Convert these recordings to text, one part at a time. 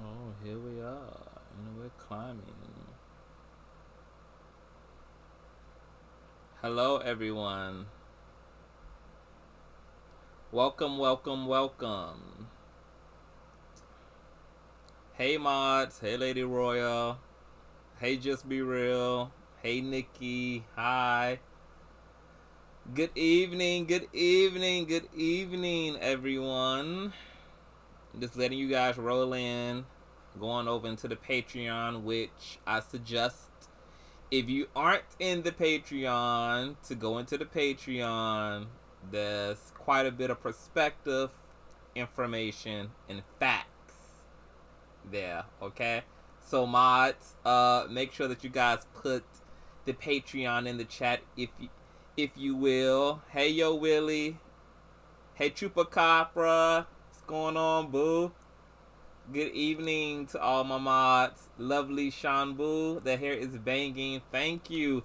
Oh, here we are. We're climbing. Hello, everyone. Welcome, welcome, welcome. Hey, mods. Hey, Lady Royal. Hey, Just Be Real. Hey, Nikki. Hi. Good evening, good evening, good evening, everyone. Just letting you guys roll in. Going over into the Patreon, which I suggest if you aren't in the Patreon to go into the Patreon. There's quite a bit of perspective, information, and facts there, okay? So mods, make sure that you guys put the Patreon in the chat if you will. Hey yo Willie. Hey Chupacabra. What's going on, boo? Good evening to all my mods. Lovely Shanbu. The hair is banging. Thank you.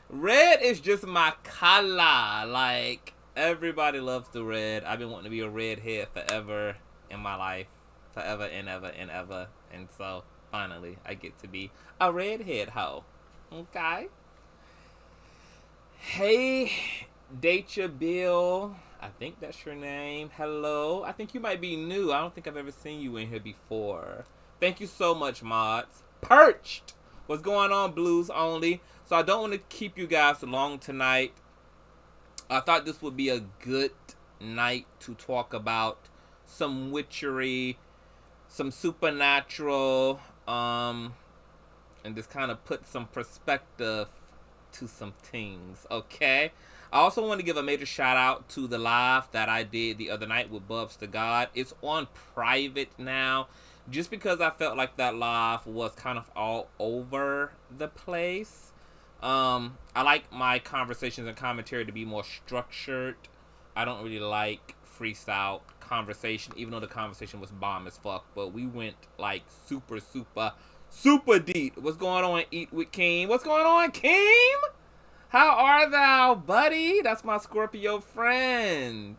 Red is just my color. Like, everybody loves the red. I've been wanting to be a redhead forever in my life. Forever and ever and ever. And so, finally, I get to be a redhead hoe. Okay? Hey, Dacia Bill. I think that's your name. Hello. I think you might be new. I don't think I've ever seen you in here before. Thank you so much, mods. Perched. What's going on, Blues Only? So I don't want to keep you guys long tonight. I thought this would be a good night to talk about some witchery, some supernatural, and just kind of put some perspective to some things, okay? I also want to give a major shout out to the live that I did the other night with Bubs to God. It's on private now, just because I felt like that live was kind of all over the place. I like my conversations and commentary to be more structured. I don't really like freestyle conversation, even though the conversation was bomb as fuck. But we went like super deep. What's going on, Eat with Keem? What's going on, Keem? How are thou, buddy? That's my Scorpio friend.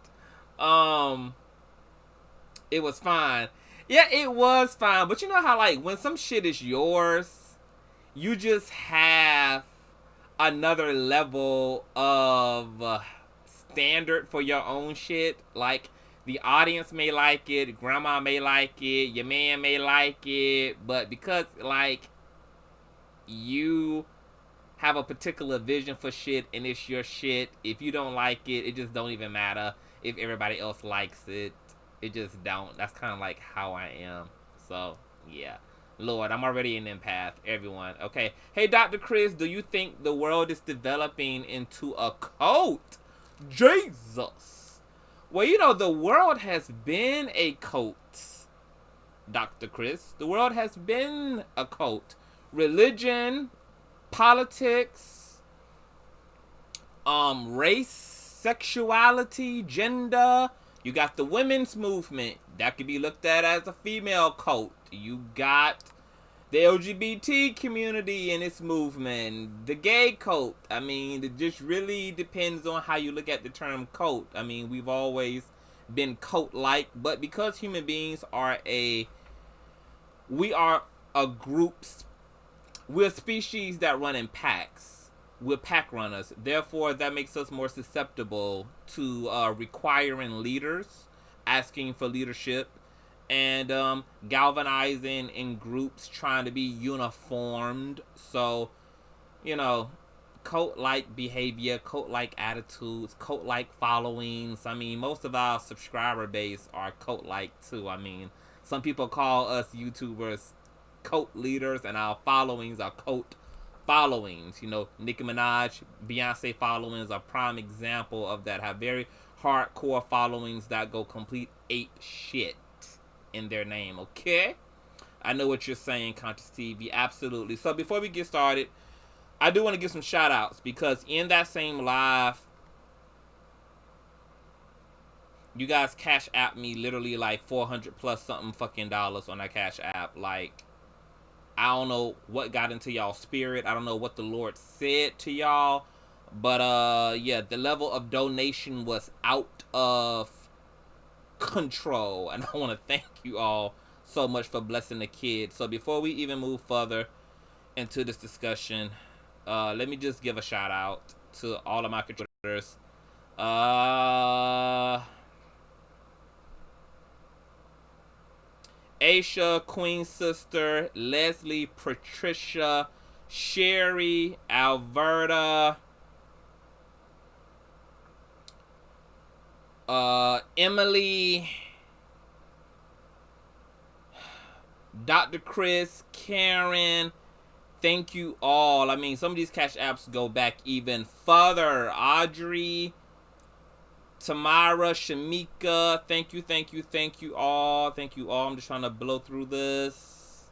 It was fine. Yeah, it was fine. But you know how, like, when some shit is yours, you just have another level of standard for your own shit. Like, the audience may like it, grandma may like it, your man may like it, but because, like, you have a particular vision for shit and it's your shit, if you don't like it, it just don't even matter if everybody else likes it. It just don't. That's kind of like how I am. So, yeah. Lord, I'm already an empath, everyone. Okay. Hey, Dr. Chris, do you think the world is developing into a cult? Jesus. Well, you know, the world has been a cult, Dr. Chris. The world has been a cult. Religion, politics, race, sexuality, gender. You got the women's movement. That could be looked at as a female cult. You got the LGBT community and its movement. The gay cult. I mean, it just really depends on how you look at the term cult. I mean, we've always been cult-like, but because human beings are we are a group. We're a species that run in packs. We're pack runners. Therefore, that makes us more susceptible to requiring leaders, asking for leadership, and galvanizing in groups, trying to be uniformed. So, you know, cult-like behavior, cult-like attitudes, cult-like followings. I mean, most of our subscriber base are cult-like too. I mean, some people call us YouTubers cult leaders, and our followings are cult followings. You know, Nicki Minaj, Beyonce followings are prime example of that. Have very hardcore followings that go complete ape shit in their name. Okay, I know what you're saying, ConsciouzTv. Absolutely. So before we get started, I do want to give some shout outs, because in that same live, you guys cash app me literally like 400 plus something fucking dollars on that cash app. Like, I don't know what got into y'all spirit. I don't know what the Lord said to y'all, But yeah, the level of donation was out of control, and I want to thank you all so much for blessing the kids. So before we even move further into this discussion, let me just give a shout out to all of my contributors. Aisha, Queen Sister, Leslie, Patricia, Sherry, Alberta, Emily, Dr. Chris, Karen. Thank you all. I mean, some of these cash apps go back even further. Audrey, Tamara, Shamika, thank you, thank you, thank you all. Thank you all. I'm just trying to blow through this.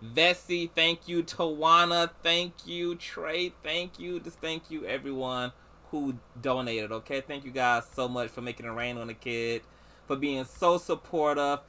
Vessi, thank you. Tawana, thank you. Trey, thank you. Just thank you, everyone who donated, okay? Thank you guys so much for making it rain on the kid, for being so supportive.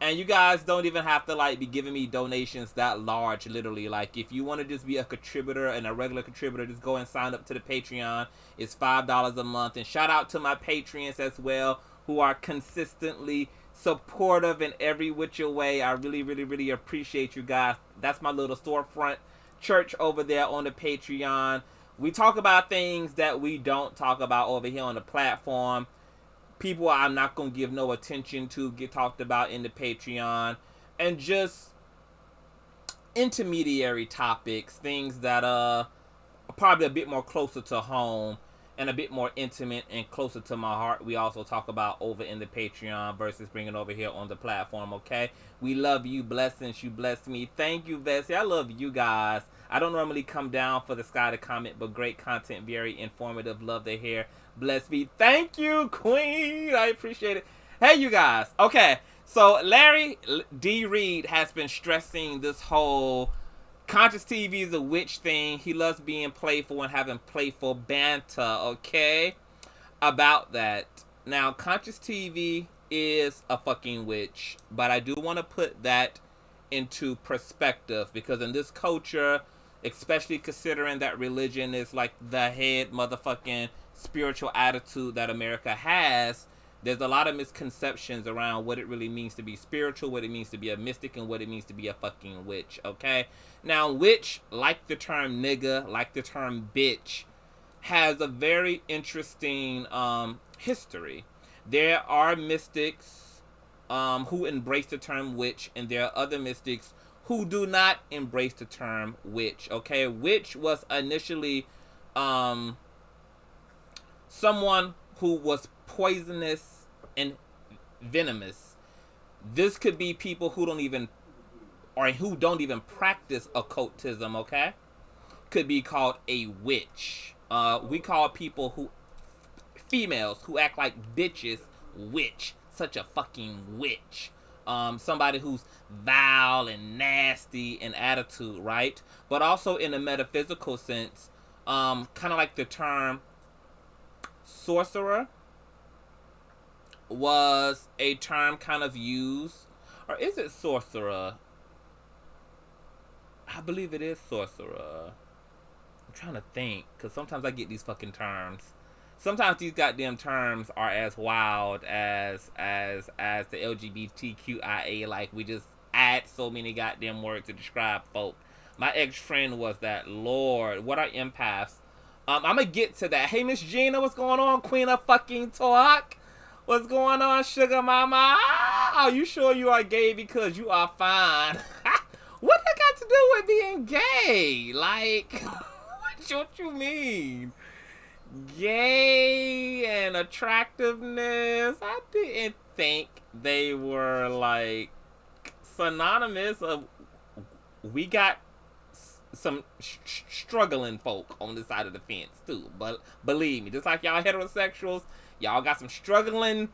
And you guys don't even have to like be giving me donations that large, literally. Like if you want to just be a contributor and a regular contributor, just go and sign up to the Patreon. It's $5 a month. And shout out to my Patreons as well, who are consistently supportive in every which way. I really, really, really appreciate you guys. That's my little storefront church over there on the Patreon. We talk about things that we don't talk about over here on the platform. People I'm not going to give no attention to get talked about in the Patreon. And just intermediary topics, things that are probably a bit more closer to home and a bit more intimate and closer to my heart. We also talk about over in the Patreon versus bringing over here on the platform, okay? We love you. Blessings. You bless me. Thank you, Vessi. I love you guys. I don't normally come down for the sky to comment, but great content, very informative. Love to hear. Bless me. Thank you, Queen. I appreciate it. Hey, you guys. Okay, so Larry D. Reed has been stressing this whole ConsciouzTv is a witch thing. He loves being playful and having playful banter, okay? About that. Now, ConsciouzTv is a fucking witch, but I do want to put that into perspective because in this culture, especially considering that religion is like the head motherfucking spiritual attitude that America has, there's a lot of misconceptions around what it really means to be spiritual, what it means to be a mystic, and what it means to be a fucking witch, okay? Now, witch, like the term nigga, like the term bitch, has a very interesting history. There are mystics who embrace the term witch, and there are other mystics who do not embrace the term witch, okay? Witch was initially someone who was poisonous and venomous. This could be people who don't even practice occultism, okay? Could be called a witch. We call people females who act like bitches, witch. Such a fucking witch. Somebody who's vile and nasty in attitude, right? But also in a metaphysical sense, kind of like the term sorcerer was a term kind of used, or is it sorcerer? I believe it is sorcerer. I'm trying to think, because sometimes I get these fucking terms. Sometimes these goddamn terms are as wild as the LGBTQIA. Like, we just add so many goddamn words to describe folk. My ex-friend was that. Lord, what are empaths? I'm gonna get to that. Hey, Miss Gina, what's going on? Queen of fucking talk. What's going on, sugar mama? Are you sure you are gay? Because you are fine. What that got to do with being gay? Like, what you mean? Gay and attractiveness? I didn't think they were like synonymous. We got some struggling folk on the side of the fence too, but believe me, just like y'all heterosexuals, y'all got some struggling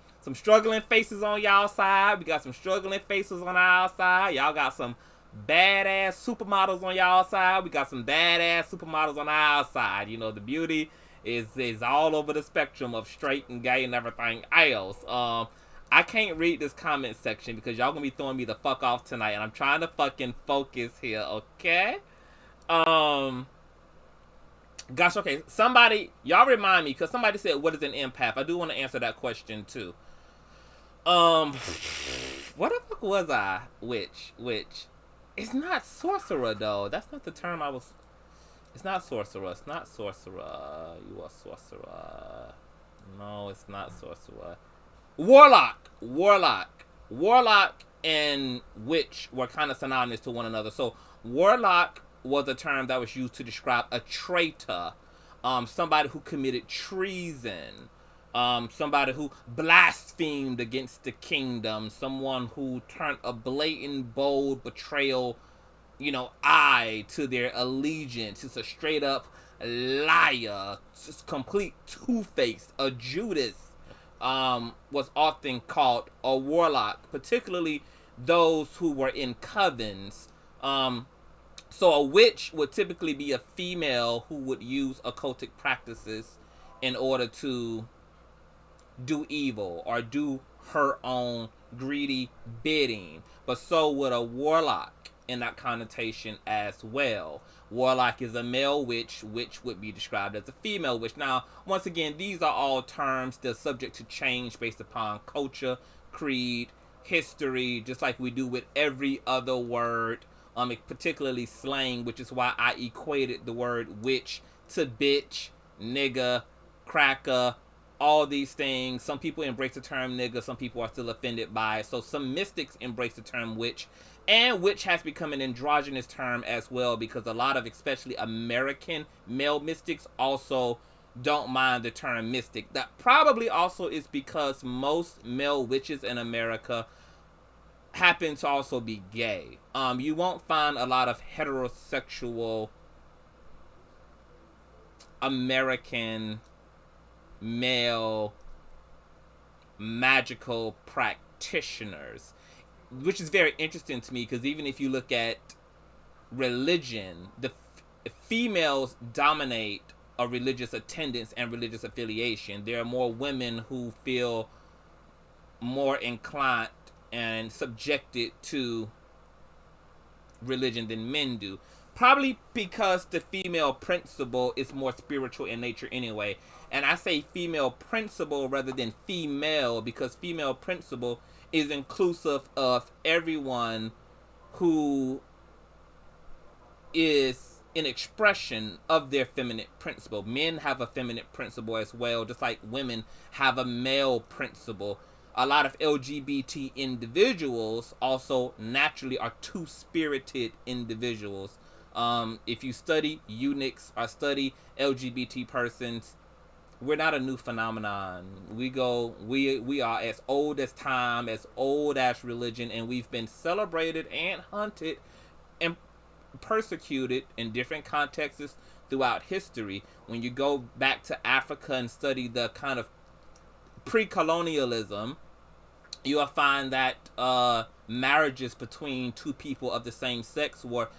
faces on y'all side. We got some struggling faces on our side. Y'all got some badass supermodels on y'all side. We got some badass supermodels on our side. You know, the beauty is all over the spectrum of straight and gay and everything else. I can't read this comment section because y'all gonna be throwing me the fuck off tonight, and I'm trying to fucking focus here, okay? Gosh, okay. Somebody, y'all remind me, because somebody said, what is an empath? I do want to answer that question, too. Um, what the fuck was I? Which? It's not sorcerer, though. That's not the term I was... It's not sorcerer. It's not sorcerer. You are sorcerer. No, it's not sorcerer. Warlock. Warlock and witch were kind of synonymous to one another. So, warlock was a term that was used to describe a traitor, somebody who committed treason, somebody who blasphemed against the kingdom, someone who turned a blatant, bold betrayal, eye to their allegiance. It's a straight up liar, just complete two-faced, a Judas. Was often called a warlock, particularly those who were in covens. So a witch would typically be a female who would use occultic practices in order to do evil or do her own greedy bidding. But so would a warlock in that connotation as well. Warlock is a male witch. Witch would be described as a female witch. Now, once again, these are all terms that are subject to change based upon culture, creed, history, just like we do with every other word, particularly slang, which is why I equated the word witch to bitch, nigga, cracker, all these things. Some people embrace the term nigga, some people are still offended by it. So some mystics embrace the term witch, and witch has become an androgynous term as well, because a lot of especially American male mystics also don't mind the term mystic. That probably also is because most male witches in America happen to also be gay. You won't find a lot of heterosexual American male magical practitioners, which is very interesting to me, because even if you look at religion, the females dominate a religious attendance and religious affiliation. There are more women who feel more inclined and subjected to religion than men do. Probably because the female principle is more spiritual in nature anyway. And I say female principle rather than female, because female principle is inclusive of everyone who is an expression of their feminine principle. Men have a feminine principle as well, just like women have a male principle. A lot of LGBT individuals also naturally are two-spirited individuals. If you study eunuchs or study LGBT persons, we're not a new phenomenon. We are as old as time, as old as religion, and we've been celebrated and hunted and persecuted in different contexts throughout history. When you go back to Africa and study the kind of pre-colonialism, you will find that marriages between two people of the same sex were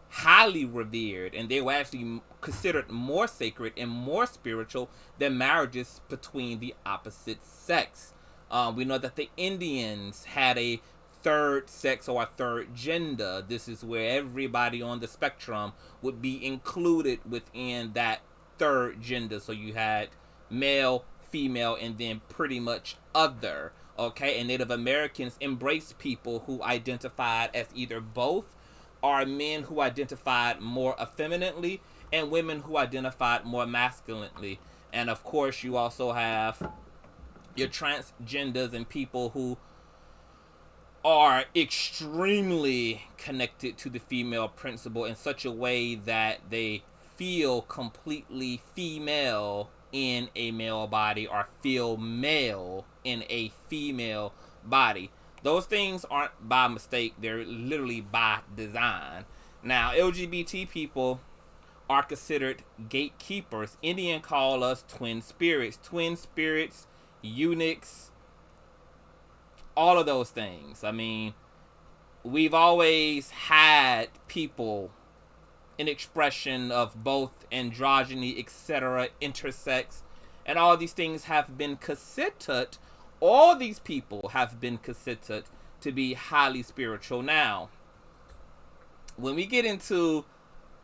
highly revered, and they were actually considered more sacred and more spiritual than marriages between the opposite sex. We know that the Indians had a third sex or a third gender. This is where everybody on the spectrum would be included within that third gender. So you had male, female, and then pretty much other. Okay, and Native Americans embraced people who identified as either both, or men who identified more effeminately, and women who identified more masculinely. And of course, you also have your transgenders and people who are extremely connected to the female principle in such a way that they feel completely female in a male body, or feel male in a female body. Those things aren't by mistake, they're literally by design. Now, LGBT people are considered gatekeepers. Indian call us twin spirits. Twin spirits, eunuchs, all of those things. I mean, we've always had people, an expression of both androgyny, etc., intersex, and all these things have been considered, all these people have been considered to be highly spiritual. Now, when we get into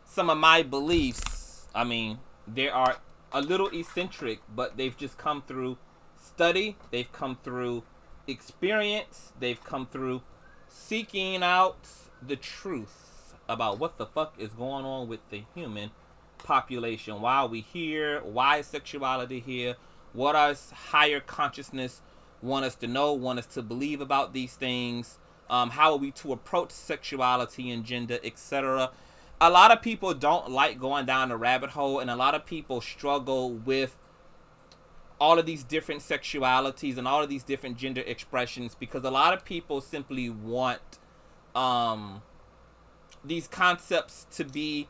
some of my beliefs, I mean, They are a little eccentric, but they've just come through study, they've come through experience, they've come through seeking out the truth about what the fuck is going on with the human population. Why are we here? Why is sexuality here? What does higher consciousness want us to know, want us to believe about these things? How are we to approach sexuality and gender, etc.? A lot of people don't like going down the rabbit hole, and a lot of people struggle with all of these different sexualities and all of these different gender expressions because a lot of people simply want these concepts to be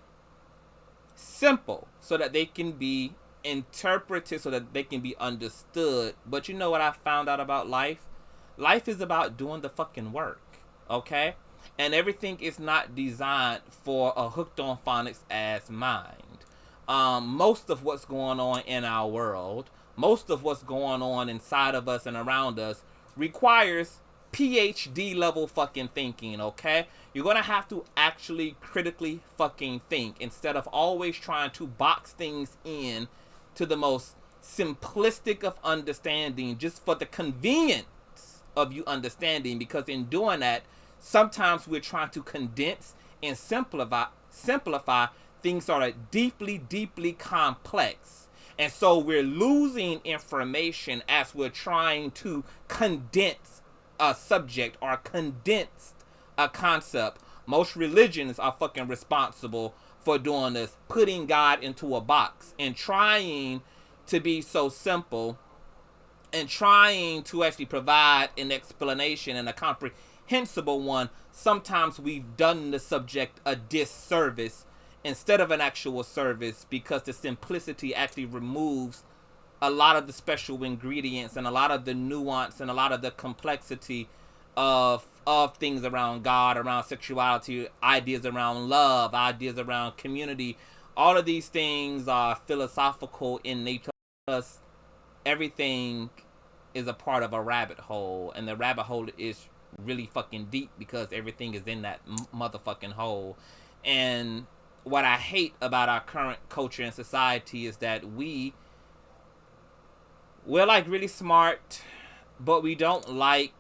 simple so that they can be interpreted, so that they can be understood. But you know what I found out about life? Life is about doing the fucking work, okay? And everything is not designed for a hooked on phonics ass mind. Most of what's going on in our world, most of what's going on inside of us and around us requires PhD level fucking thinking, okay? You're gonna have to actually critically fucking think instead of always trying to box things in to the most simplistic of understanding just for the convenience of you understanding, because in doing that, sometimes we're trying to condense and simplify things that are deeply, deeply complex. And so we're losing information as we're trying to condense a subject or condense a concept. Most religions are fucking responsible for doing this, putting God into a box and trying to be so simple and trying to actually provide an explanation and a comprehensible one. Sometimes we've done the subject a disservice instead of an actual service, because the simplicity actually removes a lot of the special ingredients and a lot of the nuance and a lot of the complexity of things around God, around sexuality, ideas around love, ideas around community. All of these things are philosophical in nature. Plus, everything is a part of a rabbit hole, and the rabbit hole is really fucking deep because everything is in that motherfucking hole. And what I hate about our current culture and society is that we're like really smart, but we don't like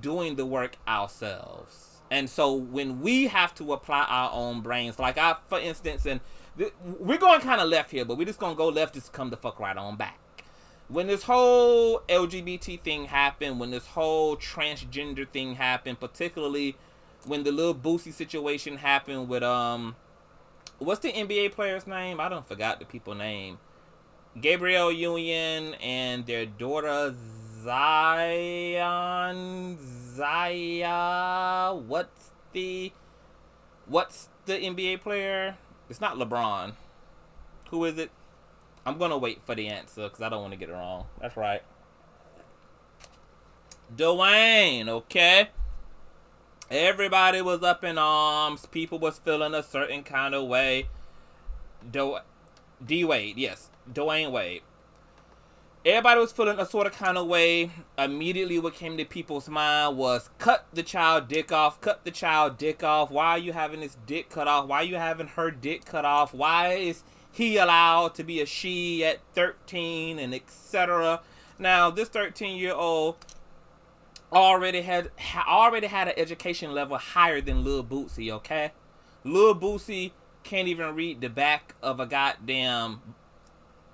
doing the work ourselves. And so when we have to apply our own brains, like for instance, and we're going kind of left here, but we're just going to go left, just come the fuck right on back. When this whole LGBT thing happened, when this whole transgender thing happened, particularly when the little Boosie situation happened with, what's the NBA player's name? I don't forgot the people's name. Gabrielle Union and their daughter Zaya. What's the NBA player? It's not LeBron. Who is it? I'm gonna wait for the answer because I don't want to get it wrong. That's right. Dwayne, okay? Everybody was up in arms. People was feeling a certain kind of way. D-Wade, yes. Dwayne Wade. Everybody was feeling a sort of kind of way. Immediately what came to people's mind was cut the child dick off. Cut the child dick off. Why are you having his dick cut off? Why are you having her dick cut off? Why is he allowed to be a she at 13 and etc.? Now, this 13-year-old already had an education level higher than Lil Boosie, okay? Lil Boosie can't even read the back of a goddamn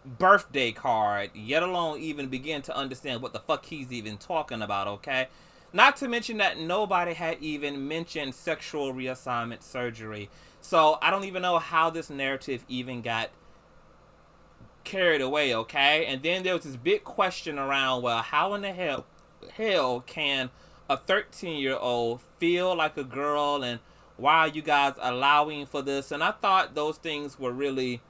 birthday card, yet alone even begin to understand what the fuck he's even talking about, okay? Not to mention that nobody had even mentioned sexual reassignment surgery. So I don't even know how this narrative even got carried away, okay? And then there was this big question around, well, how in the hell can a 13-year-old feel like a girl, and why are you guys allowing for this? And I thought those things were really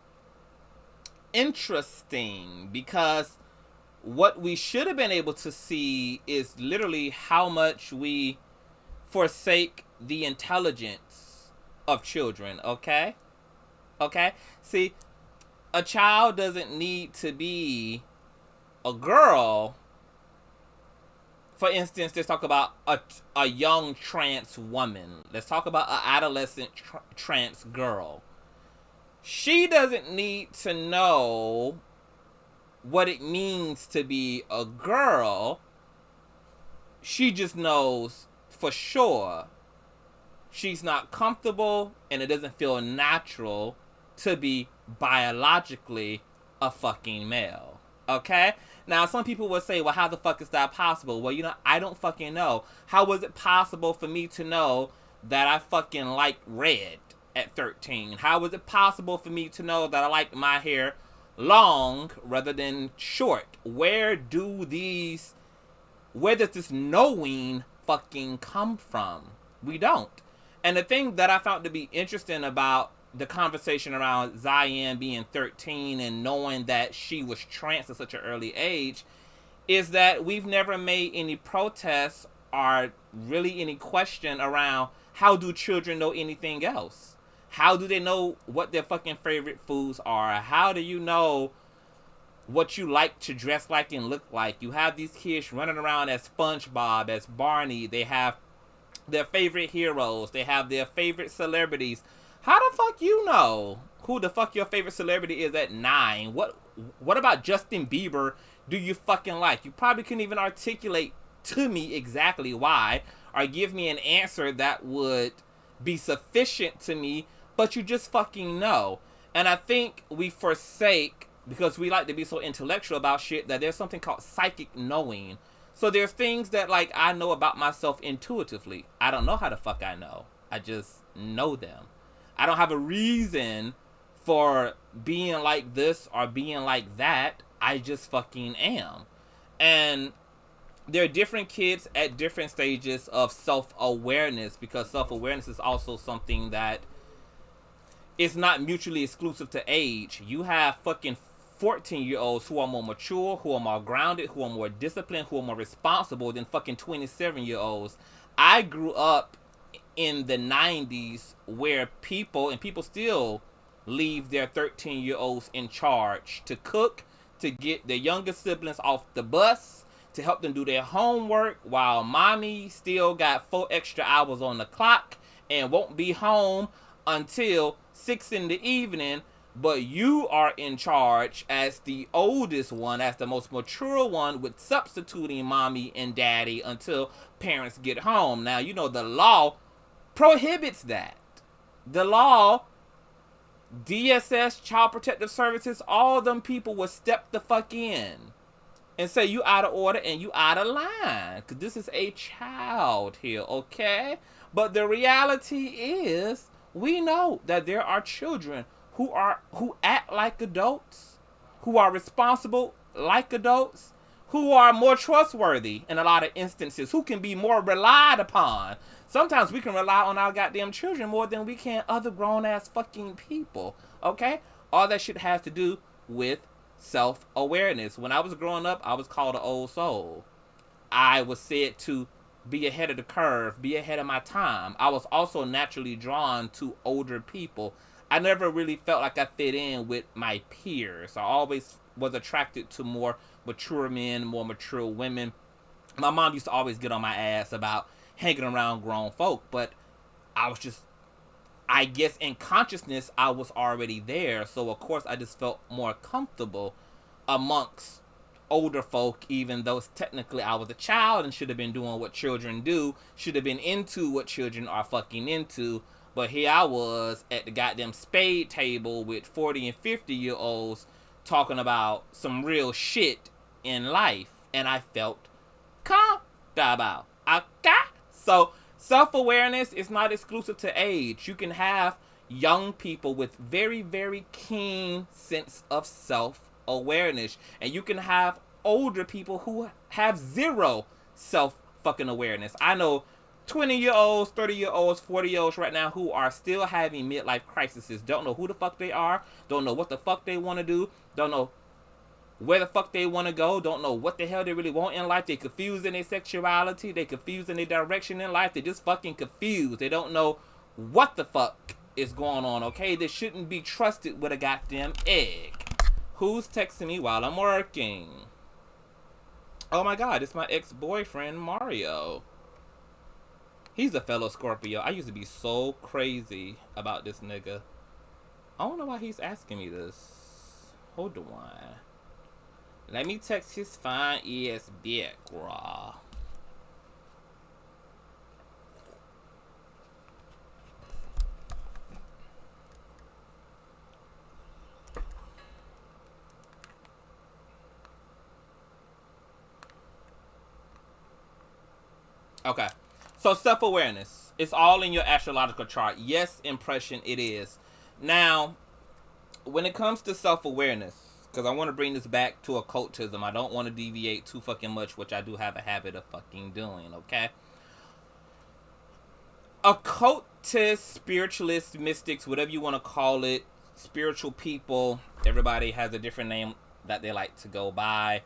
interesting, because what we should have been able to see is literally how much we forsake the intelligence of children, okay? See, a child doesn't need to be a girl. For instance, let's talk about a young trans woman. Let's talk about an adolescent trans girl. She doesn't need to know what it means to be a girl. She just knows for sure she's not comfortable and it doesn't feel natural to be biologically a fucking male. Okay? Now, some people will say, well, how the fuck is that possible? Well, I don't fucking know. How was it possible for me to know that I fucking like red at 13? How was it possible for me to know that I like my hair long rather than short? Where does this knowing fucking come from? We don't. And the thing that I found to be interesting about the conversation around Zion being 13 and knowing that she was trans at such an early age is that we've never made any protests or really any question around how do children know anything else? How do they know what their fucking favorite foods are? How do you know what you like to dress like and look like? You have these kids running around as SpongeBob, as Barney. They have their favorite heroes. They have their favorite celebrities. How the fuck you know who the fuck your favorite celebrity is at 9? What about Justin Bieber do you fucking like? You probably couldn't even articulate to me exactly why or give me an answer that would be sufficient to me, but you just fucking know. And I think we forsake, because we like to be so intellectual about shit, that there's something called psychic knowing. So there's things that like I know about myself intuitively. I don't know how the fuck I know. I just know them. I don't have a reason for being like this or being like that. I just fucking am. And there are different kids at different stages of self-awareness, because self-awareness is also something that is not mutually exclusive to age. You have fucking 14-year-olds who are more mature, who are more grounded, who are more disciplined, who are more responsible than fucking 27-year-olds. I grew up in the 90s where people still leave their 13-year-olds in charge to cook, to get their younger siblings off the bus, to help them do their homework, while mommy still got 4 extra hours on the clock and won't be home until 6 in the evening. But you are in charge as the oldest one, as the most mature one, with substituting mommy and daddy until parents get home. Now, the law prohibits that. The law, DSS, Child Protective Services, all them people will step the fuck in and say you out of order and you out of line, because this is a child here, okay? But the reality is, we know that there are children who act like adults, who are responsible like adults, who are more trustworthy in a lot of instances, who can be more relied upon. Sometimes we can rely on our goddamn children more than we can other grown-ass fucking people, okay? All that shit has to do with self-awareness. When I was growing up, I was called an old soul. I was said to be ahead of the curve, be ahead of my time. I was also naturally drawn to older people. I never really felt like I fit in with my peers. I always was attracted to more mature men, more mature women. My mom used to always get on my ass about hanging around grown folk, but I guess in consciousness, I was already there. So, of course, I just felt more comfortable amongst older folk, even though technically I was a child and should have been doing what children do, should have been into what children are fucking into. But here I was at the goddamn spade table with 40 and 50-year-olds talking about some real shit in life. And I felt comfortable. Okay? So, self-awareness is not exclusive to age. You can have young people with very, very keen sense of self-awareness. And you can have older people who have zero self-fucking awareness. I know 20-year-olds, 30-year-olds, 40-year-olds right now who are still having midlife crises. Don't know who the fuck they are. Don't know what the fuck they want to do. Don't know where the fuck they want to go. Don't know what the hell they really want in life. They confused in their sexuality. They confused in their direction in life. They just fucking confused. They don't know what the fuck is going on, okay? They shouldn't be trusted with a goddamn egg. Who's texting me while I'm working? Oh my god, it's my ex-boyfriend, Mario. He's a fellow Scorpio. I used to be so crazy about this nigga. I don't know why he's asking me this. Hold on. Let me text his fine ass back, raw. Okay. So self-awareness. It's all in your astrological chart. Yes, impression, it is. Now, when it comes to self-awareness, because I want to bring this back to occultism, I don't want to deviate too fucking much, which I do have a habit of fucking doing, okay? Occultists, spiritualists, mystics, whatever you want to call it, spiritual people, everybody has a different name that they like to go by.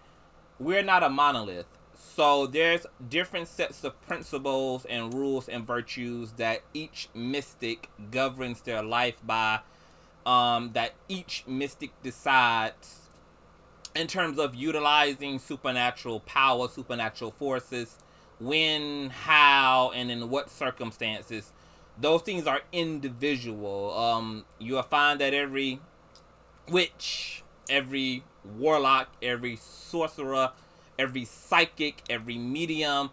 We're not a monolith. So there's different sets of principles and rules and virtues that each mystic governs their life by, that each mystic decides in terms of utilizing supernatural power, supernatural forces, when, how, and in what circumstances. Those things are individual. You'll find that every witch, every warlock, every sorcerer, every psychic, every medium,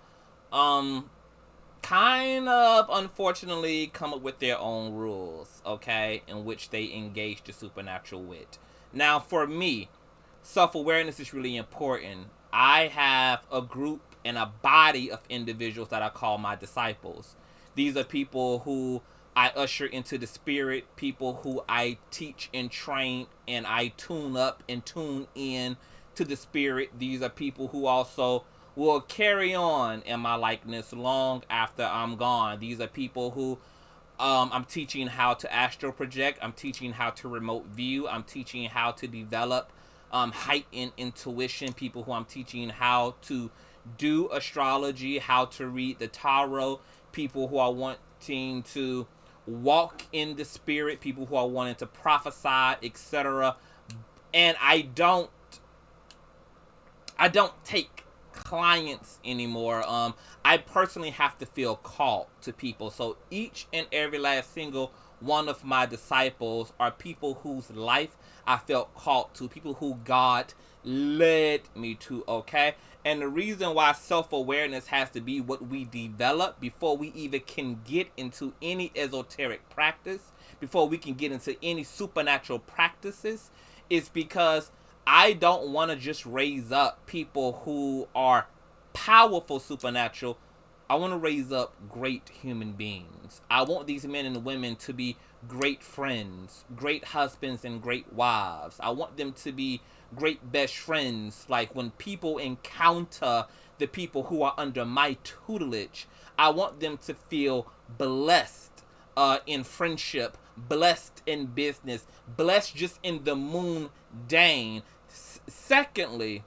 kind of unfortunately come up with their own rules, okay, in which they engage the supernatural with. Now, for me, self-awareness is really important. I have a group and a body of individuals that I call my disciples. These are people who I usher into the spirit, people who I teach and train, and I tune up and tune in to the spirit. These are people who also will carry on in my likeness long after I'm gone. These are people who I'm teaching how to astral project. I'm teaching how to remote view. I'm teaching how to develop heightened intuition. People who I'm teaching how to do astrology, how to read the tarot. People who are wanting to walk in the spirit. People who are wanting to prophesy, etc. And I don't take clients anymore. I personally have to feel called to people. So each and every last single one of my disciples are people whose life I felt called to, people who God led me to, okay? And the reason why self-awareness has to be what we develop before we even can get into any esoteric practice, before we can get into any supernatural practices, is because I don't want to just raise up people who are powerful supernatural. I want to raise up great human beings. I want these men and women to be great friends, great husbands, and great wives. I want them to be great best friends. Like when people encounter the people who are under my tutelage, I want them to feel blessed in friendship, blessed in business, blessed just in the mundane. Secondly,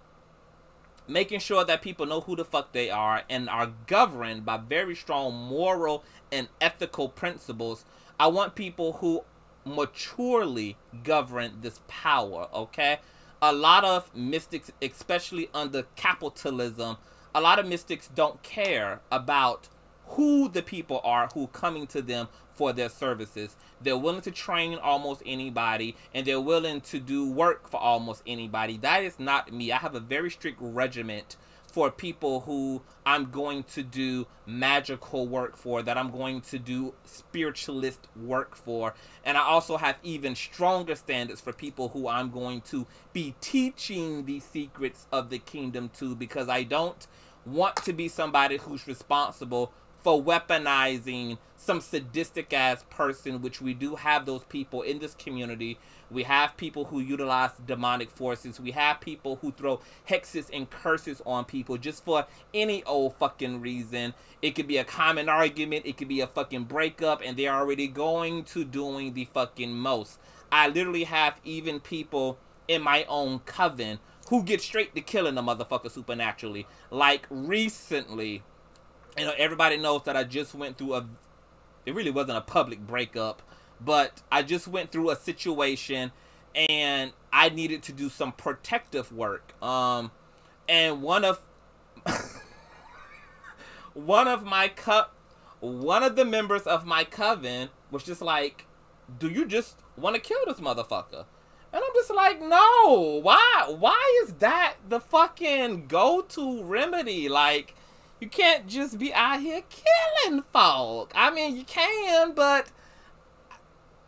making sure that people know who the fuck they are and are governed by very strong moral and ethical principles. I want people who maturely govern this power, okay? A lot of mystics, especially under capitalism, a lot of mystics don't care about who the people are who coming to them for their services. They're willing to train almost anybody, and they're willing to do work for almost anybody. That is not me. I have a very strict regiment for people who I'm going to do magical work for, that I'm going to do spiritualist work for. And I also have even stronger standards for people who I'm going to be teaching the secrets of the kingdom to, because I don't want to be somebody who's responsible for weaponizing some sadistic ass person, which we do have those people in this community. We have people who utilize demonic forces. We have people who throw hexes and curses on people just for any old fucking reason. It could be a common argument. It could be a fucking breakup, and they're already going to doing the fucking most. I literally have even people in my own coven who get straight to killing the motherfucker supernaturally. Like recently, you know, everybody knows that I just went through it really wasn't a public breakup, but I just went through a situation and I needed to do some protective work. And one of one of the members of my coven was just like, do you just want to kill this motherfucker? And I'm just like, no. Why is that the fucking go-to remedy? Like, you can't just be out here killing folk. I mean, you can, but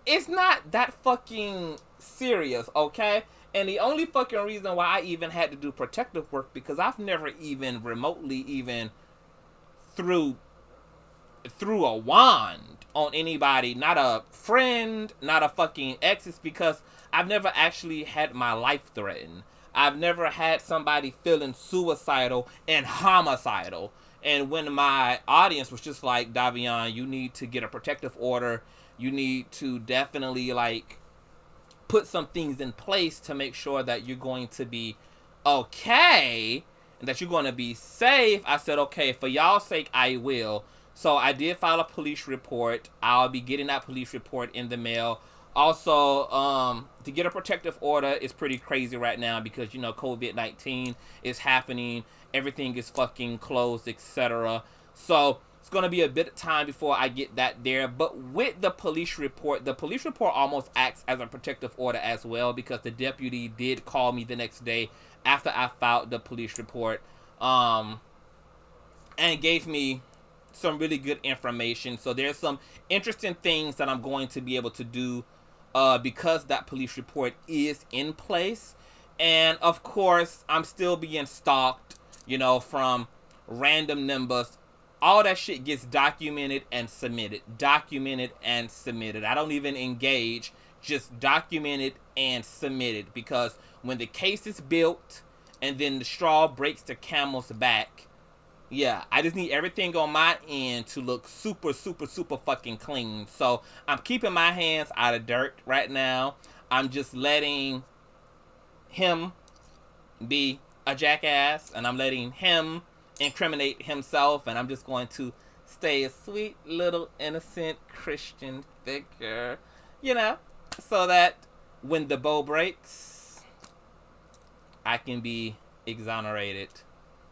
it's not that fucking serious, okay? And the only fucking reason why I even had to do protective work, because I've never even remotely even threw a wand on anybody, not a friend, not a fucking ex, is because I've never actually had my life threatened. I've never had somebody feeling suicidal and homicidal. And when my audience was just like, Davion, you need to get a protective order. You need to definitely, like, put some things in place to make sure that you're going to be okay and that you're going to be safe. I said, okay, for y'all's sake, I will. So I did file a police report. I'll be getting that police report in the mail. Also, to get a protective order is pretty crazy right now because, you know, COVID-19 is happening. Everything is fucking closed, etc. So it's going to be a bit of time before I get that there. But with the police report almost acts as a protective order as well, because the deputy did call me the next day after I filed the police report, and gave me some really good information. So there's some interesting things that I'm going to be able to do because that police report is in place. And of course, I'm still being stalked, you know, from random numbers. All that shit gets documented and submitted. I don't even engage, just documented and submitted, because when the case is built and then the straw breaks the camel's back, yeah, I just need everything on my end to look super, super, super fucking clean. So I'm keeping my hands out of dirt right now. I'm just letting him be a jackass, and I'm letting him incriminate himself, and I'm just going to stay a sweet little innocent Christian figure, you know, so that when the bow breaks, I can be exonerated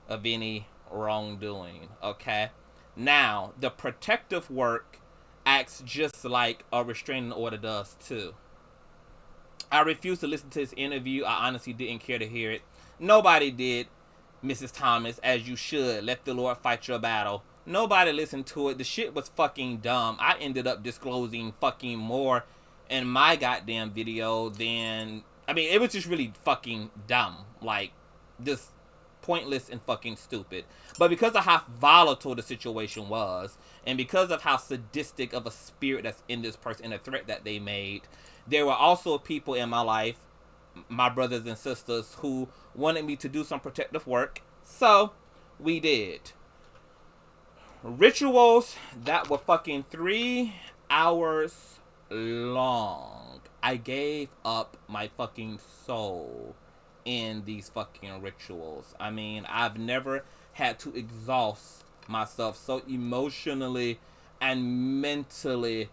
of any wrongdoing. Okay, now the protective work acts just like a restraining order does too. I refused to listen to his interview. I honestly didn't care to hear it. Nobody did, Mrs. Thomas, as you should. Let the Lord fight your battle. Nobody listened to it. The shit was fucking dumb. I ended up disclosing fucking more in my goddamn video than... I mean, it was just really fucking dumb. Like, just pointless and fucking stupid. But because of how volatile the situation was, and because of how sadistic of a spirit that's in this person and the threat that they made, there were also people in my life, my brothers and sisters, who wanted me to do some protective work. So we did. Rituals that were fucking 3 hours long. I gave up my fucking soul in these fucking rituals. I mean, I've never had to exhaust myself so emotionally and mentally.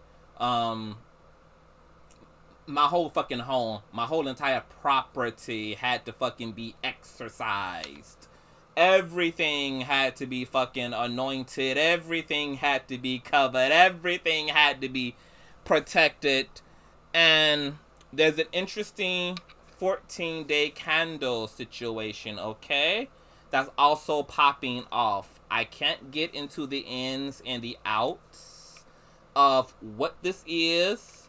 My whole fucking home, my whole entire property had to fucking be exorcised. Everything had to be fucking anointed. Everything had to be covered. Everything had to be protected. And there's an interesting 14-day candle situation, okay? That's also popping off. I can't get into the ins and the outs of what this is.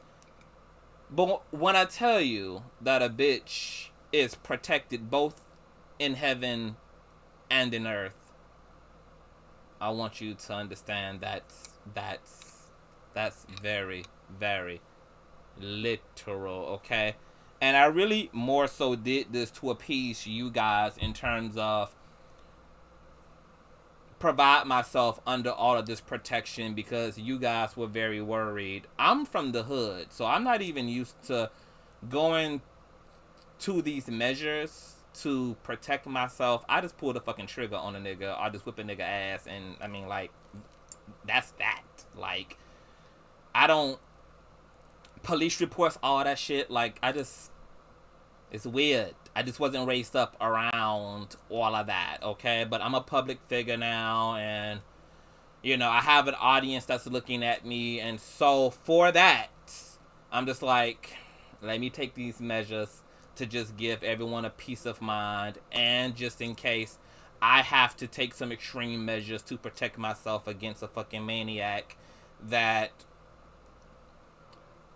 But when I tell you that a bitch is protected both in heaven and in earth, I want you to understand that's very, very literal, okay? And I really more so did this to appease you guys in terms of provide myself under all of this protection, because you guys were very worried. I'm from the hood, so I'm not even used to going to these measures to protect myself. I just pull the fucking trigger on a nigga. I just whip a nigga ass, and I mean, like, that's that. Like, I don't police reports, all that shit. Like, it's weird. I just wasn't raised up around all of that, okay? But I'm a public figure now, and, you know, I have an audience that's looking at me, and so for that, I'm just like, let me take these measures to just give everyone a peace of mind, and just in case I have to take some extreme measures to protect myself against a fucking maniac, that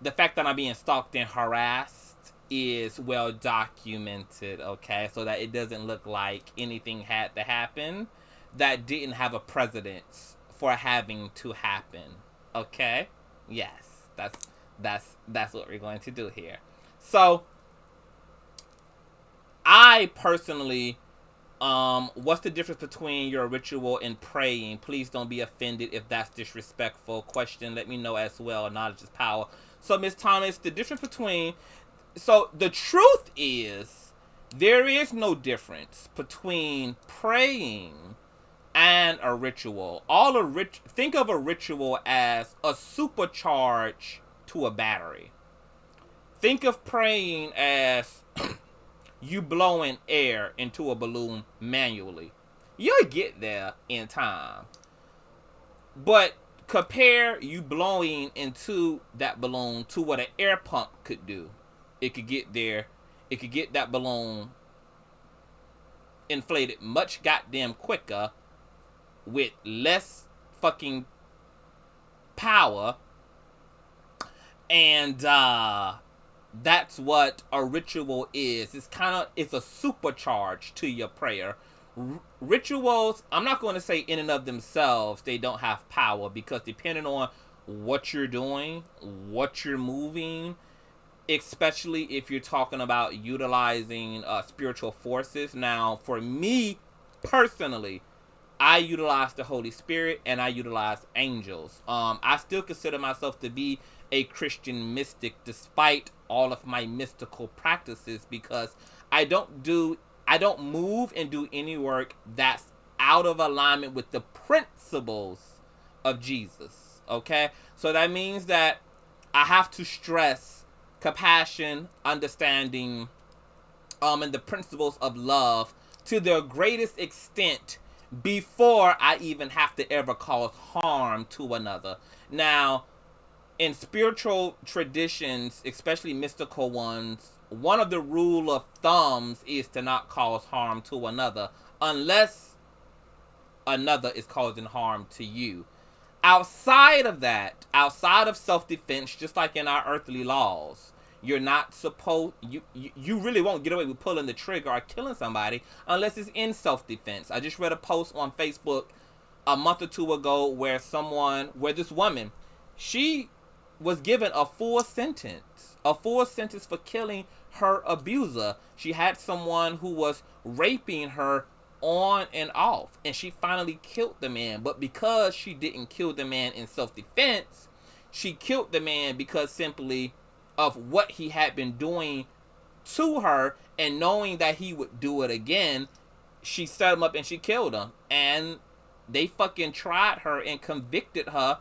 the fact that I'm being stalked and harassed is well documented, okay? So that it doesn't look like anything had to happen that didn't have a precedence for having to happen. Okay? Yes. That's what we're going to do here. So I personally, what's the difference between your ritual and praying? Please don't be offended if that's disrespectful. Question, let me know as well. Knowledge is power. So, Miss Thomas, the difference between, so the truth is, there is no difference between praying and a ritual. Think of a ritual as a supercharge to a battery. Think of praying as you blowing air into a balloon manually. You'll get there in time. But compare you blowing into that balloon to what an air pump could do. It could get there. It could get that balloon inflated much goddamn quicker with less fucking power. And that's what a ritual is. It's a supercharge to your prayer. Rituals, I'm not going to say in and of themselves they don't have power, because depending on what you're doing, what you're moving, especially if you're talking about utilizing spiritual forces. Now, for me personally, I utilize the Holy Spirit and I utilize angels. I still consider myself to be a Christian mystic despite all of my mystical practices, because I don't move and do any work that's out of alignment with the principles of Jesus. Okay? So that means that I have to stress compassion, understanding, and the principles of love to their greatest extent before I even have to ever cause harm to another. Now, in spiritual traditions, especially mystical ones, one of the rule of thumbs is to not cause harm to another unless another is causing harm to you. Outside of that, outside of self-defense, just like in our earthly laws, you're not supposed, you really won't get away with pulling the trigger or killing somebody unless it's in self-defense. I just read a post on Facebook a month or two ago where this woman, she was given a full sentence for killing her abuser. She had someone who was raping her on and off, and she finally killed the man. But because she didn't kill the man in self-defense, she killed the man because simply of what he had been doing to her, and knowing that he would do it again, she set him up and she killed him. And they fucking tried her and convicted her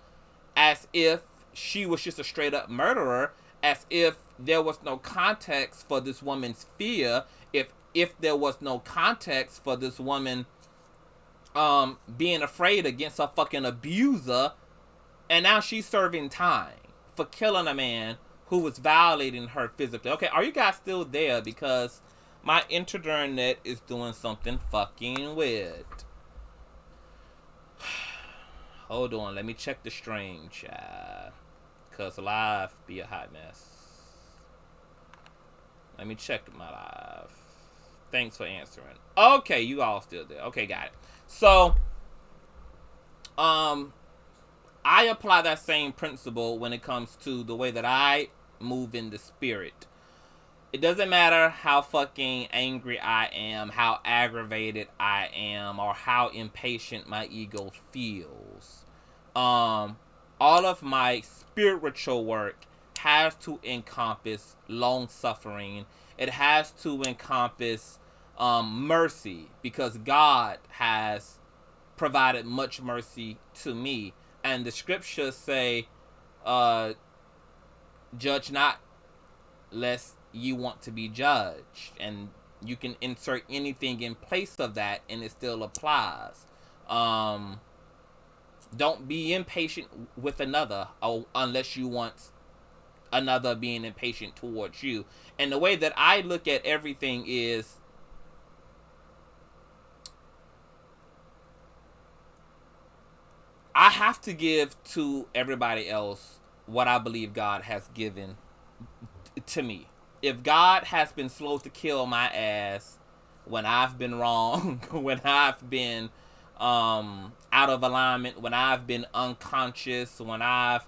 as if she was just a straight up murderer, as if there was no context for this woman's fear, if there was no context for this woman being afraid against her fucking abuser. And now she's serving time for killing a man who was violating her physically. Okay, are you guys still there? Because my internet is doing something fucking weird. Hold on, let me check the stream, chat. Cause live be a hot mess. Let me check my live. Thanks for answering. Okay, you all still there. Okay, got it. So, I apply that same principle when it comes to the way that I move in the spirit. It doesn't matter how fucking angry I am, how aggravated I am, or how impatient my ego feels. All of my spiritual work has to encompass long suffering. It has to encompass mercy, because God has provided much mercy to me. And the scriptures say, judge not lest you want to be judged. And you can insert anything in place of that and it still applies. Don't be impatient with another unless you want another being impatient towards you. And the way that I look at everything is, I have to give to everybody else what I believe God has given to me. If God has been slow to kill my ass when I've been wrong, when I've been out of alignment, when I've been unconscious, when I've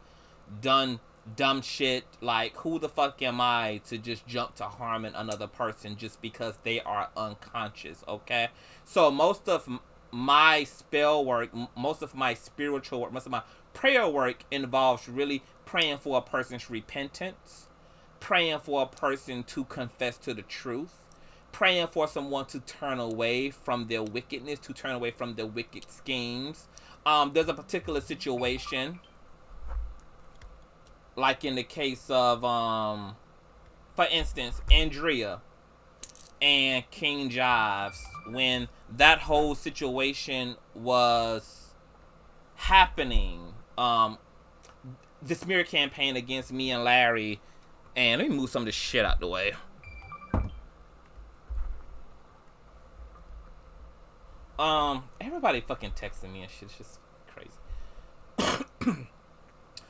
done dumb shit, like, who the fuck am I to just jump to harming another person just because they are unconscious, okay? So most of my spell work, most of my spiritual work, most of my prayer work involves really praying for a person's repentance, praying for a person to confess to the truth, praying for someone to turn away from their wickedness, to turn away from their wicked schemes. There's a particular situation, like in the case of, for instance, Andrea and King Jives, when that whole situation was happening, the smear campaign against me and Larry, and let me move some of this shit out the way. Everybody fucking texting me and shit. It's just crazy.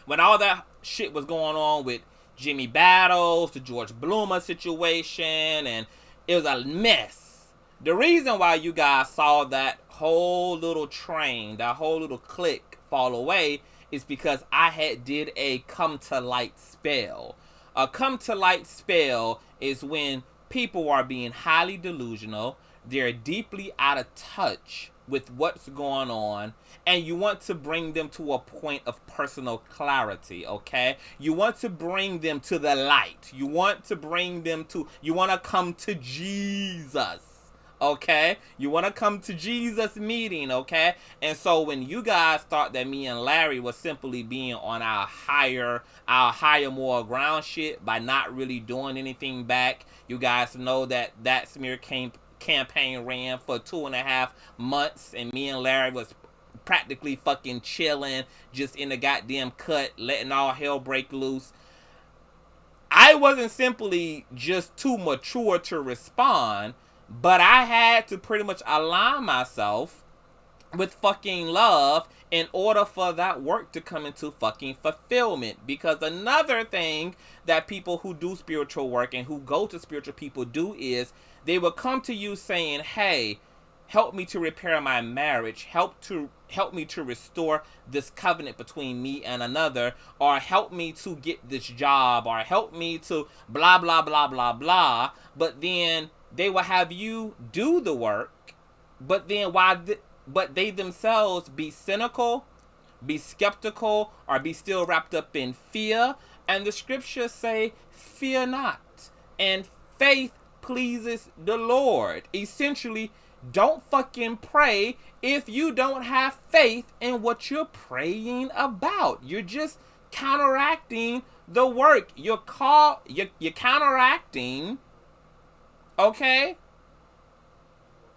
When all that shit was going on with Jimmy Battles, the George Bloomer situation, and it was a mess. The reason why you guys saw that whole little train, that whole little clique fall away is because I had did a come to light spell. A come to light spell is when people are being highly delusional, they're deeply out of touch with what's going on, and you want to bring them to a point of personal clarity, okay? You want to bring them to the light. You want to bring them to, you want to come to Jesus, okay? You want to come to Jesus meeting, okay? And so when you guys thought that me and Larry was simply being on our higher moral ground shit by not really doing anything back, you guys know that that smear campaign ran for 2.5 months, and me and Larry was practically fucking chilling, just in the goddamn cut, letting all hell break loose. I wasn't simply just too mature to respond, but I had to pretty much align myself with fucking love in order for that work to come into fucking fulfillment. Because another thing that people who do spiritual work and who go to spiritual people do is they will come to you saying, hey, help me to repair my marriage, help me to restore this covenant between me and another, or help me to get this job, or help me to blah, blah, blah, blah, blah. But then they will have you do the work, but then but they themselves be cynical, be skeptical, or be still wrapped up in fear. And the scriptures say, fear not. And faith pleases the Lord. Essentially, don't fucking pray if you don't have faith in what you're praying about. You're just counteracting the work. You're counteracting, okay,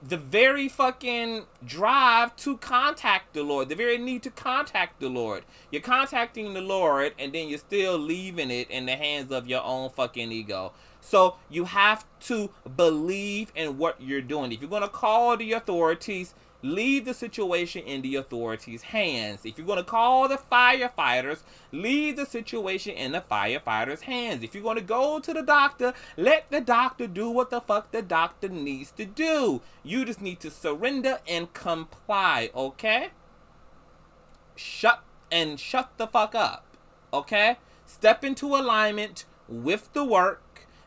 the very fucking drive to contact the Lord, the very need to contact the Lord. You're contacting the Lord, and then you're still leaving it in the hands of your own fucking ego. So you have to believe in what you're doing. If you're going to call the authorities, leave the situation in the authorities' hands. If you're going to call the firefighters, leave the situation in the firefighters' hands. If you're going to go to the doctor, let the doctor do what the fuck the doctor needs to do. You just need to surrender and comply, okay? Shut the fuck up, okay? Step into alignment with the work,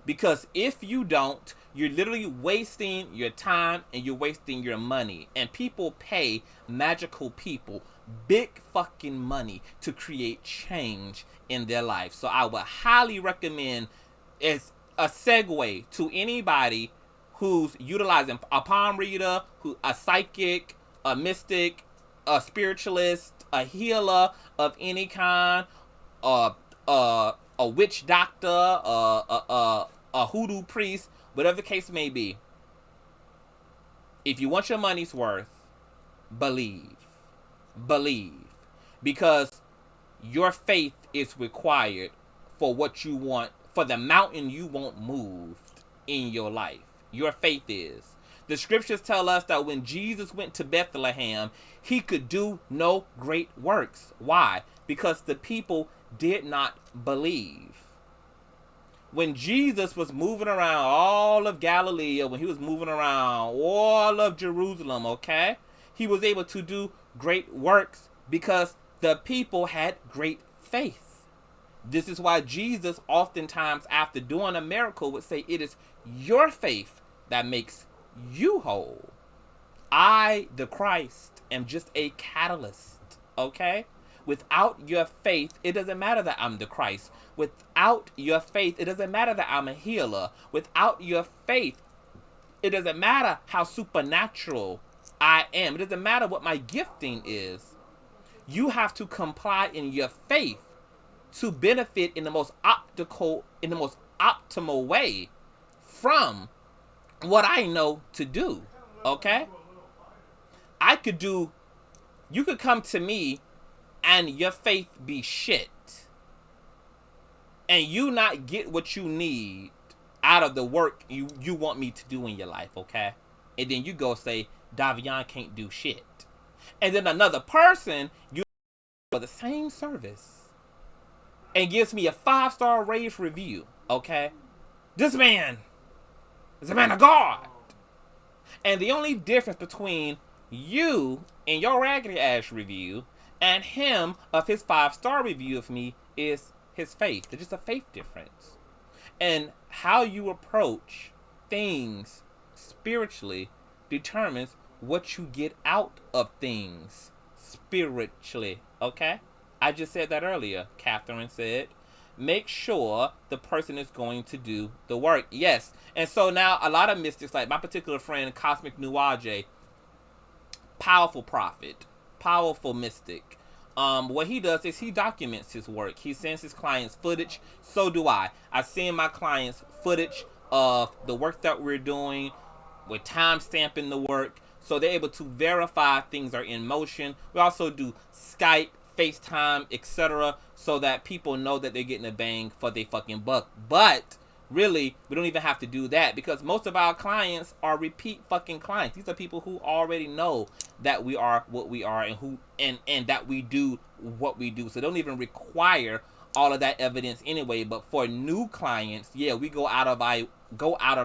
because if you don't, you're literally wasting your time and you're wasting your money. And people pay magical people big fucking money to create change in their life. So I would highly recommend, as a segue to anybody who's utilizing a palm reader, a psychic, a mystic, a spiritualist, a healer of any kind, a witch doctor, a hoodoo priest, whatever the case may be. If you want your money's worth, believe. Because your faith is required for what you want, for the mountain you want moved in your life. Your faith is. The scriptures tell us that when Jesus went to Bethlehem, he could do no great works. Why? Because the people did not believe. When Jesus was moving around all of Galilee, when he was moving around all of Jerusalem, okay, he was able to do great works because the people had great faith. This is why Jesus oftentimes after doing a miracle would say, it is your faith that makes you whole. I, the Christ, am just a catalyst, okay? Without your faith, it doesn't matter that I'm the Christ. Without your faith, it doesn't matter that I'm a healer. Without your faith, it doesn't matter how supernatural I am. It doesn't matter what my gifting is. You have to comply in your faith to benefit in the most optimal way from what I know to do. Okay? You could come to me and your faith be shit, and you not get what you need out of the work you want me to do in your life, okay? And then you go say, Davion can't do shit. And then another person, you for the same service, and gives me a 5-star rave review, okay? This man is a man of God. And the only difference between you and your raggedy ass review and him of his 5-star review of me is his faith. There's just a faith difference. And how you approach things spiritually determines what you get out of things spiritually. Okay? I just said that earlier. Catherine said, make sure the person is going to do the work. Yes. And so now a lot of mystics, like my particular friend, Cosmic Nuaje, powerful prophet, powerful mystic. What he does is he documents his work. He sends his clients footage. So do I. I send my clients footage of the work that we're doing. We're time stamping the work so they're able to verify things are in motion. We also do Skype, FaceTime, etc. so that people know that they're getting a bang for their fucking buck. But really, we don't even have to do that because most of our clients are repeat fucking clients. These are people who already know that we are what we are and that we do what we do. So they don't even require all of that evidence anyway. But for new clients, yeah, we go out of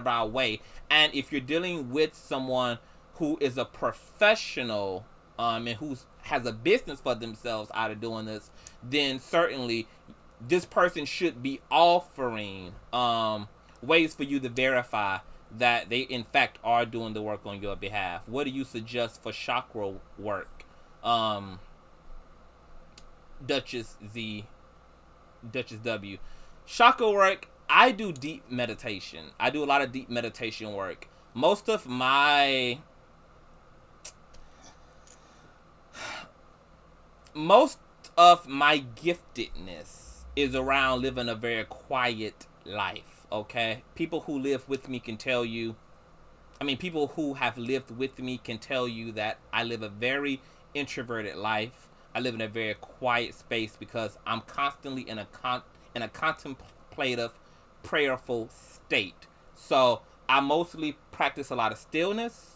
our way. And if you're dealing with someone who is a professional and who has a business for themselves out of doing this, then certainly this person should be offering ways for you to verify that they in fact are doing the work on your behalf. What do you suggest for chakra work? Duchess W. Chakra work, I do deep meditation. I do a lot of deep meditation work. Most of my giftedness is around living a very quiet life, okay? People who live with me can tell you, people who have lived with me can tell you that I live a very introverted life. I live in a very quiet space because I'm constantly in a contemplative, prayerful state. So I mostly practice a lot of stillness.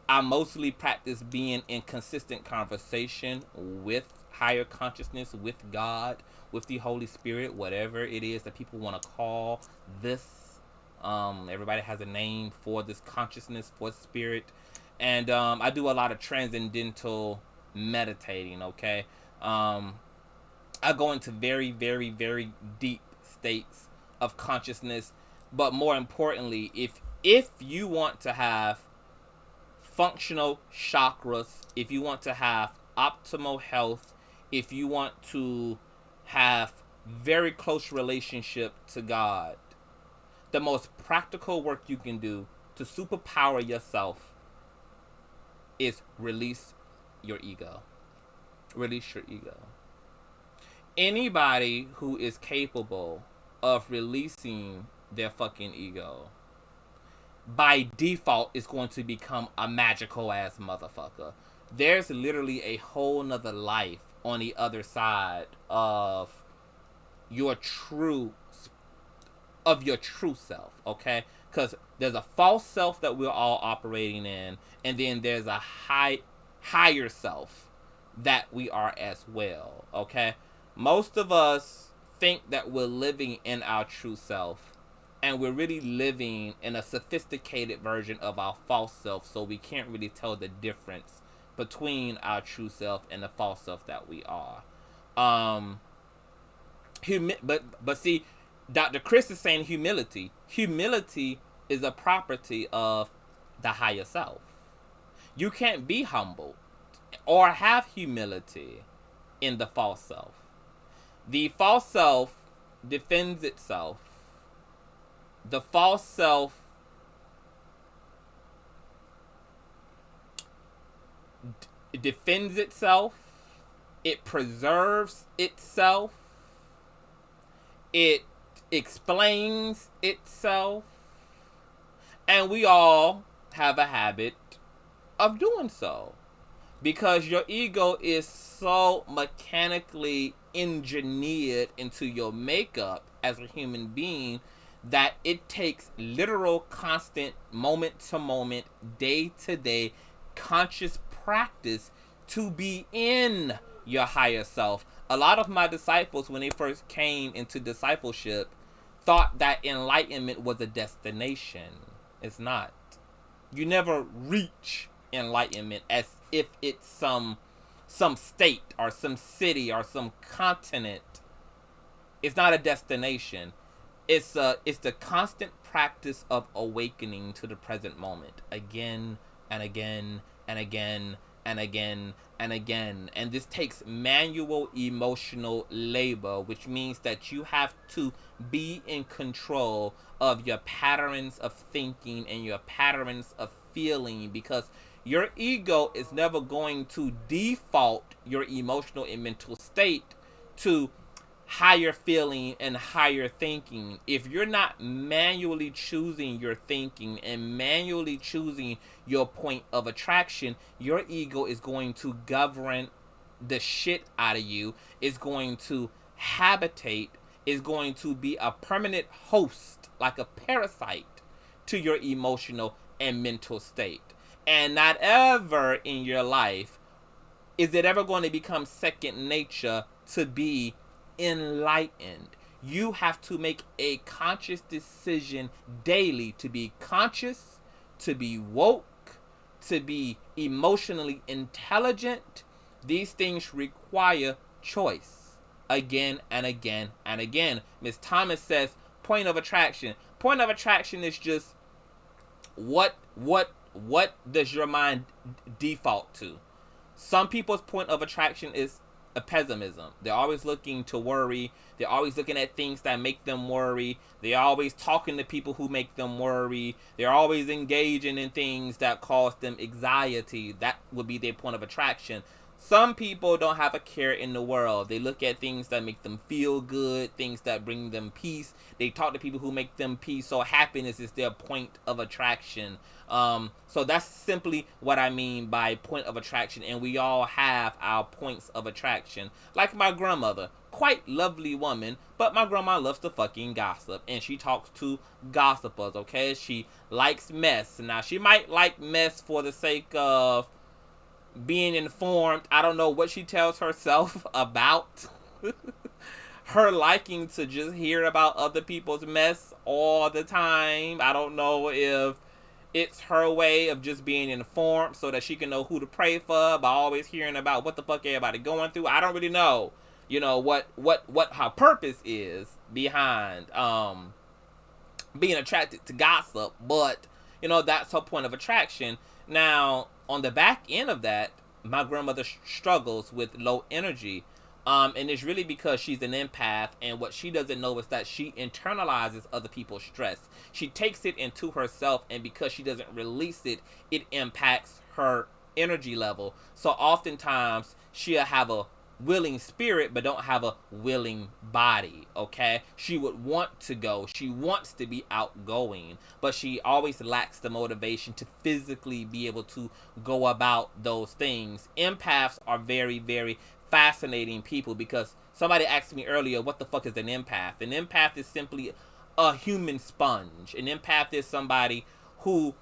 I mostly practice being in consistent conversation with higher consciousness, with God, with the Holy Spirit, whatever it is that people want to call this. Everybody has a name for this consciousness, for spirit. And I do a lot of transcendental meditating, okay? I go into very, very, very deep states of consciousness. But more importantly, if you want to have functional chakras, if you want to have optimal health, if you want to have very close relationship to God, the most practical work you can do to superpower yourself is release your ego. Release your ego. Anybody who is capable of releasing their fucking ego, by default, is going to become a magical ass motherfucker. There's literally a whole nother life on the other side of your true of your true self, okay? Because there's a false self that we're all operating in, and then there's a higher self that we are as well, okay? Most of us think that we're living in our true self, and we're really living in a sophisticated version of our false self, so we can't really tell the difference between our true self and the false self that we are. But see, Dr. Chris is saying humility. Humility is a property of the higher self. You can't be humble or have humility in the false self. The false self defends itself. The false self defends itself. It preserves itself. It explains itself. And we all have a habit of doing so, because your ego is so mechanically engineered into your makeup as a human being that it takes literal, constant, moment to moment, day to day, conscious practice to be in your higher self. A lot of my disciples, when they first came into discipleship, thought that enlightenment was a destination. It's not. You never reach enlightenment as if it's some state or some city or some continent. It's not a destination. It's the constant practice of awakening to the present moment again and again and again and again and again. And this takes manual emotional labor, which means that you have to be in control of your patterns of thinking and your patterns of feeling, because your ego is never going to default your emotional and mental state to higher feeling and higher thinking. If you're not manually choosing your thinking and manually choosing your point of attraction, your ego is going to govern the shit out of you, is going to habitate, is going to be a permanent host, like a parasite, to your emotional and mental state. And not ever in your life is it ever going to become second nature to be enlightened. You have to make a conscious decision daily to be conscious, to be woke, to be emotionally intelligent. These things require choice again and again and again. Ms. Thomas says point of attraction. Point of attraction is just what does your mind default to? Some people's point of attraction is a pessimism. They're always looking to worry. They're always looking at things that make them worry. They're always talking to people who make them worry. They're always engaging in things that cause them anxiety. That would be their point of attraction. Some people don't have a care in the world. They look at things that make them feel good, things that bring them peace. They talk to people who make them peace. So happiness is their point of attraction. So that's simply what I mean by point of attraction. And we all have our points of attraction. Like my grandmother, quite lovely woman, but my grandma loves to fucking gossip, and she talks to gossipers, okay? She likes mess. Now, she might like mess for the sake of being informed. I don't know what she tells herself about her liking to just hear about other people's mess all the time. I don't know if it's her way of just being informed so that she can know who to pray for by always hearing about what the fuck everybody going through. I don't really know, what her purpose is behind being attracted to gossip, but that's her point of attraction. Now, on the back end of that, my grandmother struggles with low energy. And it's really because she's an empath, and what she doesn't know is that she internalizes other people's stress. She takes it into herself, and because she doesn't release it, it impacts her energy level. So oftentimes, she'll have a willing spirit but don't have a willing body, okay? She would want to go. She wants to be outgoing, but she always lacks the motivation to physically be able to go about those things. Empaths are very, very fascinating people, because somebody asked me earlier, what the fuck is an empath? An empath is simply a human sponge. An empath is somebody who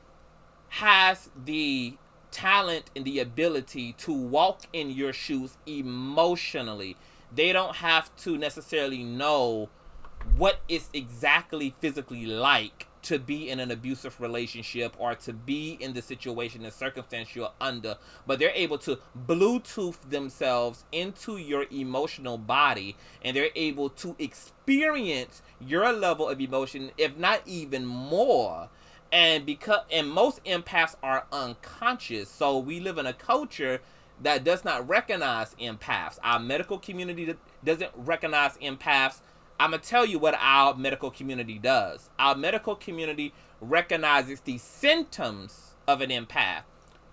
has the talent and the ability to walk in your shoes emotionally. They don't have to necessarily know what it's exactly physically like to be in an abusive relationship or to be in the situation and circumstance you're under, but they're able to Bluetooth themselves into your emotional body, and they're able to experience your level of emotion, if not even more. And most empaths are unconscious, so we live in a culture that does not recognize empaths. Our medical community doesn't recognize empaths. I'm going to tell you what our medical community does. Our medical community recognizes the symptoms of an empath.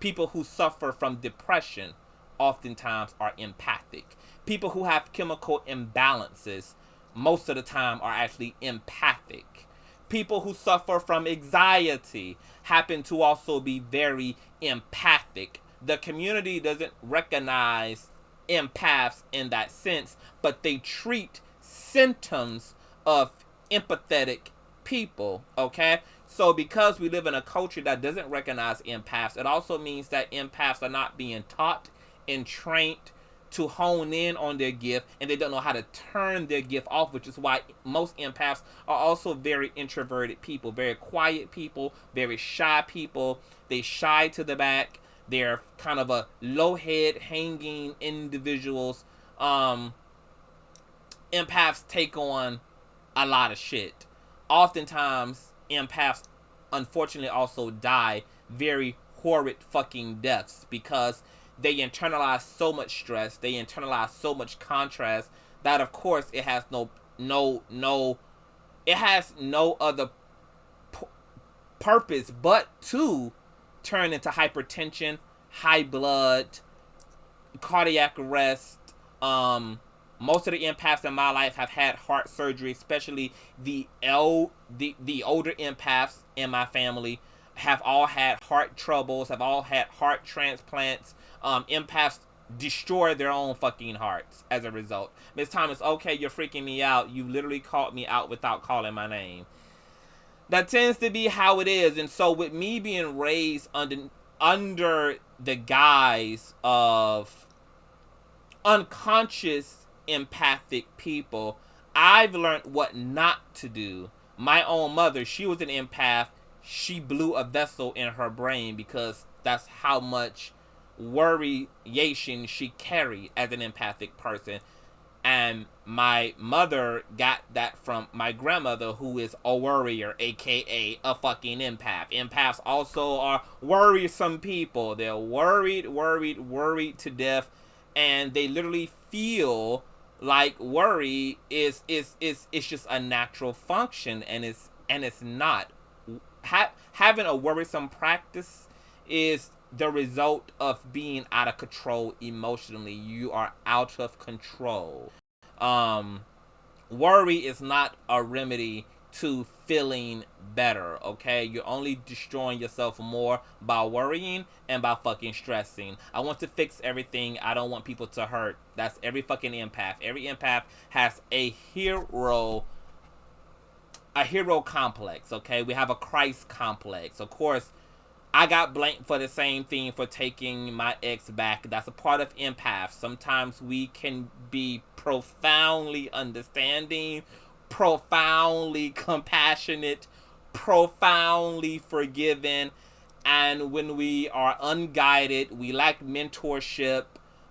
People who suffer from depression oftentimes are empathic. People who have chemical imbalances most of the time are actually empathic. People who suffer from anxiety happen to also be very empathic. The community doesn't recognize empaths in that sense, but they treat symptoms of empathetic people, okay? So because we live in a culture that doesn't recognize empaths, it also means that empaths are not being taught and trained to hone in on their gift, and they don't know how to turn their gift off, which is why most empaths are also very introverted people, very quiet people, very shy people. They shy to the back. They're kind of a low head hanging individuals. Empaths take on a lot of shit. Oftentimes, empaths unfortunately also die very horrid fucking deaths because they internalize so much stress, they internalize so much contrast that of course it has no other purpose but to turn into hypertension, high blood, cardiac arrest. Most of the empaths in my life have had heart surgery, especially the older empaths in my family have all had heart troubles, have all had heart transplants. Empaths destroy their own fucking hearts as a result. Miss Thomas, okay, you're freaking me out. You literally called me out without calling my name. That tends to be how it is. And so with me being raised under the guise of unconscious empathic people, I've learned what not to do. My own mother, she was an empath. She blew a vessel in her brain because that's how much worryation she carried as an empathic person. And my mother got that from my grandmother, who is a worrier, aka a fucking empath. Empaths also are worrisome people. They're worried to death, and they literally feel like worry is just a natural function, and it's not. Having a worrisome practice is the result of being out of control emotionally. You are out of control. Worry is not a remedy to feeling better, okay? You're only destroying yourself more by worrying and by fucking stressing. I want to fix everything. I don't want people to hurt. That's every fucking empath. Every empath has a hero complex, okay? We have a Christ complex. Of course, I got blamed for the same thing, for taking my ex back. That's a part of empaths. Sometimes we can be profoundly understanding, profoundly compassionate, profoundly forgiving, and when we are unguided, we lack mentorship,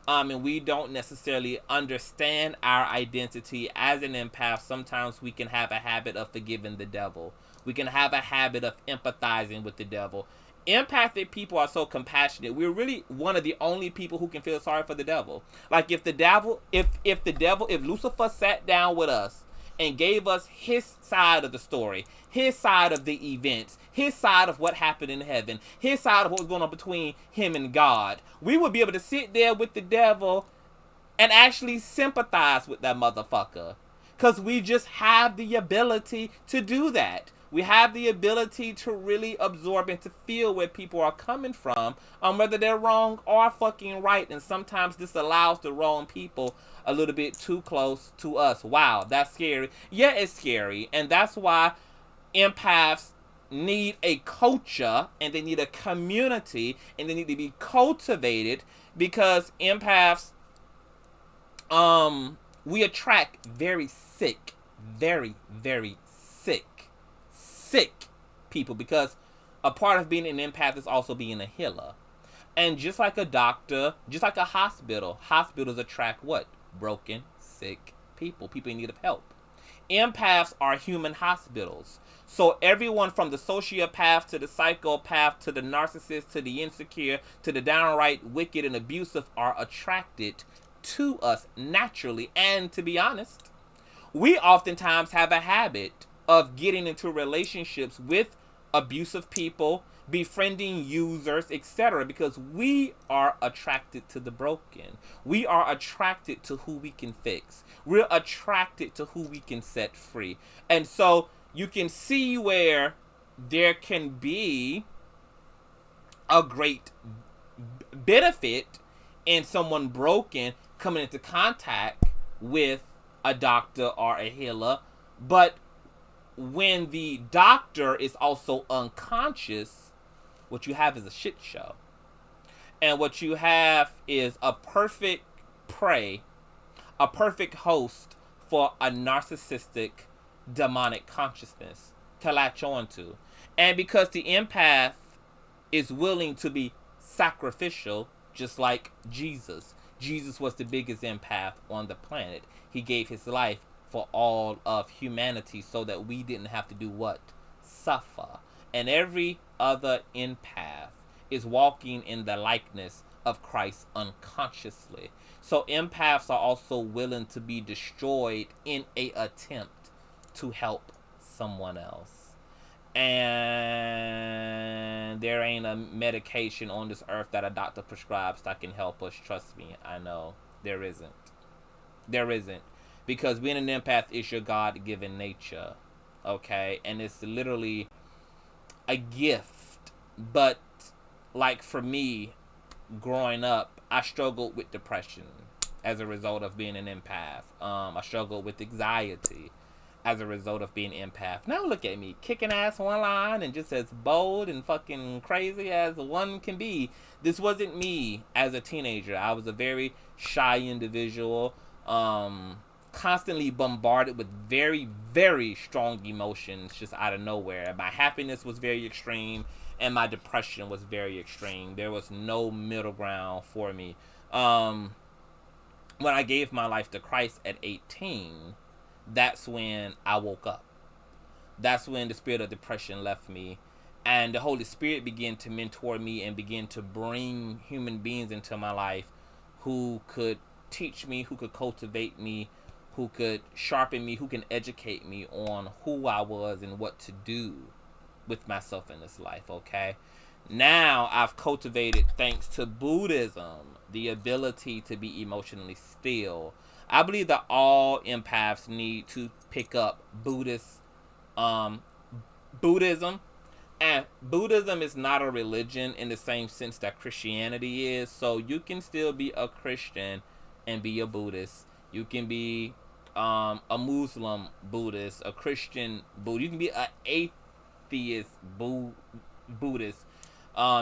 and we don't necessarily understand our identity as an empath, sometimes we can have a habit of forgiving the devil. We can have a habit of empathizing with the devil. Empathic people are so compassionate. We're really one of the only people who can feel sorry for the devil. Like if Lucifer sat down with us and gave us his side of the story, his side of the events, his side of what happened in heaven, his side of what was going on between him and God, we would be able to sit there with the devil and actually sympathize with that motherfucker. Because we just have the ability to do that. We have the ability to really absorb and to feel where people are coming from, whether they're wrong or fucking right. And sometimes this allows the wrong people a little bit too close to us. Wow, that's scary. Yeah, it's scary. And that's why empaths need a culture, and they need a community, and they need to be cultivated, because empaths, we attract very sick, very, very sick people, because a part of being an empath is also being a healer. And just like a doctor, just like a hospital, hospitals attract what? Broken, sick people, people in need of help. Empaths are human hospitals. So everyone from the sociopath to the psychopath to the narcissist to the insecure to the downright wicked and abusive are attracted to us naturally. And to be honest, we oftentimes have a habit of getting into relationships with abusive people, befriending users, etc., because we are attracted to the broken. We are attracted to who we can fix. We're attracted to who we can set free. And so you can see where there can be a great benefit in someone broken coming into contact with a doctor or a healer. But when the doctor is also unconscious, what you have is a shit show. And what you have is a perfect prey, a perfect host for a narcissistic, demonic consciousness to latch on to. And because the empath is willing to be sacrificial, just like Jesus. Jesus was the biggest empath on the planet. He gave his life for all of humanity so that we didn't have to do what? Suffer. And every other empath is walking in the likeness of Christ unconsciously. So empaths are also willing to be destroyed in an attempt to help someone else. And there ain't a medication on this earth that a doctor prescribes that can help us. Trust me, I know. There isn't. There isn't. Because being an empath is your God-given nature. Okay? And it's literally a gift. But like for me, growing up, I struggled with depression as a result of being an empath. I struggled with anxiety as a result of being an empath. Now look at me, kicking ass online and just as bold and fucking crazy as one can be. This wasn't me as a teenager. I was a very shy individual, constantly bombarded with very, very strong emotions just out of nowhere. My happiness was very extreme, and my depression was very extreme. There was no middle ground for me. When I gave my life to Christ at 18, that's when I woke up. That's when the spirit of depression left me, and the Holy Spirit began to mentor me and begin to bring human beings into my life who could teach me, who could cultivate me, who could sharpen me, who can educate me on who I was and what to do with myself in this life, okay? Now I've cultivated, thanks to Buddhism, the ability to be emotionally still. I believe that all empaths need to pick up Buddhism. And Buddhism is not a religion in the same sense that Christianity is. So you can still be a Christian and be a Buddhist. You can be a Muslim Buddhist, a Christian Buddhist. You can be an atheist Buddhist,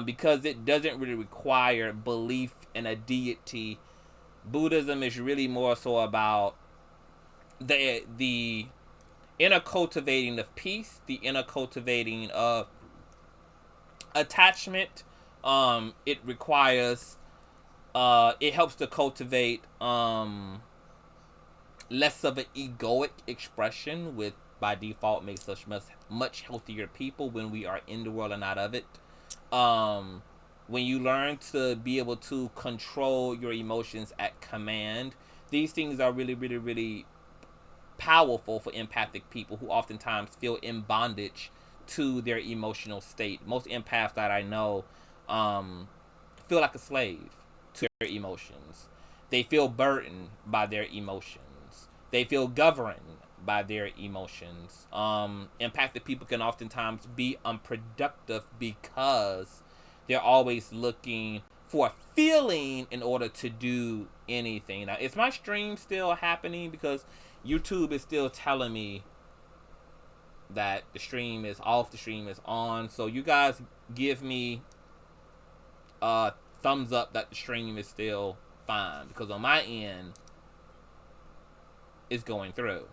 because it doesn't really require belief in a deity. Buddhism is really more so about the inner cultivating of peace, the inner cultivating of attachment. It requires, it helps to cultivate less of an egoic expression, with by default makes us much healthier people when we are in the world and out of it. When you learn to be able to control your emotions at command, these things are really, really, really powerful for empathic people who oftentimes feel in bondage to their emotional state. Most empaths that I know feel like a slave to their emotions. They feel burdened by their emotions. They feel governed by their emotions. Empathic people can oftentimes be unproductive because they're always looking for a feeling in order to do anything. Now, is my stream still happening? Because YouTube is still telling me that the stream is off, the stream is on. So you guys give me a thumbs up that the stream is still fine, because on my end it's going through.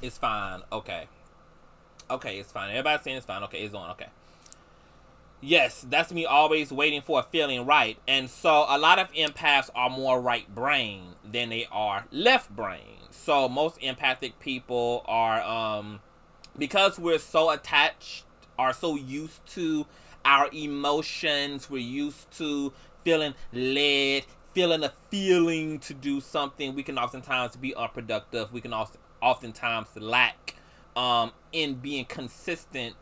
It's fine. Okay, it's fine. Everybody's saying it's fine. Okay, it's on. Okay. Yes, that's me always waiting for a feeling, right? And so a lot of empaths are more right brain than they are left brain. So most empathic people are, because we're so attached, are so used to our emotions, we're used to feeling led, feeling a feeling to do something, we can oftentimes be unproductive. We can also oftentimes lack in being consistent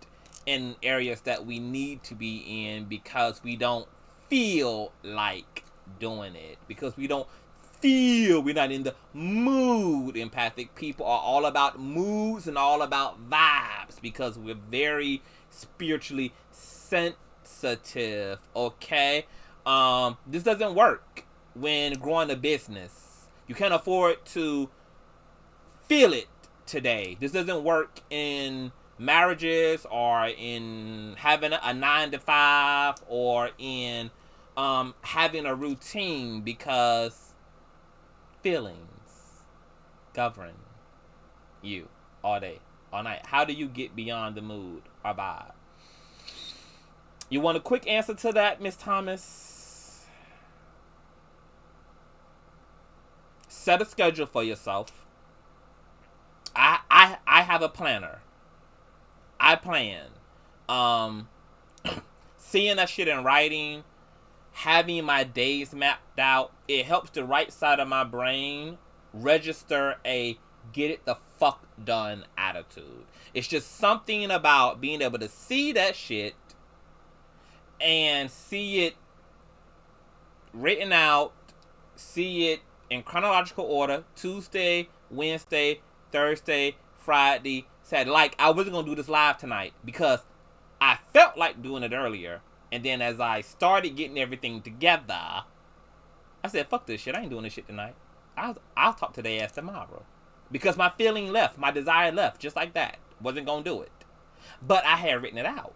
in areas that we need to be in, because we don't feel like doing it, because we don't feel, we're not in the mood. Empathic people are all about moods and all about vibes, because we're very spiritually sensitive. Okay, this doesn't work when growing a business. You can't afford to feel it today. This doesn't work in marriages, or in having a 9 to 5, or in having a routine, because feelings govern you all day, all night. How do you get beyond the mood or vibe? You want a quick answer to that, Miss Thomas? Set a schedule for yourself. I have a planner. I plan. Seeing that shit in writing, having my days mapped out, it helps the right side of my brain register a get it the fuck done attitude. It's just something about being able to see that shit and see it written out, see it in chronological order: Tuesday, Wednesday, Thursday, Friday, Saturday. Like, I wasn't gonna do this live tonight because I felt like doing it earlier, and then as I started getting everything together, I said, fuck this shit, I ain't doing this shit tonight. I'll talk to their ass tomorrow. Because my feeling left, my desire left, just like that. Wasn't gonna do it. But I had written it out.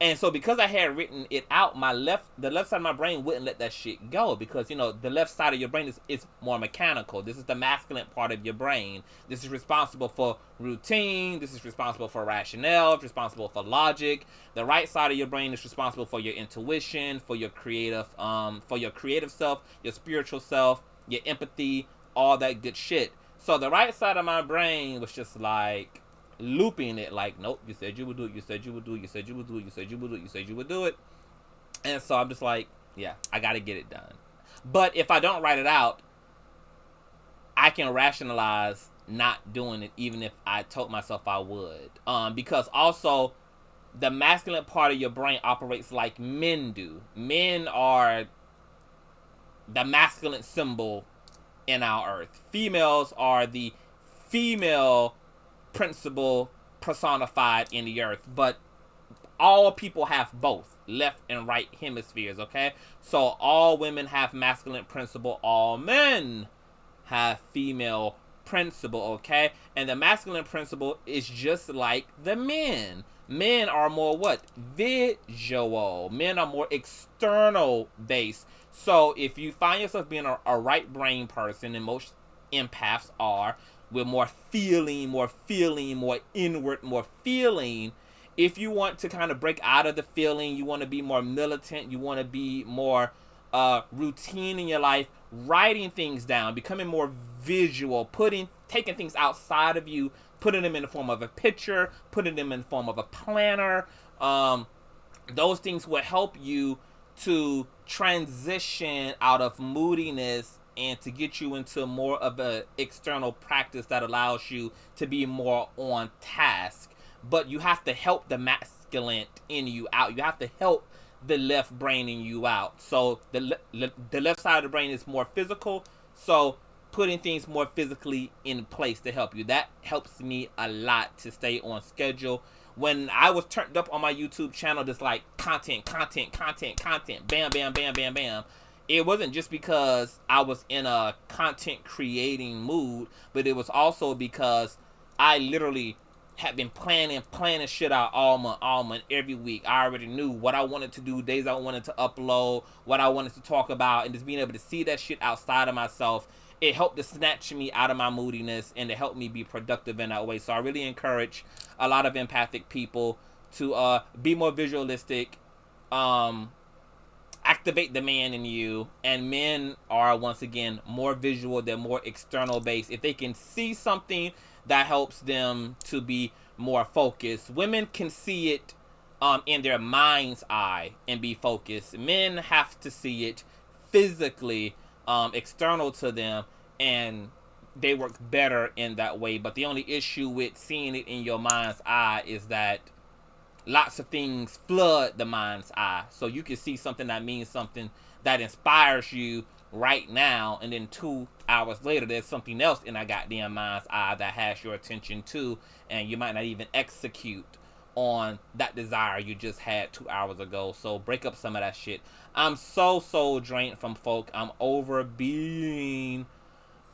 And so because I had written it out, the left side of my brain wouldn't let that shit go, because, you know, the left side of your brain is more mechanical. This is the masculine part of your brain. This is responsible for routine. This is responsible for rationale. It's responsible for logic. The right side of your brain is responsible for your intuition, for your creative self, your spiritual self, your empathy, all that good shit. So the right side of my brain was just like looping it, like, nope, you said you would do it, you said you would do it, you said you would do it, you said you would do it, you said you would do it. And so I'm just like, yeah, I gotta get it done. But if I don't write it out, I can rationalize not doing it, even if I told myself I would. Because also, the masculine part of your brain operates like men do. Men are the masculine symbol in our earth. Females are the female principle personified in the earth, but all people have both left and right hemispheres. Okay, so all women have masculine principle, all men have female principle. Okay, and the masculine principle is just like the men. Men are more what? Visual. Men are more external based. So if you find yourself being a right brain person, and most empaths are, with more feeling, more inward, more feeling. If you want to kind of break out of the feeling, you want to be more militant, you want to be more routine in your life, writing things down, becoming more visual, taking things outside of you, putting them in the form of a picture, putting them in the form of a planner. Those things will help you to transition out of moodiness and to get you into more of an external practice that allows you to be more on task. But you have to help the masculine in you out. You have to help the left braining you out. So the left side of the brain is more physical. So putting things more physically in place to help you. That helps me a lot to stay on schedule. When I was turned up on my YouTube channel, just like content, bam, bam, bam, bam, bam. It wasn't just because I was in a content creating mood, but it was also because I literally had been planning shit out all month, every week. I already knew what I wanted to do, days I wanted to upload, what I wanted to talk about, and just being able to see that shit outside of myself, it helped to snatch me out of my moodiness and to help me be productive in that way. So I really encourage a lot of empathic people to be more visualistic, activate the man in you. And men are, once again, more visual, they're more external based. If they can see something, that helps them to be more focused. Women can see it in their mind's eye and be focused. Men have to see it physically, external to them, and they work better in that way. But the only issue with seeing it in your mind's eye is that lots of things flood the mind's eye. So you can see something that means something that inspires you right now, and then 2 hours later there's something else in that goddamn mind's eye that has your attention too, and you might not even execute on that desire you just had 2 hours ago. So break up some of that shit. I'm so drained from folk. I'm over being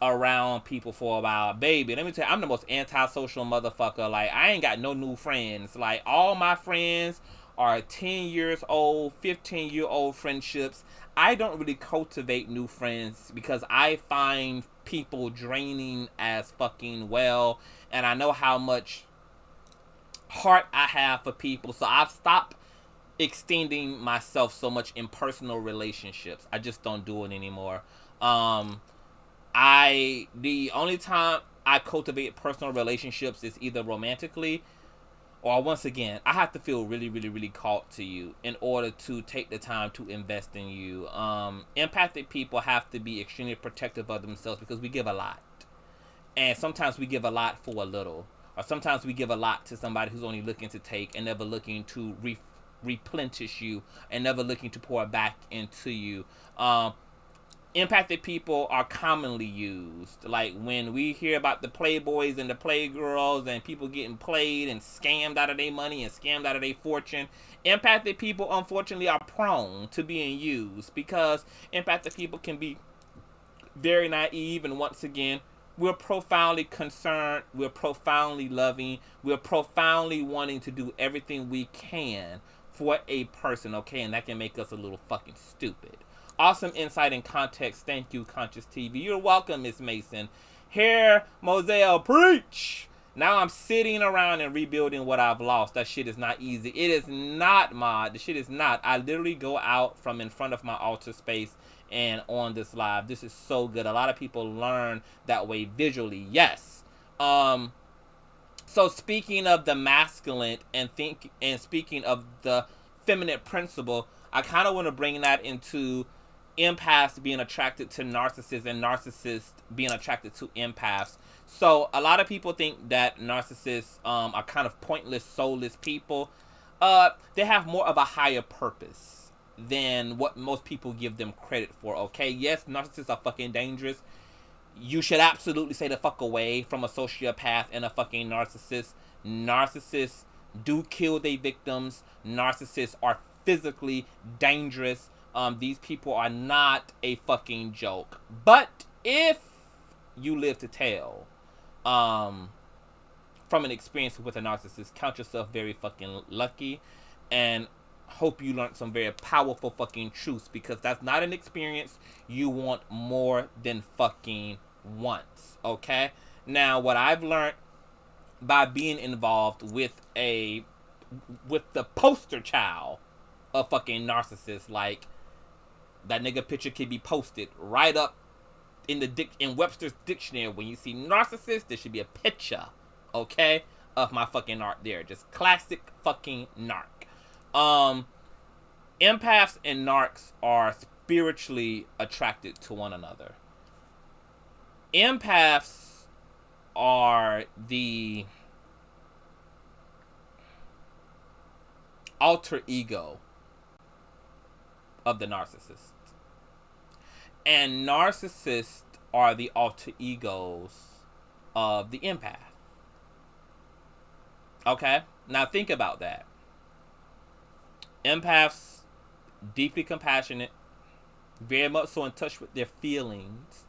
around people for a while. Baby, let me tell you, I'm the most antisocial motherfucker. Like, I ain't got no new friends. Like, all my friends are 10 years old, 15-year-old friendships. I don't really cultivate new friends because I find people draining as fucking well, and I know how much heart I have for people, so I've stopped extending myself so much in personal relationships. I just don't do it anymore. The only time I cultivate personal relationships is either romantically, or once again, I have to feel really called to you in order to take the time to invest in you. Empathic people have to be extremely protective of themselves because we give a lot. And sometimes we give a lot for a little. Or sometimes we give a lot to somebody who's only looking to take and never looking to replenish you and never looking to pour back into you. Empathic people are commonly used. Like, when we hear about the playboys and the playgirls and people getting played and scammed out of their money and scammed out of their fortune, empathic people, unfortunately, are prone to being used because empathic people can be very naive. And once again, we're profoundly concerned, we're profoundly loving, we're profoundly wanting to do everything we can for a person, okay? And that can make us a little fucking stupid. Awesome insight and context. Thank you, ConsciouzTv. You're welcome, Miss Mason. Here, Moselle, preach. Now I'm sitting around and rebuilding what I've lost. That shit is not easy. It is not, mod. The shit is not. I literally go out from in front of my altar space and on this live. This is so good. A lot of people learn that way visually. Yes. So speaking of the masculine and speaking of the feminine principle, I kind of want to bring that into empaths being attracted to narcissists and narcissists being attracted to empaths. So a lot of people think that narcissists are kind of pointless, soulless people. They have more of a higher purpose than what most people give them credit for, okay? Yes, narcissists are fucking dangerous. You should absolutely stay the fuck away from a sociopath and a fucking narcissist. Narcissists do kill their victims. Narcissists are physically dangerous. These people are not a fucking joke. But if you live to tell from an experience with a narcissist, count yourself very fucking lucky, and hope you learned some very powerful fucking truths, because that's not an experience you want more than fucking once, okay? Now, what I've learned by being involved with the poster child of fucking narcissists, like, that nigga picture can be posted right up in Webster's dictionary. When you see narcissist, there should be a picture, okay, of my fucking art there. Just classic fucking narc. Empaths and narcs are spiritually attracted to one another. Empaths are the alter ego of the narcissist. And narcissists are the alter egos of the empath. Okay? Now think about that. Empaths, deeply compassionate, very much so in touch with their feelings,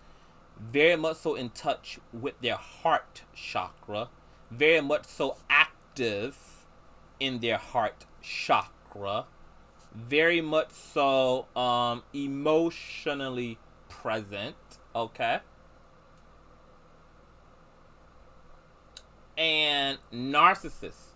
very much so in touch with their heart chakra, very much so active in their heart chakra, very much so emotionally present, okay? And narcissists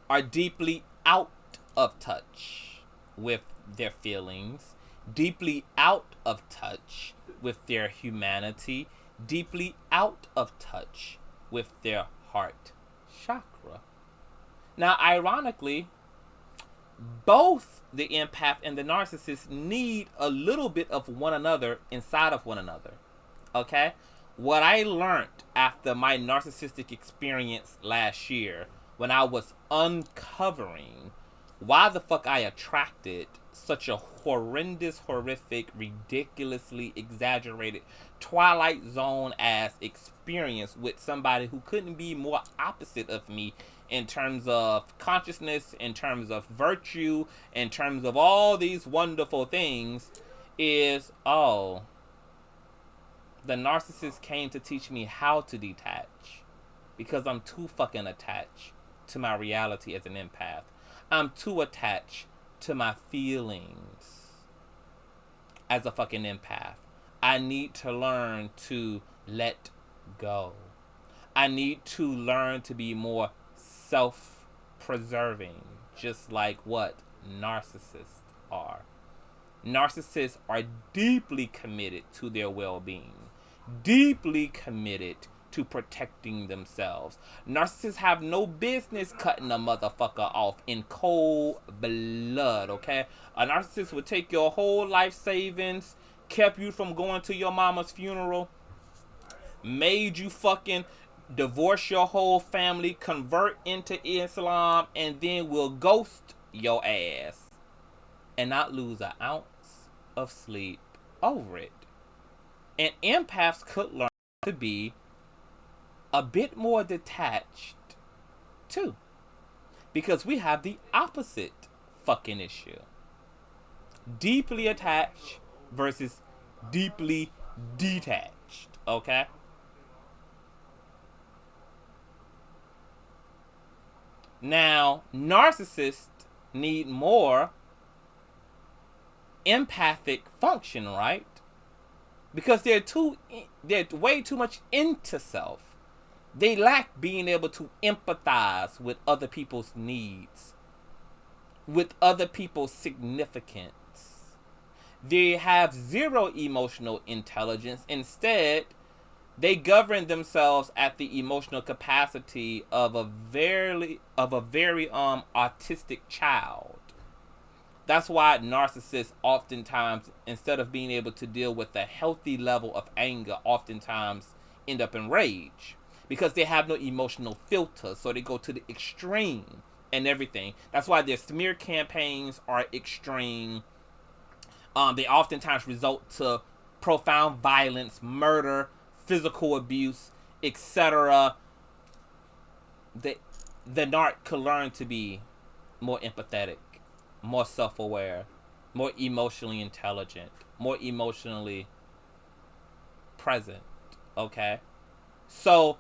are deeply out of touch with their feelings, deeply out of touch with their humanity, deeply out of touch with their heart chakra. Now, ironically, both the empath and the narcissist need a little bit of one another inside of one another. Okay? What I learned after my narcissistic experience last year, when I was uncovering why the fuck I attracted such a horrendous, horrific, ridiculously exaggerated Twilight Zone ass experience with somebody who couldn't be more opposite of me in terms of consciousness, in terms of virtue, in terms of all these wonderful things, is, oh, the narcissist came to teach me how to detach, because I'm too fucking attached to my reality as an empath. I'm too attached to my feelings as a fucking empath. I need to learn to let go. I need to learn to be more self-preserving, just like what narcissists are. Narcissists are deeply committed to their well-being, deeply committed to protecting themselves. Narcissists have no business cutting a motherfucker off in cold blood, okay? A narcissist would take your whole life savings, kept you from going to your mama's funeral, made you fucking divorce your whole family, convert into Islam, and then will ghost your ass and not lose an ounce of sleep over it. And empaths could learn to be a bit more detached too, because we have the opposite fucking issue: deeply attached versus deeply detached. Okay? Now, narcissists need more empathic function, right? Because they're way too much into self. They lack being able to empathize with other people's needs, with other people's significance. They have zero emotional intelligence. Instead, they govern themselves at the emotional capacity of a very autistic child. That's why narcissists oftentimes, instead of being able to deal with a healthy level of anger, oftentimes end up in rage, because they have no emotional filter, so they go to the extreme and everything. That's why their smear campaigns are extreme. They oftentimes result to profound violence, murder, physical abuse, etc. The narc could learn to be more empathetic, more self-aware, more emotionally intelligent, more emotionally present. Okay? So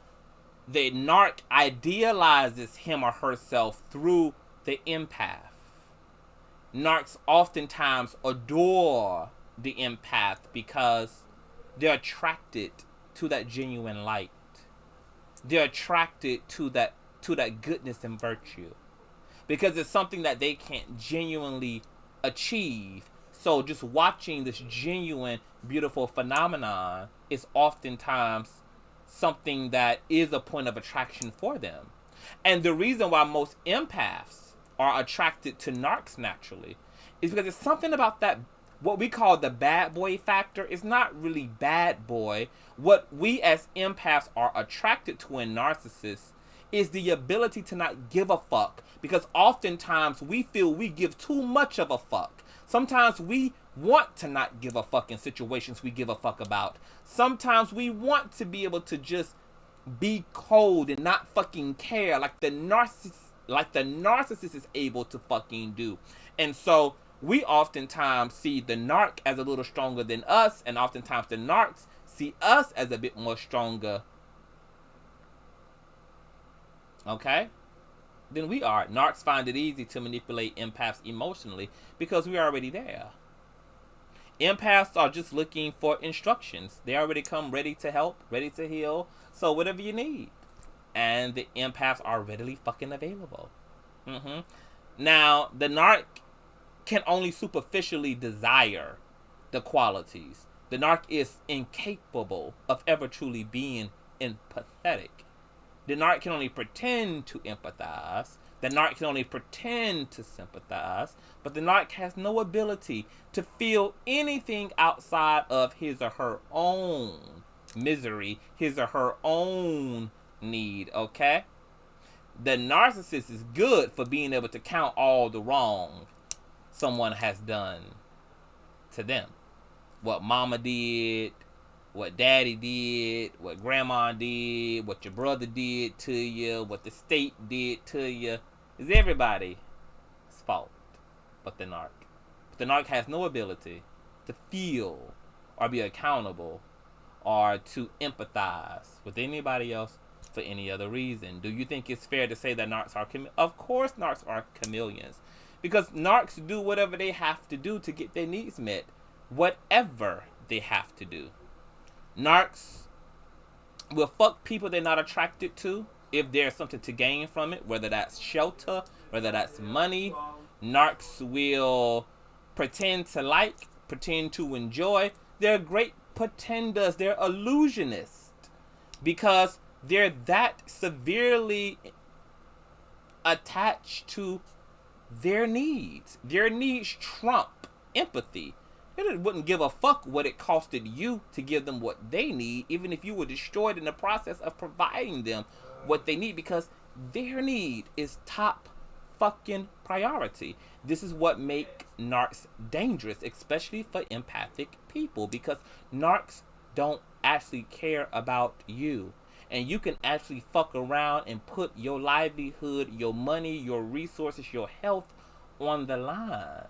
the narc idealizes him or herself through the empath. Narcs oftentimes adore the empath because they're attracted to that genuine light. They're attracted to that goodness and virtue, because it's something that they can't genuinely achieve. So just watching this genuine, beautiful phenomenon is oftentimes something that is a point of attraction for them. And the reason why most empaths are attracted to narcs naturally is because there's something about that, what we call the bad boy factor. Is not really bad boy. What we as empaths are attracted to in narcissists is the ability to not give a fuck. Because oftentimes we feel we give too much of a fuck. Sometimes we want to not give a fuck in situations we give a fuck about. Sometimes we want to be able to just be cold and not fucking care like the narcissist is able to fucking do. And so we oftentimes see the narc as a little stronger than us, and oftentimes the narcs see us as a bit more stronger, okay, than we are. Narcs find it easy to manipulate empaths emotionally because we're already there. Empaths are just looking for instructions. They already come ready to help, ready to heal. So whatever you need. And the empaths are readily fucking available. Now, the narc can only superficially desire the qualities. The narc is incapable of ever truly being empathetic. The narc can only pretend to empathize. The narc can only pretend to sympathize. But the narc has no ability to feel anything outside of his or her own misery, his or her own need, okay? The narcissist is good for being able to count all the wrong someone has done to them. What mama did, what daddy did, what grandma did, what your brother did to you, what the state did to you, is everybody's fault but the narc. But the narc has no ability to feel or be accountable or to empathize with anybody else for any other reason. Do you think it's fair to say that narcs are Of course narcs are chameleons. Because narcs do whatever they have to do to get their needs met. Whatever they have to do. Narcs will fuck people they're not attracted to if there's something to gain from it, whether that's shelter, whether that's money. Narcs will pretend to like, pretend to enjoy. They're great pretenders. They're illusionists because they're that severely attached to their needs. Their needs trump empathy. It wouldn't give a fuck what it costed you to give them what they need, even if you were destroyed in the process of providing them what they need, because their need is top fucking priority. This is what makes narcs dangerous, especially for empathic people, because narcs don't actually care about you. And you can actually fuck around and put your livelihood, your money, your resources, your health on the line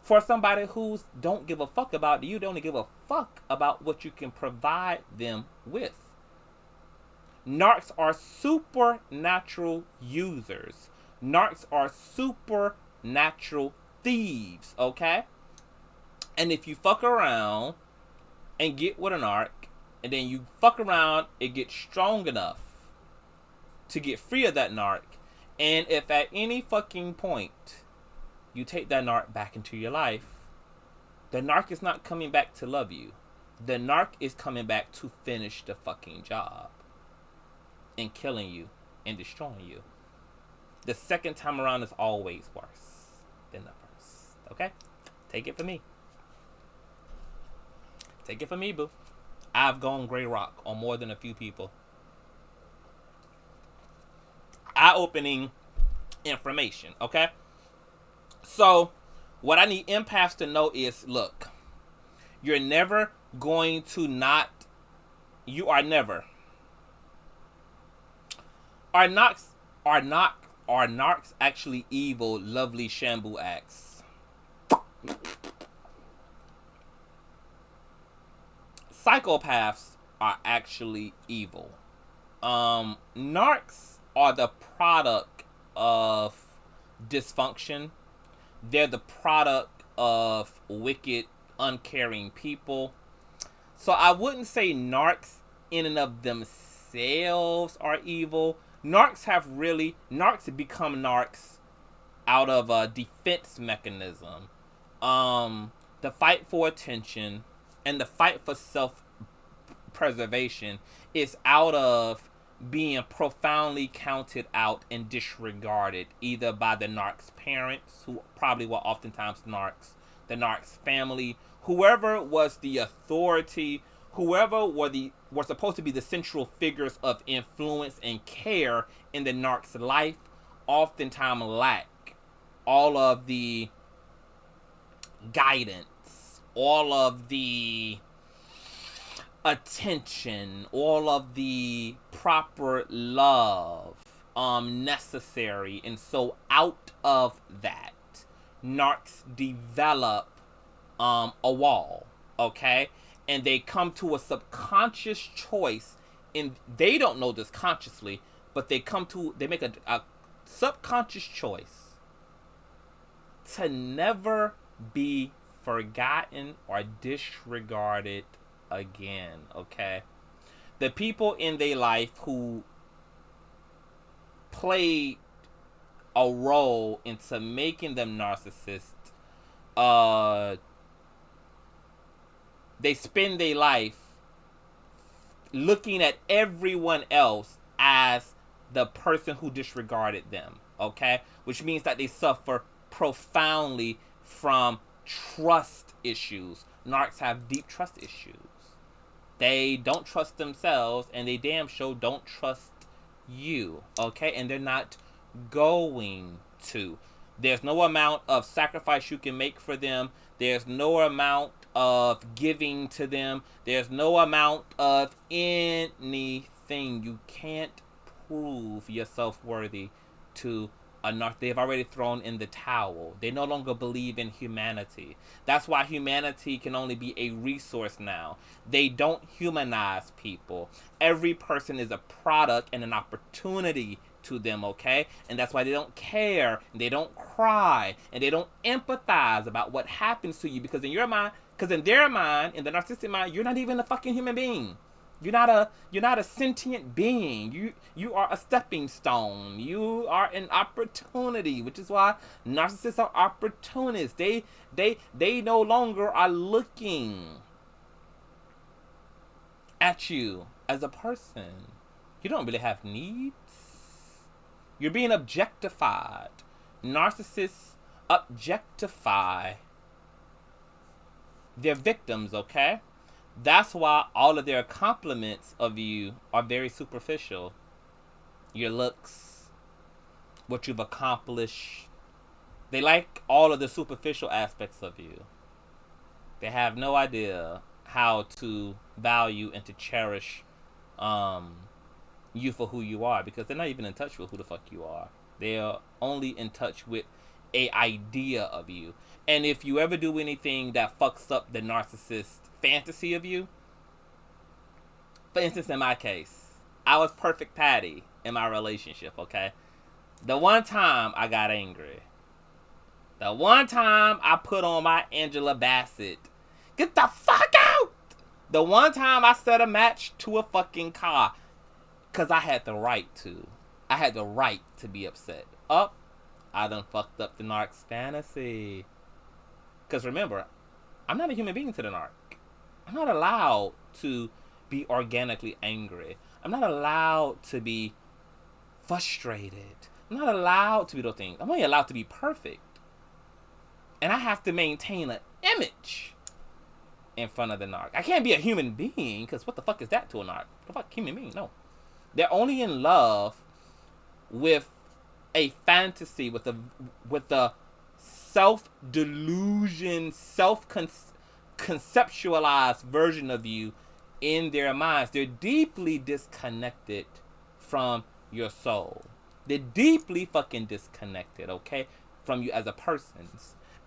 for somebody who don't give a fuck about you. They only give a fuck about what you can provide them with. Narcs are supernatural users. Narcs are supernatural thieves, okay? And if you fuck around and get with an narc, and then you fuck around and get strong enough to get free of that narc, and if at any fucking point you take that narc back into your life, the narc is not coming back to love you. The narc is coming back to finish the fucking job and killing you and destroying you. The second time around is always worse than the first. Okay? Take it from me. Take it from me, boo. I've gone gray rock on more than a few people. Eye-opening information, okay? So, what I need empaths to know is, look, you're never going to not, you are never. Are narcs actually evil, lovely shamble acts? Psychopaths are actually evil. Narcs are the product of dysfunction. They're the product of wicked, uncaring people. So I wouldn't say narcs in and of themselves are evil. Narcs become narcs out of a defense mechanism. The fight for attention and the fight for self-preservation is out of being profoundly counted out and disregarded, either by the narc's parents, who probably were oftentimes narcs, the narc's family, whoever was the authority, whoever were supposed to be the central figures of influence and care in the narc's life oftentimes lack all of the guidance, all of the attention, all of the proper love necessary. And so out of that, narcs develop a wall, okay? And they come to a subconscious choice, and they don't know this consciously, but they make a subconscious choice to never be forgotten or disregarded again, okay? The people in their life who played a role into making them narcissists, they spend their life looking at everyone else as the person who disregarded them, okay? Which means that they suffer profoundly from trust issues. Narcs have deep trust issues. They don't trust themselves, and they damn sure don't trust you, okay? And they're not going to. There's no amount of sacrifice you can make for them. There's no amount of giving to them. There's no amount of anything. You can't prove yourself worthy to a narc. They've already thrown in the towel. They no longer believe in humanity. That's why humanity can only be a resource now. They don't humanize people. Every person is a product and an opportunity to them, okay? And that's why they don't care, and they don't cry, and they don't empathize about what happens to you, because in your mind, because in their mind, in the narcissistic mind, you're not even a fucking human being. You're not a sentient being. You are a stepping stone. You are an opportunity, which is why narcissists are opportunists. They no longer are looking at you as a person. You don't really have needs. You're being objectified. Narcissists objectify their victims, okay? That's why all of their compliments of you are very superficial. Your looks, what you've accomplished. They like all of the superficial aspects of you. They have no idea how to value and to cherish you for who you are, because they're not even in touch with who the fuck you are. They're only in touch with a idea of you. And if you ever do anything that fucks up the narcissist fantasy of you, for instance, in my case, I was perfect Patty in my relationship, okay? The one time I got angry, the one time I put on my Angela Bassett, get the fuck out! The one time I set a match to a fucking car, because I had the right to. I had the right to be upset. I done fucked up the narc's fantasy. Because remember, I'm not a human being to the narc. I'm not allowed to be organically angry. I'm not allowed to be frustrated. I'm not allowed to be those things. I'm only allowed to be perfect. And I have to maintain an image in front of the narc. I can't be a human being, because what the fuck is that to a narc? What the fuck human being? No. They're only in love with a fantasy, with a self-delusion, self-conceptualized version of you in their minds. They're deeply disconnected from your soul. They're deeply fucking disconnected, okay, from you as a person.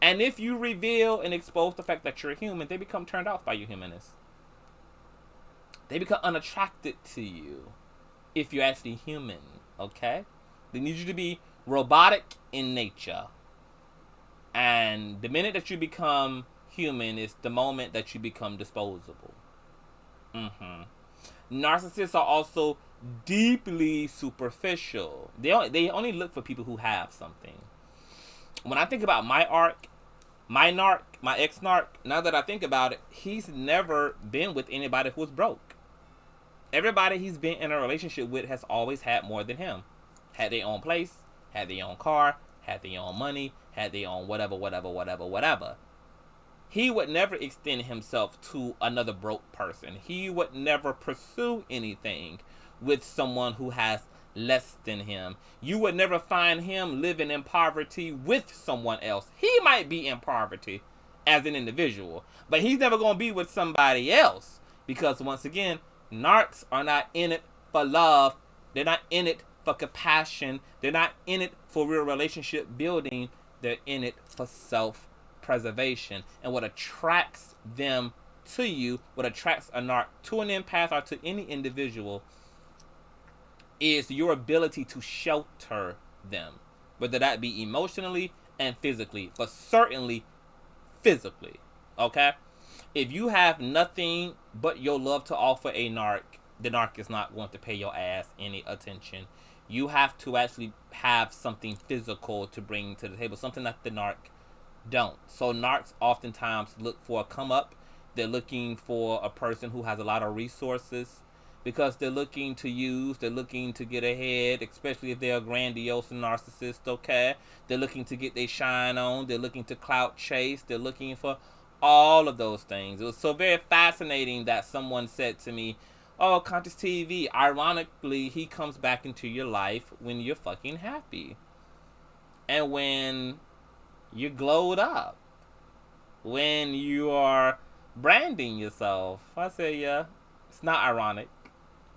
And if you reveal and expose the fact that you're human, they become turned off by your humanness. They become unattracted to you if you're actually human, okay? They need you to be robotic in nature. And the minute that you become human is the moment that you become disposable. Narcissists are also deeply superficial. They only look for people who have something. When I think about my ex-narc, now that I think about it, he's never been with anybody who was broke. Everybody he's been in a relationship with has always had more than him. Had their own place, had their own car, had their own money, had their own whatever. He would never extend himself to another broke person. He would never pursue anything with someone who has less than him. You would never find him living in poverty with someone else. He might be in poverty as an individual, but he's never going to be with somebody else, because once again, narcs are not in it for love. They're not in it for compassion. They're not in it for real relationship building. They're in it for self-preservation. And what attracts them to you, what attracts a narc to an empath or to any individual, is your ability to shelter them, whether that be emotionally and physically, but certainly physically. Okay? If you have nothing but your love to offer a narc, the narc is not going to pay your ass any attention. You have to actually have something physical to bring to the table, something that the narc don't. So narcs oftentimes look for a come up. They're looking for a person who has a lot of resources, because they're looking to get ahead, especially if they're a grandiose narcissist, okay? They're looking to get their shine on. They're looking to clout chase. They're looking for all of those things. It was so very fascinating that someone said to me, oh, ConsciouzTv, ironically, he comes back into your life when you're fucking happy. And when you're glowed up. When you are branding yourself. I say, yeah, it's not ironic.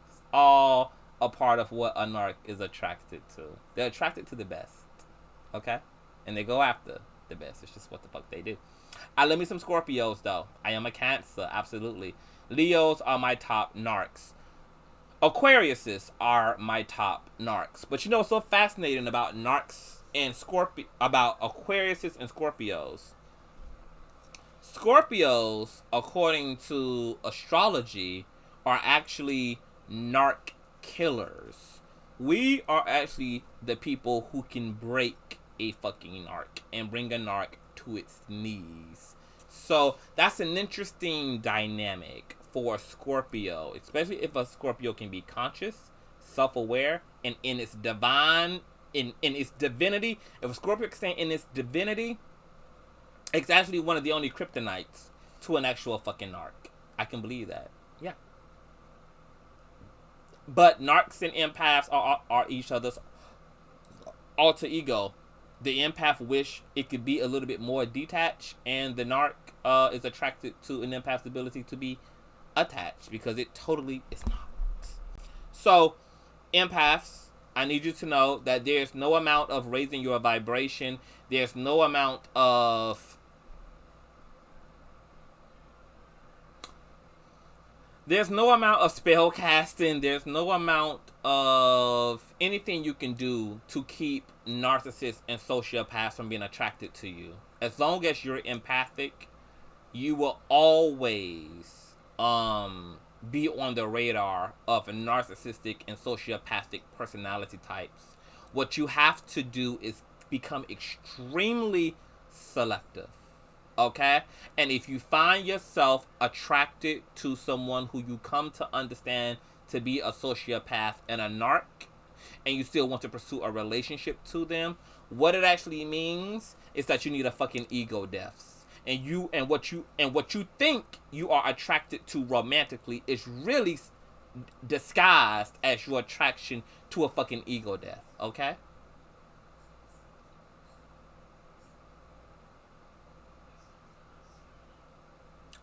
It's all a part of what a narc is attracted to. They're attracted to the best. Okay? And they go after the best. It's just what the fuck they do. I love me some Scorpios, though. I am a Cancer, absolutely. Leos are my top narcs. Aquariuses are my top narcs. But you know what's so fascinating about narcs and about Aquariuses and Scorpios? Scorpios, according to astrology, are actually narc killers. We are actually the people who can break a fucking narc and bring a narc to its knees. So that's an interesting dynamic for Scorpio, especially if a Scorpio can be conscious, self-aware, and in its divine, in its divinity. If a Scorpio can stand in its divinity, it's actually one of the only kryptonites to an actual fucking narc. I can believe that. Yeah. But narcs and empaths are each other's alter ego. The empath wish it could be a little bit more detached, and the narc is attracted to an empath's ability to be attached, because it totally is not. So, empaths, I need you to know that there's no amount of raising your vibration. There's no amount of spell casting. There's no amount of anything you can do to keep narcissists and sociopaths from being attracted to you. As long as you're empathic, you will always be on the radar of narcissistic and sociopathic personality types. What you have to do is become extremely selective. Okay? And if you find yourself attracted to someone who you come to understand to be a sociopath and a narc, and you still want to pursue a relationship to them, what it actually means is that you need a fucking ego death. And what you think you are attracted to romantically is really disguised as your attraction to a fucking ego death. Okay?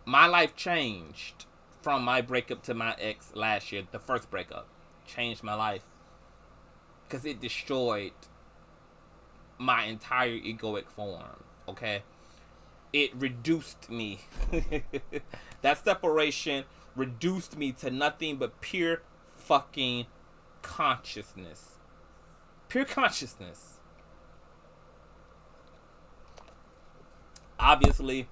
My life changed from my breakup to my ex last year. The first breakup changed my life because it destroyed my entire egoic form. Okay? It reduced me. That separation reduced me to nothing but pure fucking consciousness. Pure consciousness. Obviously,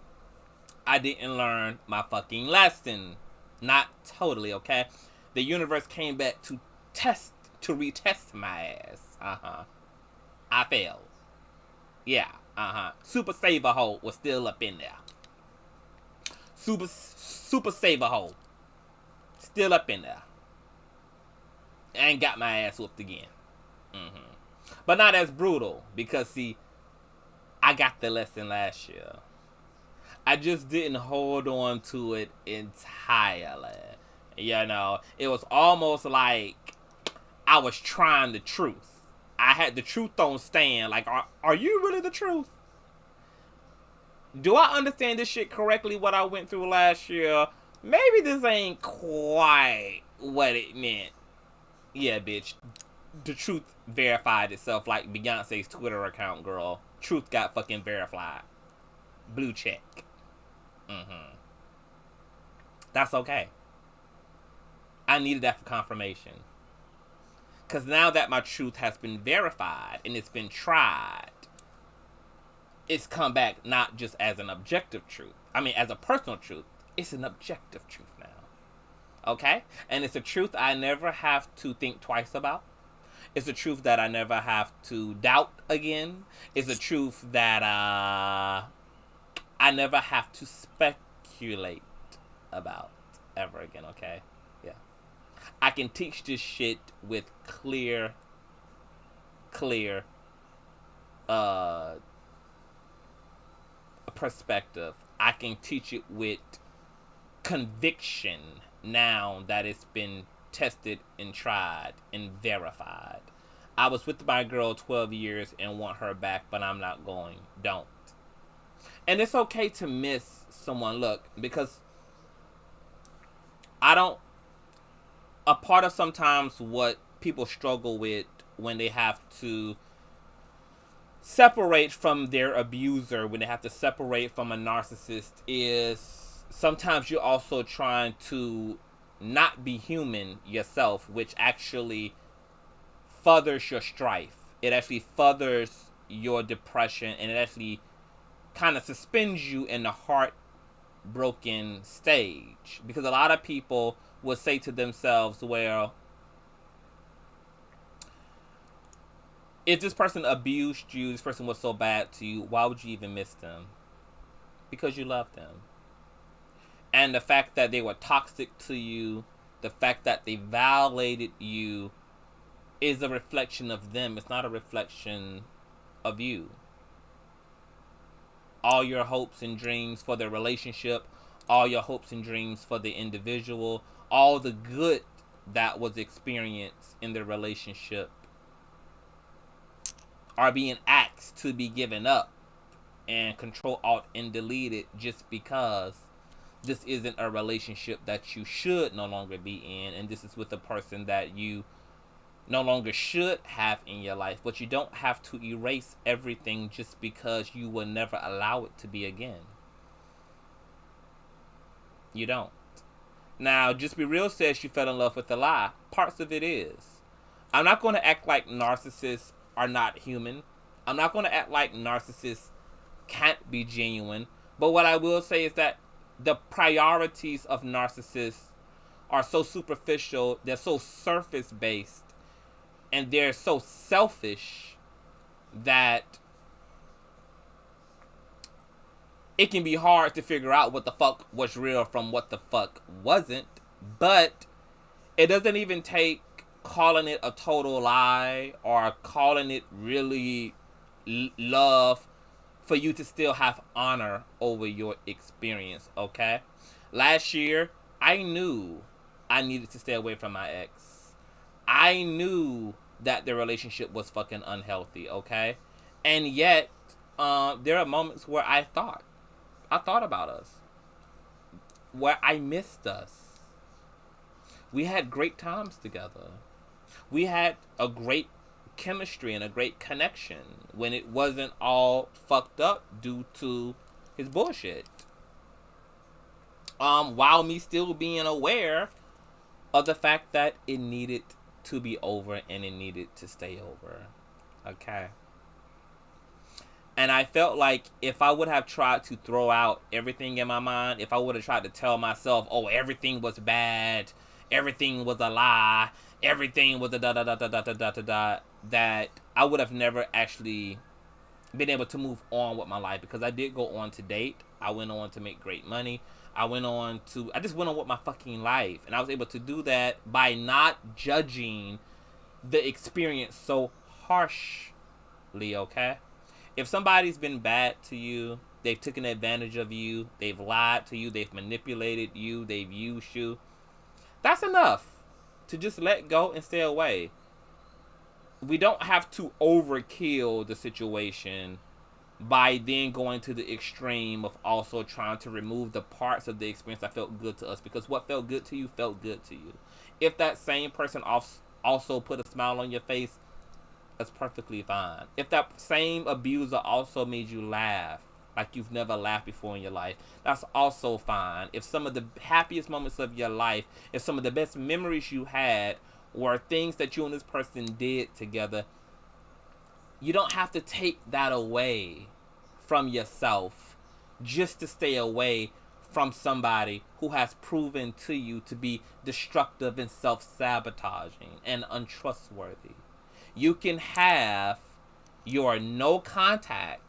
I didn't learn my fucking lesson. Not totally, okay? The universe came back to retest my ass. I failed. Yeah, Super Saver Hole was still up in there. Super Saver Hole. Still up in there. And got my ass whooped again. But not as brutal, because see, I got the lesson last year. I just didn't hold on to it entirely. You know, it was almost like I was trying the truth. I had the truth on stand. Like, are you really the truth? Do I understand this shit correctly, what I went through last year? Maybe this ain't quite what it meant. Yeah, bitch. The truth verified itself like Beyonce's Twitter account, girl. Truth got fucking verified. Blue check. That's okay. I needed that for confirmation. Because now that my truth has been verified and it's been tried, it's come back not just as an objective truth. I mean, as a personal truth. It's an objective truth now. Okay? And it's a truth I never have to think twice about. It's a truth that I never have to doubt again. It's a truth that I never have to speculate about ever again, okay? Yeah. I can teach this shit with clear perspective. I can teach it with conviction now that it's been tested and tried and verified. I was with my girl 12 years and want her back, but I'm not going. Don't. And it's okay to miss someone. Look, because a part of sometimes what people struggle with when they have to separate from their abuser, when they have to separate from a narcissist, is sometimes you're also trying to not be human yourself, which actually furthers your strife. It actually furthers your depression, and it actually kind of suspends you in the heartbroken stage. Because a lot of people will say to themselves, well, if this person abused you, this person was so bad to you, why would you even miss them? Because you love them. And the fact that they were toxic to you, the fact that they violated you, is a reflection of them. It's not a reflection of you. All your hopes and dreams for the relationship, all your hopes and dreams for the individual, all the good that was experienced in the relationship are being asked to be given up and Control Alt and deleted just because this isn't a relationship that you should no longer be in, and this is with a person that you no longer should have in your life. But you don't have to erase everything just because you will never allow it to be again. You don't. Now, Just Be Real says you fell in love with a lie. Parts of it is. I'm not going to act like narcissists are not human. I'm not going to act like narcissists can't be genuine. But what I will say is that the priorities of narcissists are so superficial, they're so surface based, and they're so selfish that it can be hard to figure out what the fuck was real from what the fuck wasn't. But it doesn't even take calling it a total lie or calling it really love for you to still have honor over your experience, okay? Last year, I knew I needed to stay away from my ex. I knew that the relationship was fucking unhealthy, okay? And yet, there are moments where I thought about us, where I missed us. We had great times together. We had a great chemistry and a great connection when it wasn't all fucked up due to his bullshit. While me still being aware of the fact that it needed to be over and it needed to stay over. Okay. And I felt like if I would have tried to throw out everything in my mind, if I would have tried to tell myself, oh, everything was bad, everything was a lie, everything was a da-da-da-da-da-da-da-da, that I would have never actually been able to move on with my life. Because I did go on to date. I went on to make great money. I just went on with my fucking life. And I was able to do that by not judging the experience so harshly, okay? If somebody's been bad to you, they've taken advantage of you, they've lied to you, they've manipulated you, they've used you. That's enough to just let go and stay away. We don't have to overkill the situation by then going to the extreme of also trying to remove the parts of the experience that felt good to us, because what felt good to you felt good to you. If that same person also put a smile on your face, that's perfectly fine. If that same abuser also made you laugh like you've never laughed before in your life, that's also fine. If some of the happiest moments of your life, if some of the best memories you had were things that you and this person did together, you don't have to take that away from yourself just to stay away from somebody who has proven to you to be destructive and self-sabotaging and untrustworthy. You can have your no contact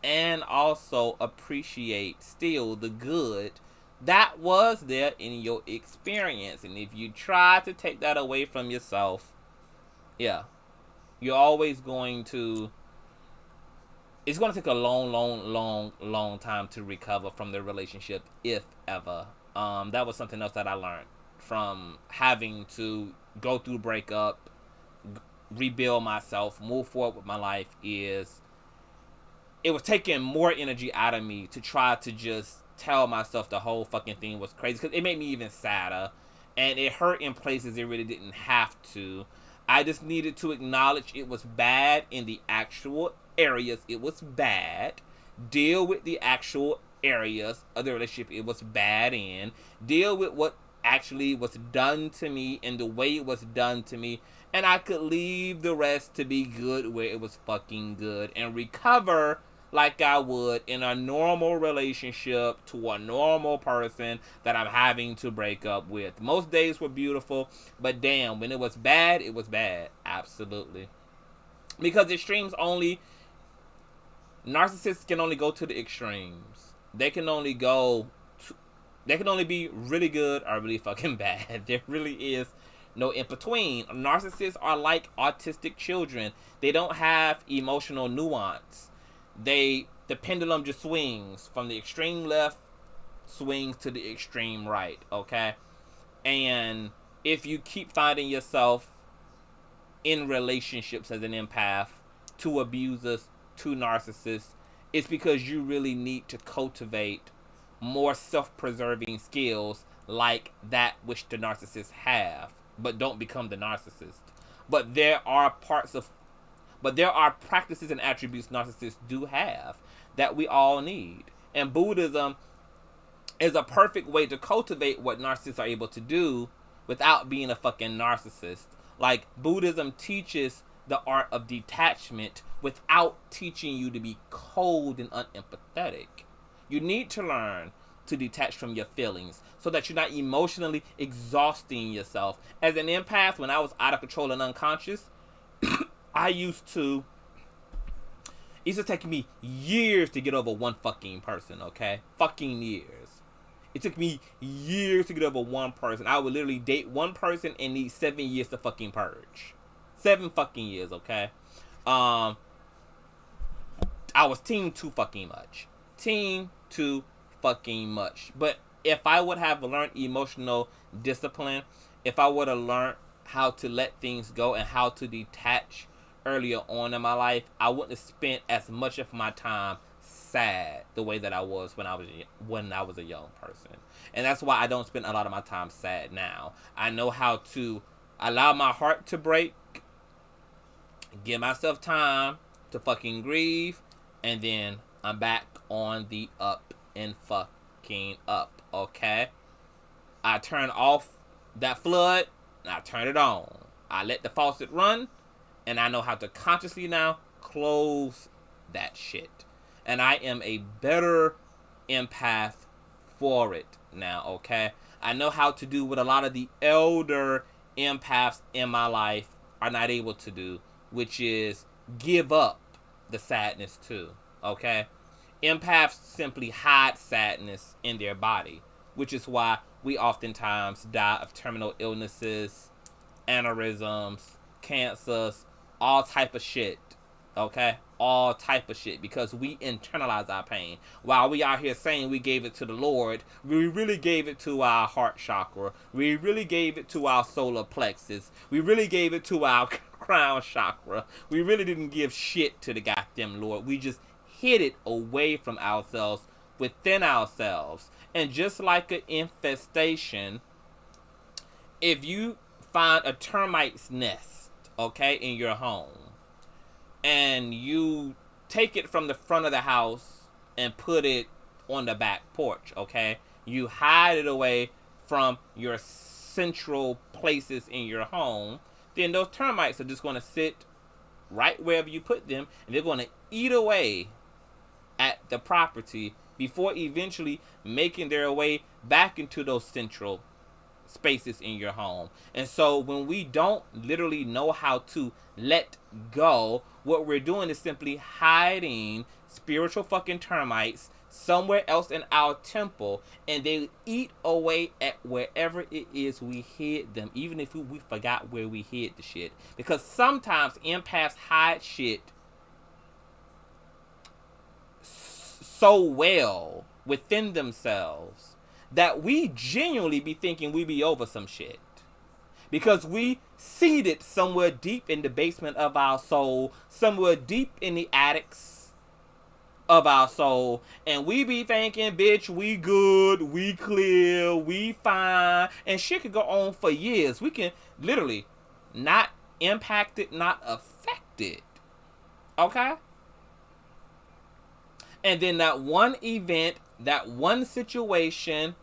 and also appreciate still the good that was there in your experience. And if you try to take that away from yourself, yeah, you're always going to, it's going to take a long time to recover from the relationship, if ever. That was something else that I learned from having to go through breakup, rebuild myself, move forward with my life, is it was taking more energy out of me to try to just tell myself the whole fucking thing was crazy, because it made me even sadder, and it hurt in places it really didn't have to. I just needed to acknowledge it was bad in the actual areas it was bad, deal with the actual areas of the relationship it was bad in, deal with what actually was done to me and the way it was done to me, and I could leave the rest to be good where it was fucking good and recover like I would in a normal relationship to a normal person that I'm having to break up with. Most days were beautiful, but damn, when it was bad, it was bad. Absolutely. Because narcissists can only go to the extremes. They can only be really good or really fucking bad. There really is no in between. Narcissists are like autistic children. They don't have emotional nuance. The pendulum just swings from the extreme left, swings to the extreme right, okay? And if you keep finding yourself in relationships as an empath to abusers, to narcissists, it's because you really need to cultivate more self-preserving skills like that which the narcissists have, but don't become the narcissist. But there are practices and attributes narcissists do have that we all need. And Buddhism is a perfect way to cultivate what narcissists are able to do without being a fucking narcissist. Like, Buddhism teaches the art of detachment without teaching you to be cold and unempathetic. You need to learn to detach from your feelings so that you're not emotionally exhausting yourself. As an empath, when I was out of control and unconscious, it used to take me years to get over one fucking person, okay? Fucking years. It took me years to get over one person. I would literally date one person and need 7 years to fucking purge. 7 fucking years, okay? I was team too fucking much. Team too fucking much. But if I would have learned emotional discipline, if I would have learned how to let things go and how to detach earlier on in my life, I wouldn't have spent as much of my time sad the way that I was when I was a young person. And that's why I don't spend a lot of my time sad now. I know how to allow my heart to break, give myself time to fucking grieve, and then I'm back on the up and fucking up, okay? I turn off that flood and I turn it on. I let the faucet run, and I know how to consciously now close that shit. And I am a better empath for it now, okay? I know how to do what a lot of the elder empaths in my life are not able to do, which is give up the sadness too, okay? Empaths simply hide sadness in their body, which is why we oftentimes die of terminal illnesses, aneurysms, cancers, all type of shit, Okay, all type of shit, because we internalize our pain. While we out here saying we gave it to the Lord, we really gave it to our heart chakra. We really gave it to our solar plexus. We really gave it to our crown chakra. We really didn't give shit to the goddamn Lord. We just hid it away from ourselves, within ourselves. And just like an infestation, if you find a termite's nest, okay, in your home, and you take it from the front of the house and put it on the back porch, okay, you hide it away from your central places in your home, then those termites are just going to sit right wherever you put them, and they're going to eat away at the property before eventually making their way back into those central spaces in your home. And so when we don't literally know how to let go, what we're doing is simply hiding spiritual fucking termites somewhere else in our temple, and they eat away at wherever it is we hid them, even if we forgot where we hid the shit. Because sometimes empaths hide shit so well within themselves that we genuinely be thinking we be over some shit, because we seed it somewhere deep in the basement of our soul, somewhere deep in the attics of our soul, and we be thinking, bitch, we good, we clear, we fine, and shit could go on for years. We can literally not impact it, not affect it, okay? And then that one event, that one situation,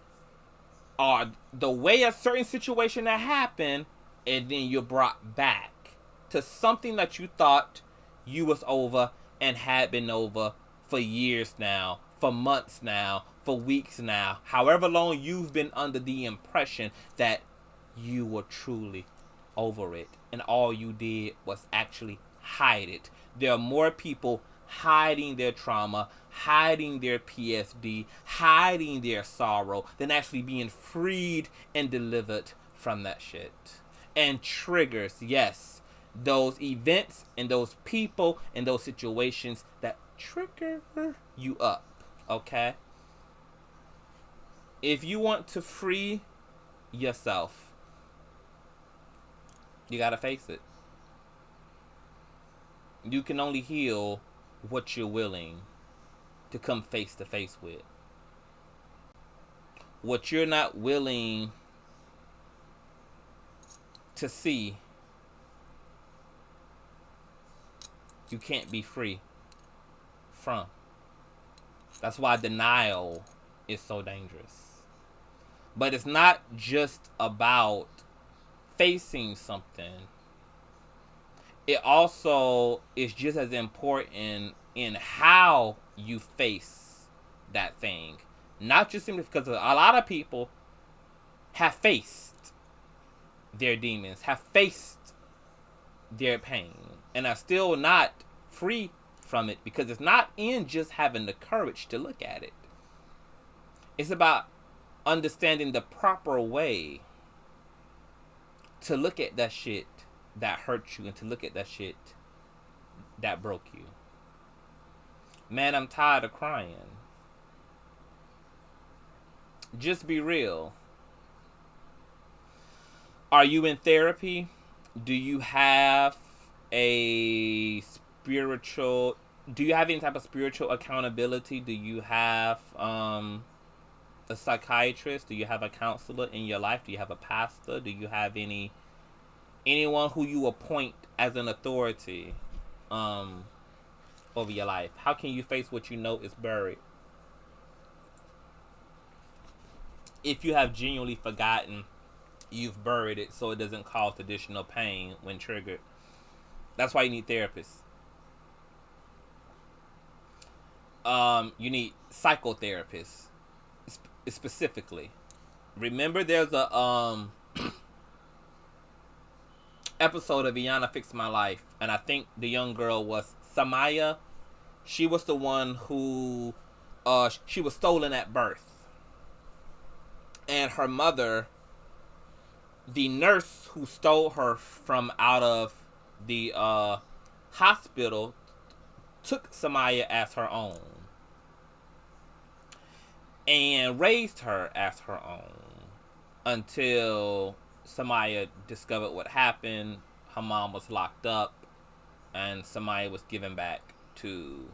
or the way a certain situation that happened, and then you're brought back to something that you thought you was over and had been over for years now, for months now, for weeks now, however long you've been under the impression that you were truly over it, and all you did was actually hide it. There are more people hiding their trauma, hiding their PSD, hiding their sorrow, than actually being freed and delivered from that shit. And triggers, yes, those events and those people and those situations that trigger you up, okay? If you want to free yourself, you gotta face it. You can only heal what you're willing to come face to face with. What you're not willing to see, you can't be free from. That's why denial is so dangerous. But it's not just about facing something. It also is just as important in how you face that thing. Not just simply because a lot of people have faced their demons, have faced their pain, and are still not free from it, because it's not in just having the courage to look at it. It's about understanding the proper way to look at that shit that hurt you, and to look at that shit that broke you. Man, I'm tired of crying. Just be real. Are you in therapy? Do you have a spiritual... Do you have any type of spiritual accountability? Do you have a psychiatrist? Do you have a counselor in your life? Do you have a pastor? Do you have anyone who you appoint as an authority over your life? How can you face what you know is buried if you have genuinely forgotten you've buried it, so it doesn't cause additional pain when triggered? That's why you need therapists. You need psychotherapists specifically. Remember, there's a episode of Iana Fix My Life, and I think the young girl was Samaya. She was the one who she was stolen at birth, and her mother, the nurse who stole her from out of the hospital, took Samaya as her own and raised her as her own until Samaya discovered what happened. Her mom was locked up and Samaya was given back to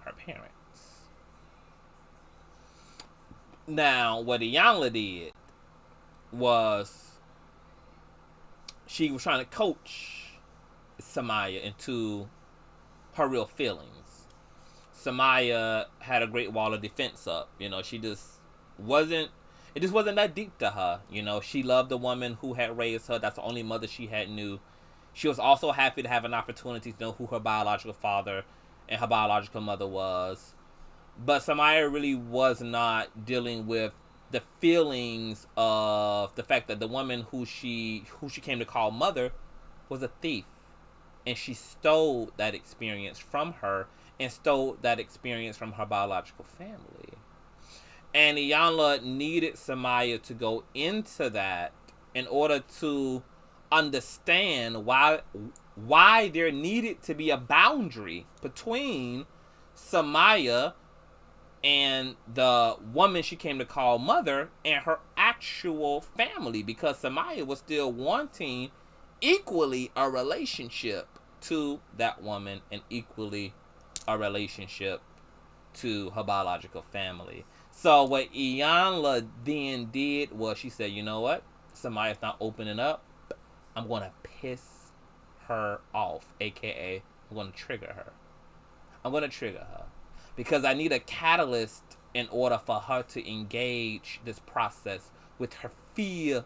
her parents. Now, what Iyanla did was she was trying to coach Samaya into her real feelings. Samaya had a great wall of defense up. You know, she just wasn't, it just wasn't that deep to her. You know, she loved the woman who had raised her. That's the only mother she had knew. She was also happy to have an opportunity to know who her biological father and her biological mother was. But Samaya really was not dealing with the feelings of the fact that the woman who she came to call mother was a thief. And she stole that experience from her and stole that experience from her biological family. And Iyanla needed Samaya to go into that in order to understand why there needed to be a boundary between Samaya and the woman she came to call mother and her actual family, because Samaya was still wanting equally a relationship to that woman and equally a relationship to her biological family. So what Iyanla then did was she said, you know what? Samaya's not opening up. I'm going to piss her off, aka I'm going to trigger her. I'm going to trigger her because I need a catalyst in order for her to engage this process with her feelings,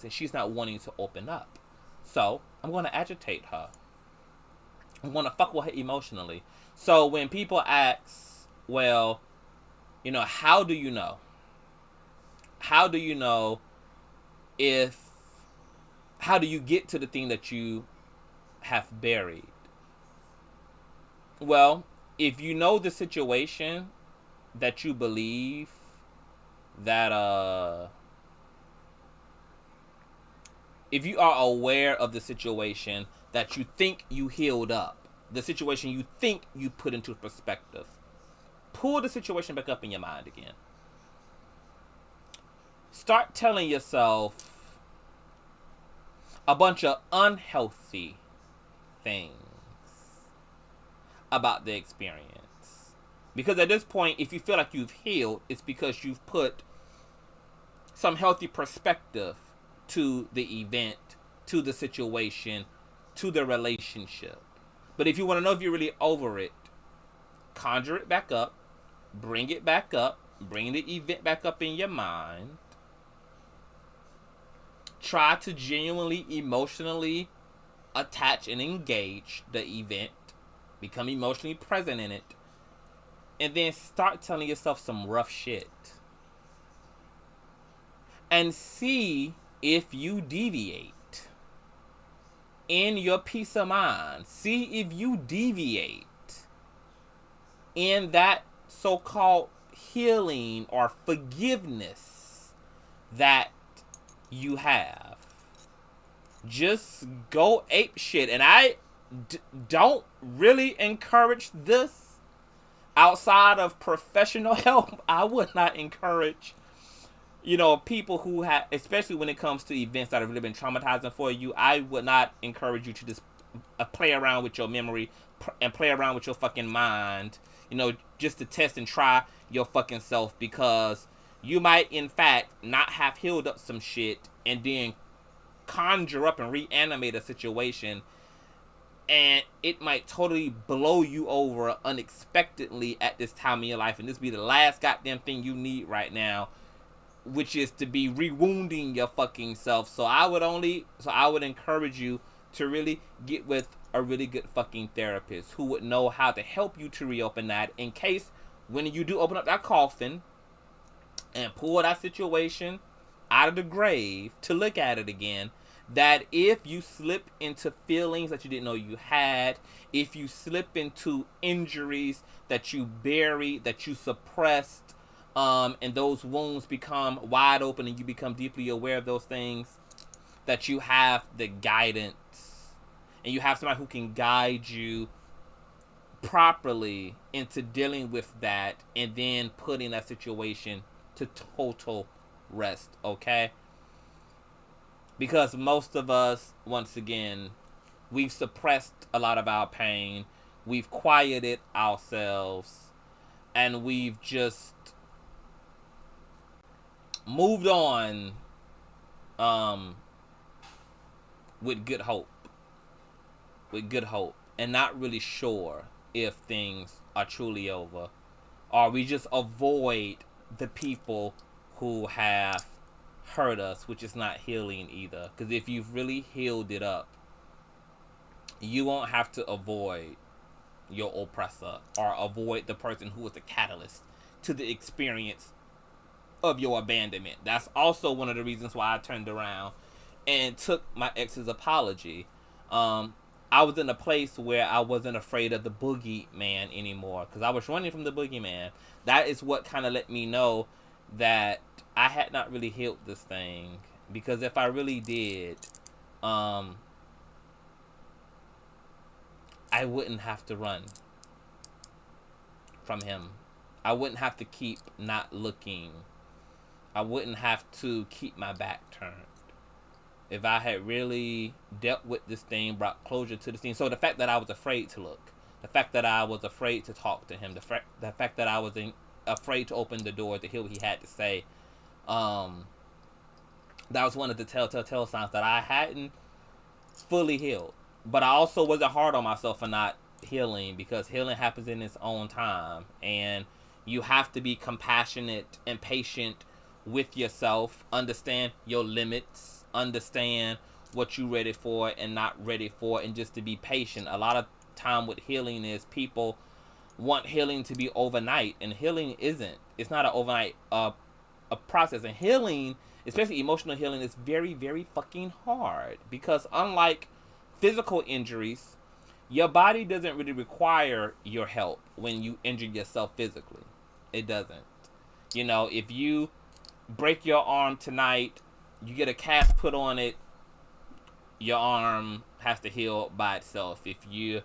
and she's not wanting to open up. So I'm going to agitate her. I'm going to fuck with her emotionally. So when people ask, well, you know, how do you know? How do you know if, how do you get to the thing that you have buried? Well, if you know the situation that you believe that, if you are aware of the situation that you think you healed up, the situation you think you put into perspective, pull the situation back up in your mind again. Start telling yourself a bunch of unhealthy things about the experience. Because at this point, if you feel like you've healed, it's because you've put some healthy perspective to the event, to the situation, to the relationship. But if you want to know if you're really over it, conjure it back up, bring it back up, bring the event back up in your mind. Try to genuinely, emotionally attach and engage the event. Become emotionally present in it. And then start telling yourself some rough shit. And see if you deviate in your peace of mind. See if you deviate in that so-called healing or forgiveness that you have. Just go ape shit. And I don't really encourage this outside of professional help. I would not encourage, you know, people who have, especially when it comes to events that have really been traumatizing for you, I would not encourage you to just play around with your memory and play around with your fucking mind, you know, just to test and try your fucking self, because you might in fact not have healed up some shit and then conjure up and reanimate a situation, and it might totally blow you over unexpectedly at this time in your life, and this be the last goddamn thing you need right now, which is to be rewounding your fucking self. So I would encourage you to really get with a really good fucking therapist who would know how to help you to reopen that, in case when you do open up that coffin and pull that situation out of the grave to look at it again, that if you slip into feelings that you didn't know you had, if you slip into injuries that you buried, that you suppressed, and those wounds become wide open and you become deeply aware of those things, that you have the guidance and you have somebody who can guide you properly into dealing with that and then putting that situation to total rest, okay? Because most of us, once again, we've suppressed a lot of our pain, we've quieted ourselves, and we've just moved on with good hope. And not really sure if things are truly over, or we just avoid the people who have hurt us, which is not healing either. Because if you've really healed it up, you won't have to avoid your oppressor or avoid the person who was the catalyst to the experience of your abandonment. That's also one of the reasons why I turned around and took my ex's apology. I was in a place where I wasn't afraid of the boogeyman anymore, because I was running from the boogeyman. That is what kind of let me know that I had not really healed this thing, because if I really did, I wouldn't have to run from him. I wouldn't have to keep not looking. I wouldn't have to keep my back turned. If I had really dealt with this thing, brought closure to this thing. So the fact that I was afraid to look, the fact that I was afraid to talk to him, the fact that I was afraid to open the door to hear what he had to say, that was one of the telltale signs that I hadn't fully healed. But I also wasn't hard on myself for not healing, because healing happens in its own time, and you have to be compassionate and patient with yourself, understand your limits, understand what you're ready for and not ready for, and just to be patient. A lot of time with healing is people want healing to be overnight, and healing isn't. It's not an overnight a process. And healing, especially emotional healing, is very, very fucking hard, because unlike physical injuries, your body doesn't really require your help when you injure yourself physically. It doesn't. You know, if you break your arm tonight, you get a cast put on it, your arm has to heal by itself. If you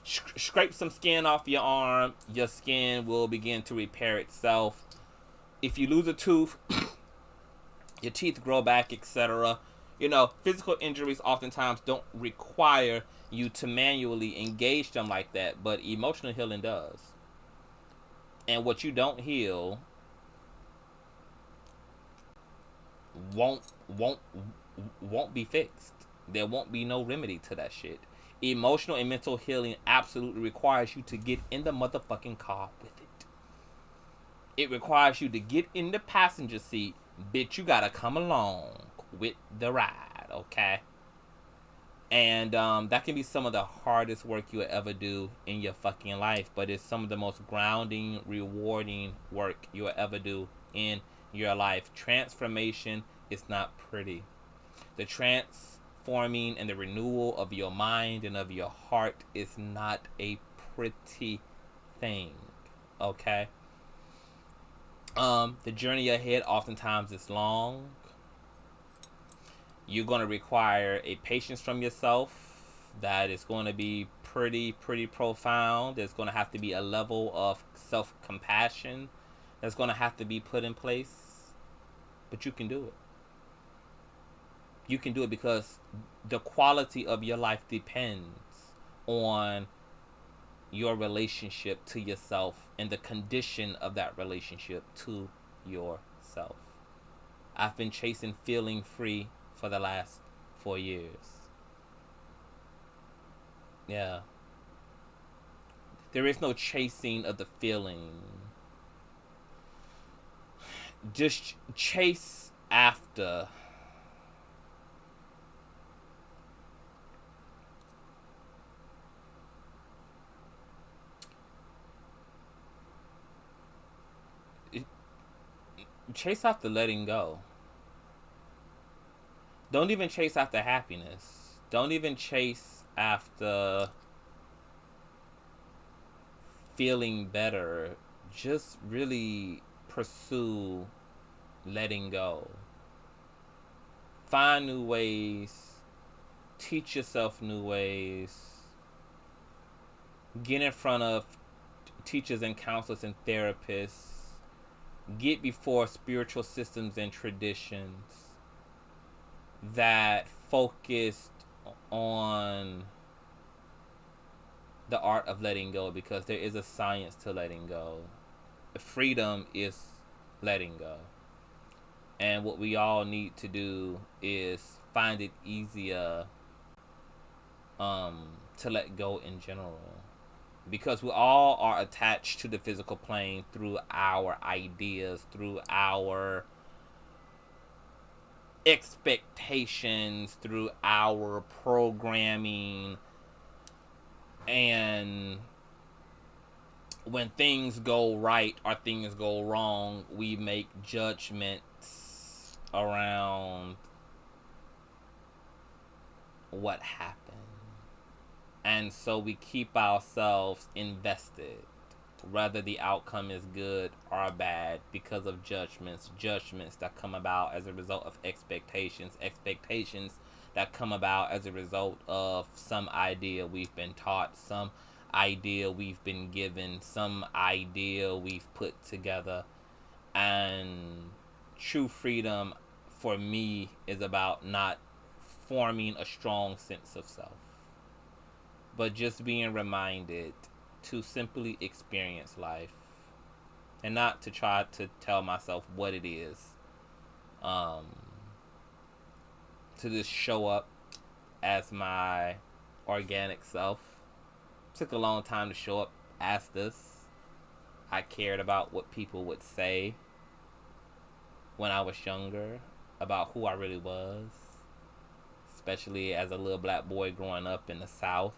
scrape some skin off your arm, your skin will begin to repair itself. If you lose a tooth, your teeth grow back, etc. You know, physical injuries oftentimes don't require you to manually engage them like that, but emotional healing does. And what you don't heal won't be fixed. There won't be no remedy to that shit. Emotional and mental healing absolutely requires you to get in the motherfucking car with it. It requires you to get in the passenger seat. Bitch, you gotta come along with the ride, okay? And that can be some of the hardest work you'll ever do in your fucking life, but it's some of the most grounding, rewarding work you'll ever do in your life. Transformation is not pretty. The transforming and the renewal of your mind and of your heart is not a pretty thing, okay? The journey ahead oftentimes is long. You're going to require a patience from yourself that is going to be pretty profound. There's going to have to be a level of self-compassion that's going to have to be put in place. But you can do it. You can do it because the quality of your life depends on your relationship to yourself and the condition of that relationship to yourself. I've been chasing feeling free for the last 4 years. Yeah. There is no chasing of the feeling. Just chase after letting go. Don't even chase after happiness. Don't even chase after feeling better. Just really pursue letting go. Find new ways. Teach yourself new ways. get in front of teachers and counselors and therapists, get before spiritual systems and traditions that focused on the art of letting go, because there is a science to letting go. Freedom is letting go. And what we all need to do is find it easier to let go in general. Because we all are attached to the physical plane through our ideas, through our expectations, through our programming. And when things go right or things go wrong, we make judgments around what happened. And so we keep ourselves invested, whether the outcome is good or bad, because of judgments that come about as a result of expectations that come about as a result of some idea we've been taught, some idea we've been given, some idea we've put together. And true freedom for me is about not forming a strong sense of self, but just being reminded to simply experience life and not to try to tell myself what it is. To just show up as my organic self. Took a long time to show up as this. I cared about what people would say when I was younger about who I really was, especially as a little black boy growing up in the South.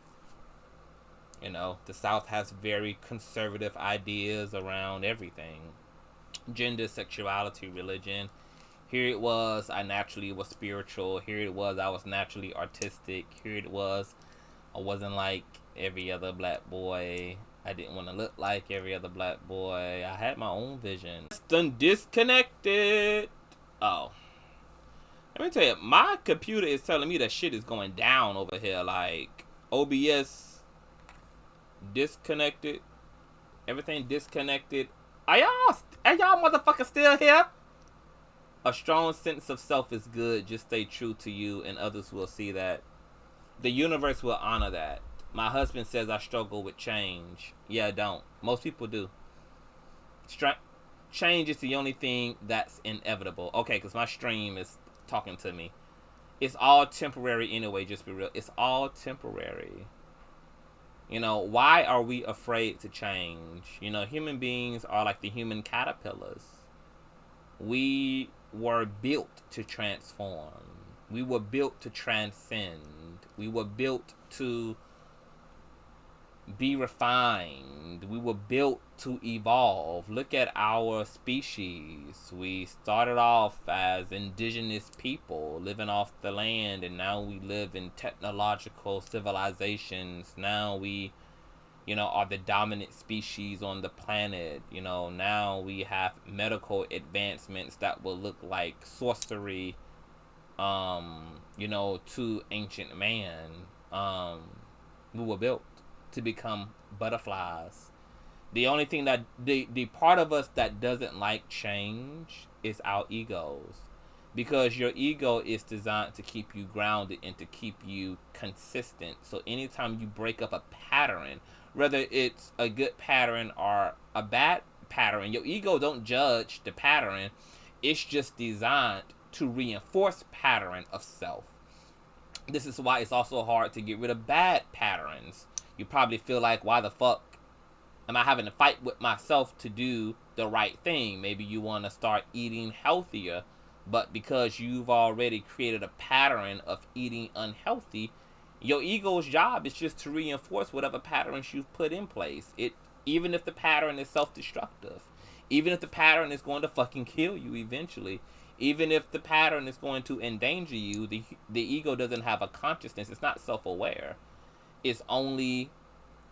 You know, the South has very conservative ideas around everything. Gender, sexuality, religion. Here it was, I naturally was spiritual. Here it was, I was naturally artistic. Here it was, I wasn't like every other black boy. I didn't want to look like every other black boy. I had my own vision. Done disconnected. Oh. Let me tell you, my computer is telling me that shit is going down over here. Like, OBS disconnected. Everything disconnected. Are y'all motherfuckers still here? A strong sense of self is good. Just stay true to you and others will see that. The universe will honor that. My husband says I struggle with change. Yeah, I don't. Most people do. Change is the only thing that's inevitable. Okay, because my stream is talking to me. It's all temporary anyway, just be real. It's all temporary. You know, why are we afraid to change? You know, human beings are like the human caterpillars. We were built to transform. We were built to transcend. We were built to be refined. We were built to evolve. Look at our species. We started off as indigenous people living off the land, and now we live in technological civilizations. Now we, you know, are the dominant species on the planet. You know, now we have medical advancements that will look like sorcery, you know, to ancient man. We were built to become butterflies. The only thing that the part of us that doesn't like change is our egos, because your ego is designed to keep you grounded and to keep you consistent. So anytime you break up a pattern, whether it's a good pattern or a bad pattern, your ego don't judge the pattern. It's just designed to reinforce pattern of self. This is why it's also hard to get rid of bad patterns. You probably feel like, why the fuck am I having to fight with myself to do the right thing? Maybe you want to start eating healthier, but because you've already created a pattern of eating unhealthy, your ego's job is just to reinforce whatever patterns you've put in place. Even if the pattern is self-destructive, even if the pattern is going to fucking kill you eventually, even if the pattern is going to endanger you, the ego doesn't have a consciousness. It's not self-aware. It's only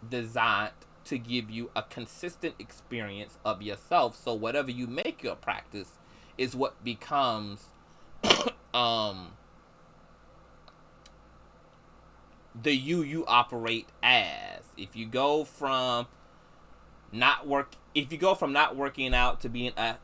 designed to give you a consistent experience of yourself. So whatever you make your practice is what becomes the you operate as. If you go from not working out to being a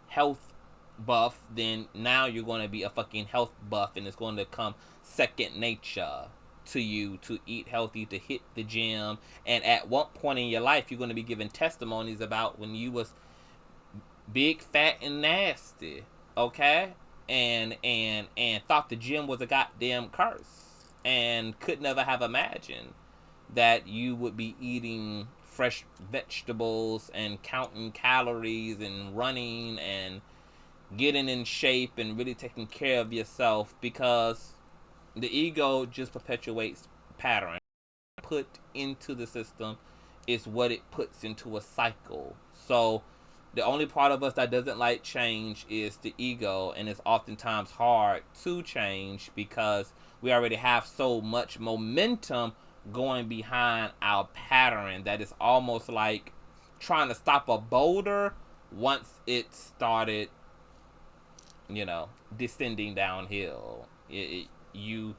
health buff, then now you're going to be a fucking health buff, and it's going to come second nature to you to eat healthy, to hit the gym. And at one point in your life, you're going to be giving testimonies about when you was big, fat, and nasty, okay, and thought the gym was a goddamn curse, and could never have imagined that you would be eating fresh vegetables and counting calories and running and getting in shape and really taking care of yourself, because the ego just perpetuates pattern. Put into the system is what it puts into a cycle. So the only part of us that doesn't like change is the ego, and it's oftentimes hard to change because we already have so much momentum going behind our pattern that it's almost like trying to stop a boulder once it started, descending downhill. You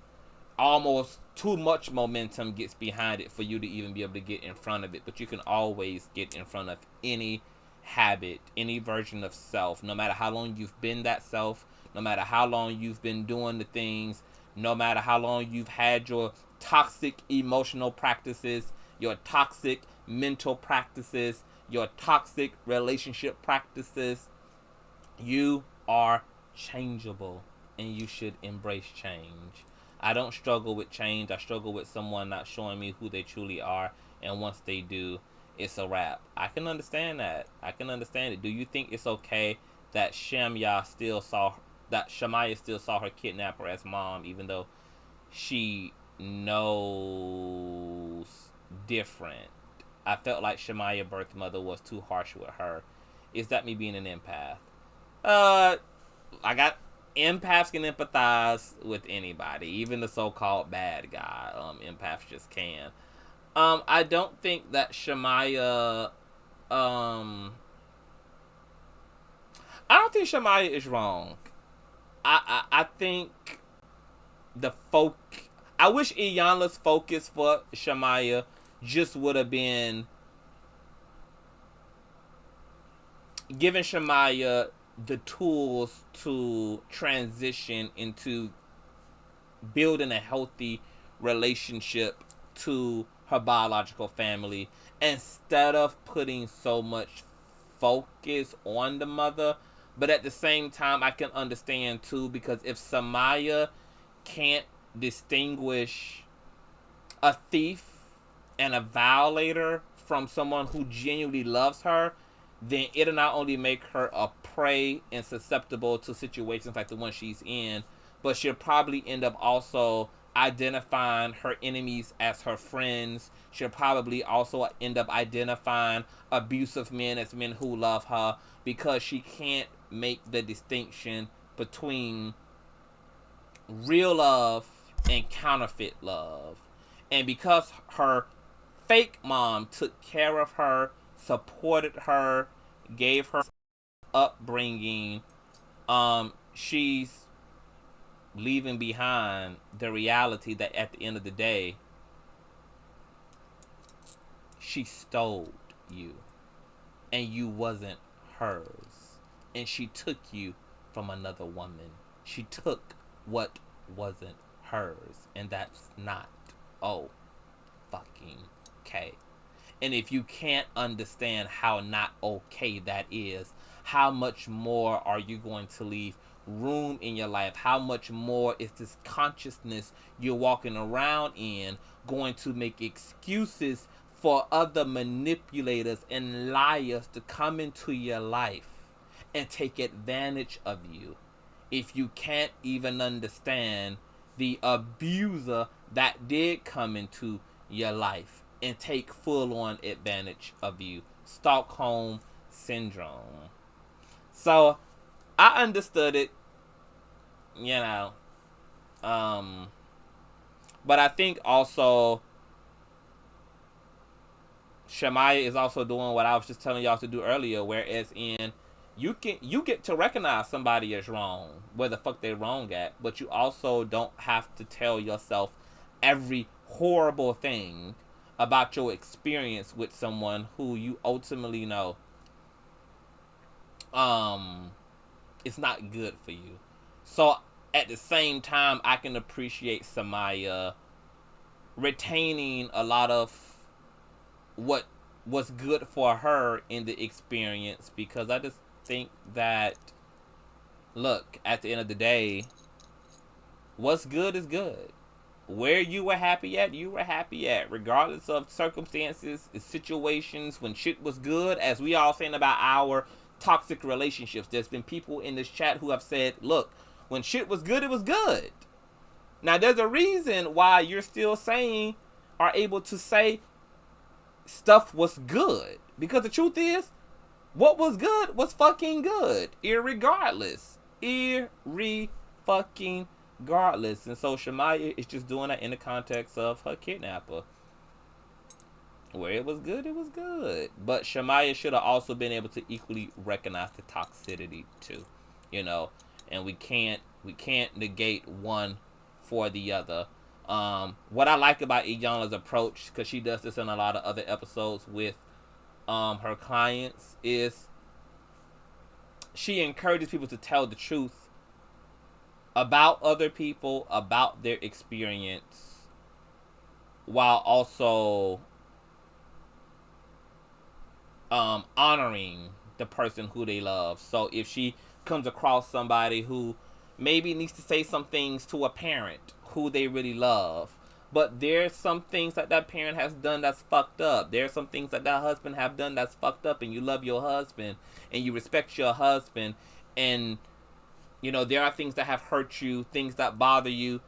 almost too much momentum gets behind it for you to even be able to get in front of it. But you can always get in front of any habit, any version of self, no matter how long you've been that self, no matter how long you've been doing the things, no matter how long you've had your toxic emotional practices, your toxic mental practices, your toxic relationship practices. You are changeable, and you should embrace change. I don't struggle with change. I struggle with someone not showing me who they truly are, and once they do, it's a wrap. I can understand that. I can understand it. Do you think it's okay that Shamaya still saw her kidnapper as mom, even though she knows different? I felt like Shemaya's birth mother was too harsh with her. Is that me being an empath? I got empaths can empathize with anybody, even the so-called bad guy. Empaths just can. I don't think that Shamaya. I don't think Shamaya is wrong. I think I wish Iyanla's focus for Shamaya just would have been giving Shamaya the tools to transition into building a healthy relationship to her biological family, instead of putting so much focus on the mother. But at the same time, I can understand too, because if Samaya can't distinguish a thief and a violator from someone who genuinely loves her, then it'll not only make her a prey and susceptible to situations like the one she's in, but she'll probably end up also identifying her enemies as her friends. She'll probably also end up identifying abusive men as men who love her, because she can't make the distinction between real love and counterfeit love. And because her fake mom took care of her, supported her, gave her upbringing, she's leaving behind the reality that at the end of the day, she stole you, and you wasn't hers, and she took you from another woman. She took what wasn't hers, and that's not fucking okay. And if you can't understand how not okay that is, how much more are you going to leave room in your life? How much more is this consciousness you're walking around in going to make excuses for other manipulators and liars to come into your life and take advantage of you, if you can't even understand the abuser that did come into your life and take full-on advantage of you? Stockholm Syndrome. So, I understood it, but I think also Shamaya is also doing what I was just telling y'all to do earlier, whereas in you get to recognize somebody is wrong, where the fuck they wrong at, but you also don't have to tell yourself every horrible thing about your experience with someone who you ultimately know it's not good for you. So at the same time, I can appreciate Samaya retaining a lot of what was good for her in the experience, because I just think that, look, at the end of the day, what's good is good. Where you were happy at, you were happy at, regardless of circumstances, situations. When shit was good, as we all saying about our toxic relationships, there's been people in this chat who have said, look, when shit was good, it was good. Now there's a reason why you're still saying, are able to say stuff was good, because the truth is, what was good was fucking good, irregardless. Fucking regardless. And so Shamaya is just doing that in the context of her kidnapper. Where it was good, it was good. But Shamaya should have also been able to equally recognize the toxicity too. You know, and we can't negate one for the other. What I like about Iyana's approach, because she does this in a lot of other episodes with her clients, is she encourages people to tell the truth about other people, about their experience, while also honoring the person who they love. So if she comes across somebody who maybe needs to say some things to a parent who they really love, but there's some things that that parent has done that's fucked up. There's some things that that husband have done that's fucked up, and you love your husband and you respect your husband, and you know there are things that have hurt you, things that bother you,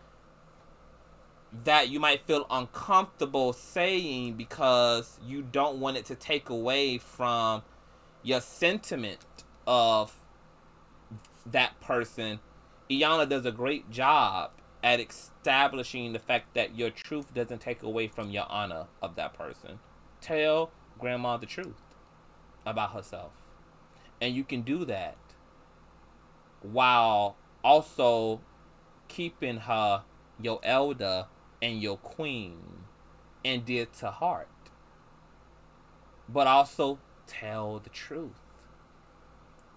that you might feel uncomfortable saying because you don't want it to take away from your sentiment of that person. Iyana does a great job at establishing the fact that your truth doesn't take away from your honor of that person. Tell grandma the truth about herself. And you can do that while also keeping her your elder and your queen and dear to heart. But also tell the truth.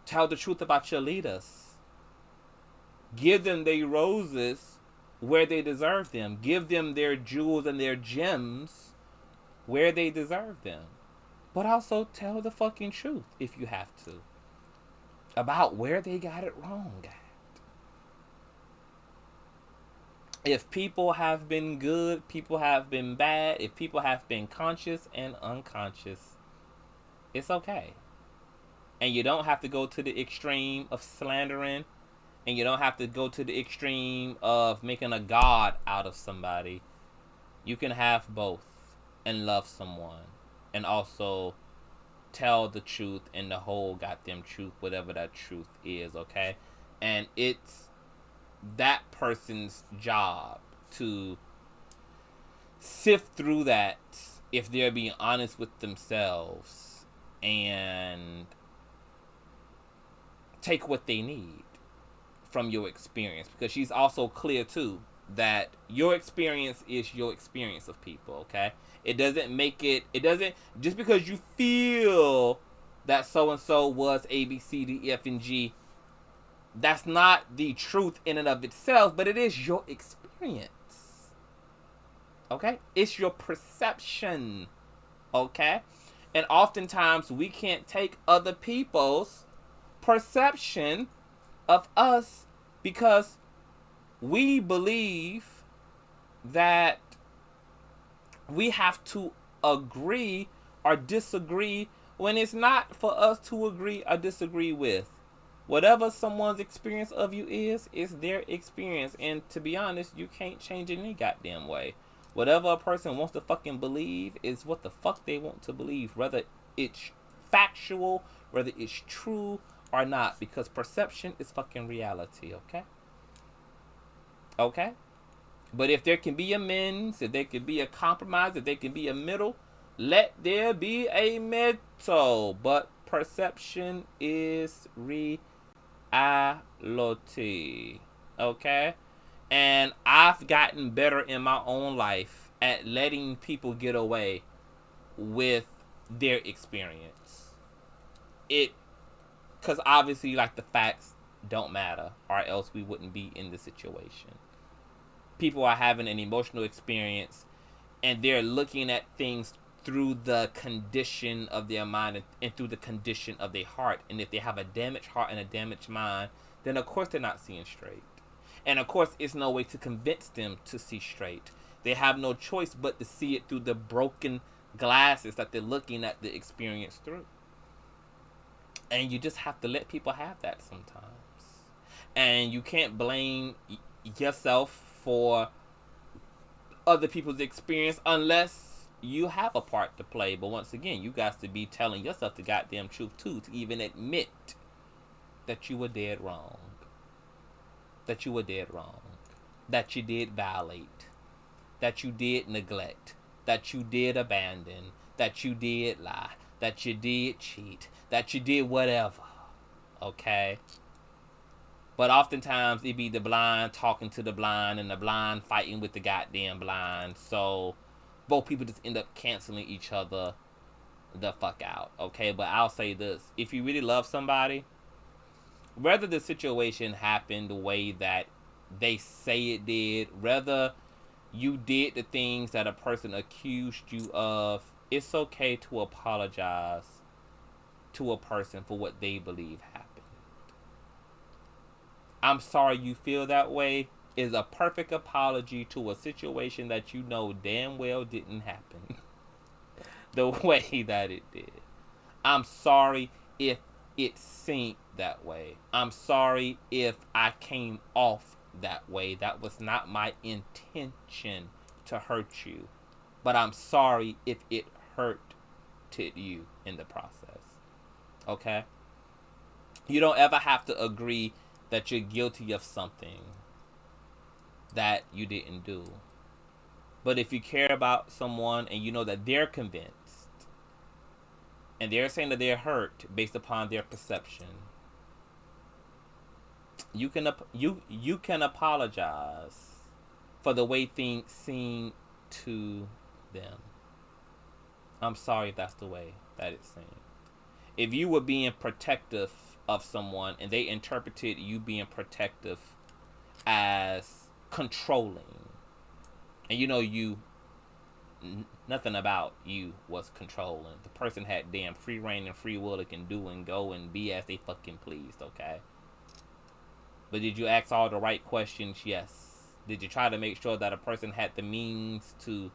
Tell the truth about your leaders. Give them their roses where they deserve them. Give them their jewels and their gems where they deserve them. But also tell the fucking truth, if you have to, about where they got it wrong at. If people have been good, people have been bad, if people have been conscious and unconscious, it's okay. And you don't have to go to the extreme of slandering, and you don't have to go to the extreme of making a god out of somebody. You can have both and love someone and also tell the truth and the whole goddamn truth, whatever that truth is, okay? And it's that person's job to sift through that if they're being honest with themselves and take what they need from your experience, because she's also clear too that your experience is your experience of people, okay? It doesn't just because you feel that so and so was A, B, C, D, E, F, and G, that's not the truth in and of itself, but it is your experience, okay? It's your perception, okay? And oftentimes we can't take other people's perception of us because we believe that we have to agree or disagree when it's not for us to agree or disagree with. Whatever someone's experience of you is their experience. And to be honest, you can't change it any goddamn way. Whatever a person wants to fucking believe is what the fuck they want to believe. Whether it's factual, whether it's true or not. Because perception is fucking reality, okay? Okay? But if there can be amends, if there can be a compromise, if there can be a middle, let there be a middle. But perception is reality. Okay? And I've gotten better in my own life at letting people get away with their experience. Because obviously, like, the facts don't matter, or else we wouldn't be in the situation. People are having an emotional experience, and they're looking at things through the condition of their mind and through the condition of their heart. And if they have a damaged heart and a damaged mind, then of course they're not seeing straight. And of course, it's no way to convince them to see straight. They have no choice but to see it through the broken glasses that they're looking at the experience through. And you just have to let people have that sometimes. And you can't blame yourself for other people's experience unless you have a part to play. But once again, you got to be telling yourself the goddamn truth too, to even admit that you were dead wrong. That you were dead wrong. That you did violate. That you did neglect. That you did abandon. That you did lie. That you did cheat. That you did whatever. Okay? But oftentimes it be the blind talking to the blind and the blind fighting with the goddamn blind. So both people just end up canceling each other the fuck out. Okay? But I'll say this. If you really love somebody, whether the situation happened the way that they say it did, whether you did the things that a person accused you of, it's okay to apologize to a person for what they believe happened. I'm sorry you feel that way is a perfect apology to a situation that you know damn well didn't happen the way that it did. I'm sorry if it seemed that way. I'm sorry if I came off that way. That was not my intention to hurt you. But I'm sorry if it hurted you in the process. Okay? You don't ever have to agree that you're guilty of something that you didn't do. But if you care about someone and you know that they're convinced and they're saying that they're hurt based upon their perception, you can apologize for the way things seem to them. I'm sorry if that's the way that it seemed. If you were being protective of someone and they interpreted you being protective as controlling, and you know nothing about you was controlling. The person had damn free reign and free will. They can do and go and be as they fucking pleased, okay? But did you ask all the right questions? Yes. Did you try to make sure that a person had the means to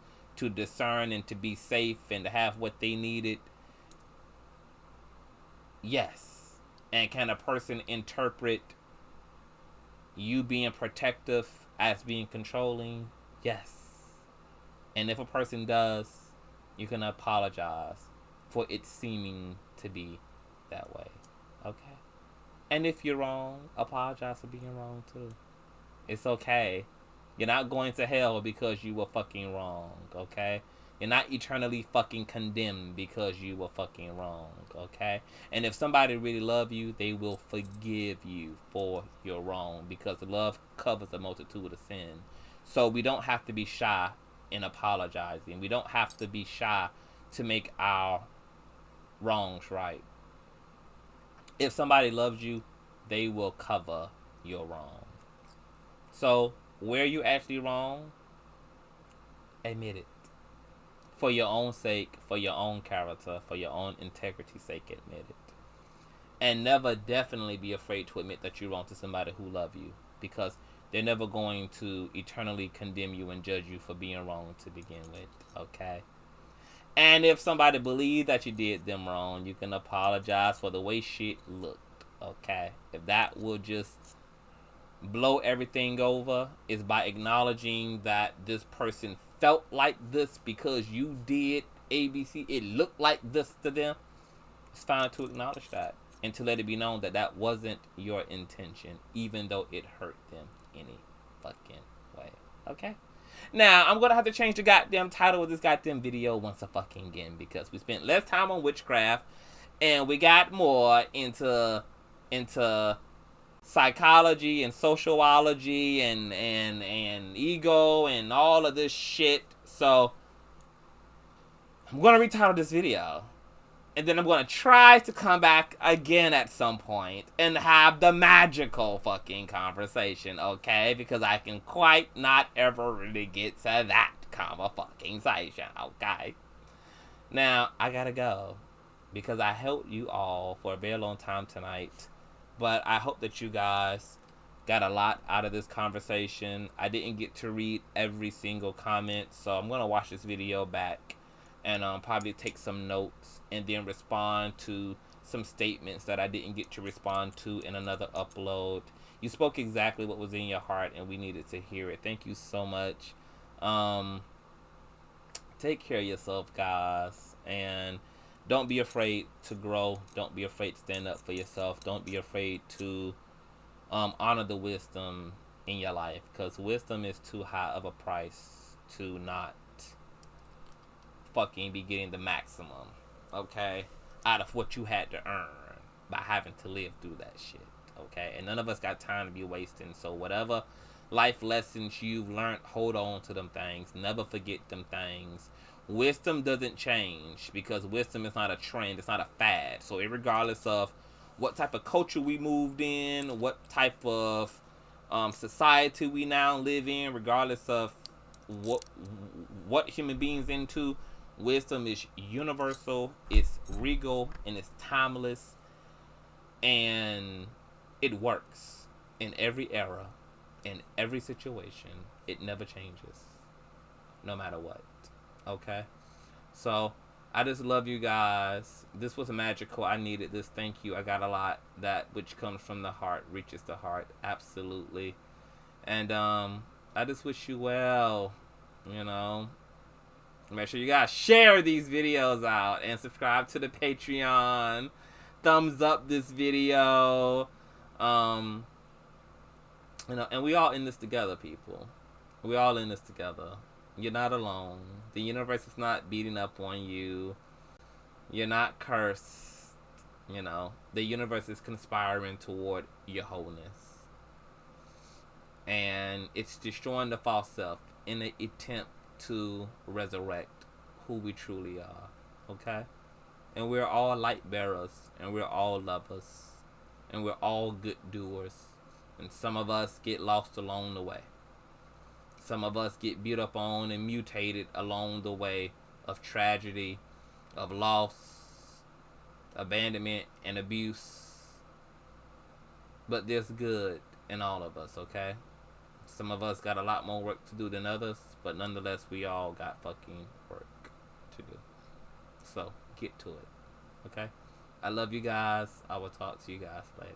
discern and to be safe and to have what they needed? Yes. And can a person interpret you being protective as being controlling? Yes. And if a person does, you can apologize for it seeming to be that way. Okay? And if you're wrong, apologize for being wrong too. It's okay. You're not going to hell because you were fucking wrong. Okay? You're not eternally fucking condemned because you were fucking wrong. Okay? And if somebody really loves you, they will forgive you for your wrong, because love covers a multitude of sin. So we don't have to be shy in apologizing. We don't have to be shy to make our wrongs right. If somebody loves you, they will cover your wrong. So where you actually wrong, admit it. For your own sake, for your own character, for your own integrity's sake, admit it. And never definitely be afraid to admit that you're wrong to somebody who loves you, because they're never going to eternally condemn you and judge you for being wrong to begin with, okay? And if somebody believes that you did them wrong, you can apologize for the way shit looked, okay? If that will just blow everything over, is by acknowledging that this person felt like this because you did ABC. It looked like this to them. It's fine to acknowledge that and to let it be known that that wasn't your intention, even though it hurt them any fucking way. Okay? Now, I'm going to have to change the goddamn title of this goddamn video once again, because we spent less time on witchcraft and we got more into psychology and sociology and ego and all of this shit. So I'm gonna retitle this video, and then I'm gonna try to come back again at some point and have the magical fucking conversation, okay? Because I can quite not ever really get to that conversation, okay? Now I gotta go because I helped you all for a very long time tonight. But I hope that you guys got a lot out of this conversation. I didn't get to read every single comment, so I'm going to watch this video back and probably take some notes and then respond to some statements that I didn't get to respond to in another upload. You spoke exactly what was in your heart, and we needed to hear it. Thank you so much. Take care of yourself, guys, and don't be afraid to grow. Don't be afraid to stand up for yourself. Don't be afraid to honor the wisdom in your life, because wisdom is too high of a price to not fucking be getting the maximum, okay, out of what you had to earn by having to live through that shit, okay? And none of us got time to be wasting. So whatever life lessons you've learned, hold on to them things. Never forget them things. Wisdom doesn't change because wisdom is not a trend. It's not a fad. So regardless of what type of culture we moved in, what type of society we now live in, regardless of what human beings into, wisdom is universal, it's regal, and it's timeless, and it works in every era, in every situation. It never changes, no matter what. Okay, so I just love you guys. This was magical. I needed this. Thank you. I got a lot. That which comes from the heart reaches the heart. Absolutely. And I just wish you well. You know, make sure you guys share these videos out and subscribe to the Patreon. Thumbs up this video. You know, and we all in this together, people. We all in this together. You're not alone. The universe is not beating up on you. You're not cursed. You know, the universe is conspiring toward your wholeness. And it's destroying the false self in an attempt to resurrect who we truly are. Okay? And we're all light bearers. And we're all lovers. And we're all good doers. And some of us get lost along the way. Some of us get beat up on and mutated along the way of tragedy, of loss, abandonment, and abuse. But there's good in all of us, okay? Some of us got a lot more work to do than others, but nonetheless, we all got fucking work to do. So, get to it, okay? I love you guys. I will talk to you guys later.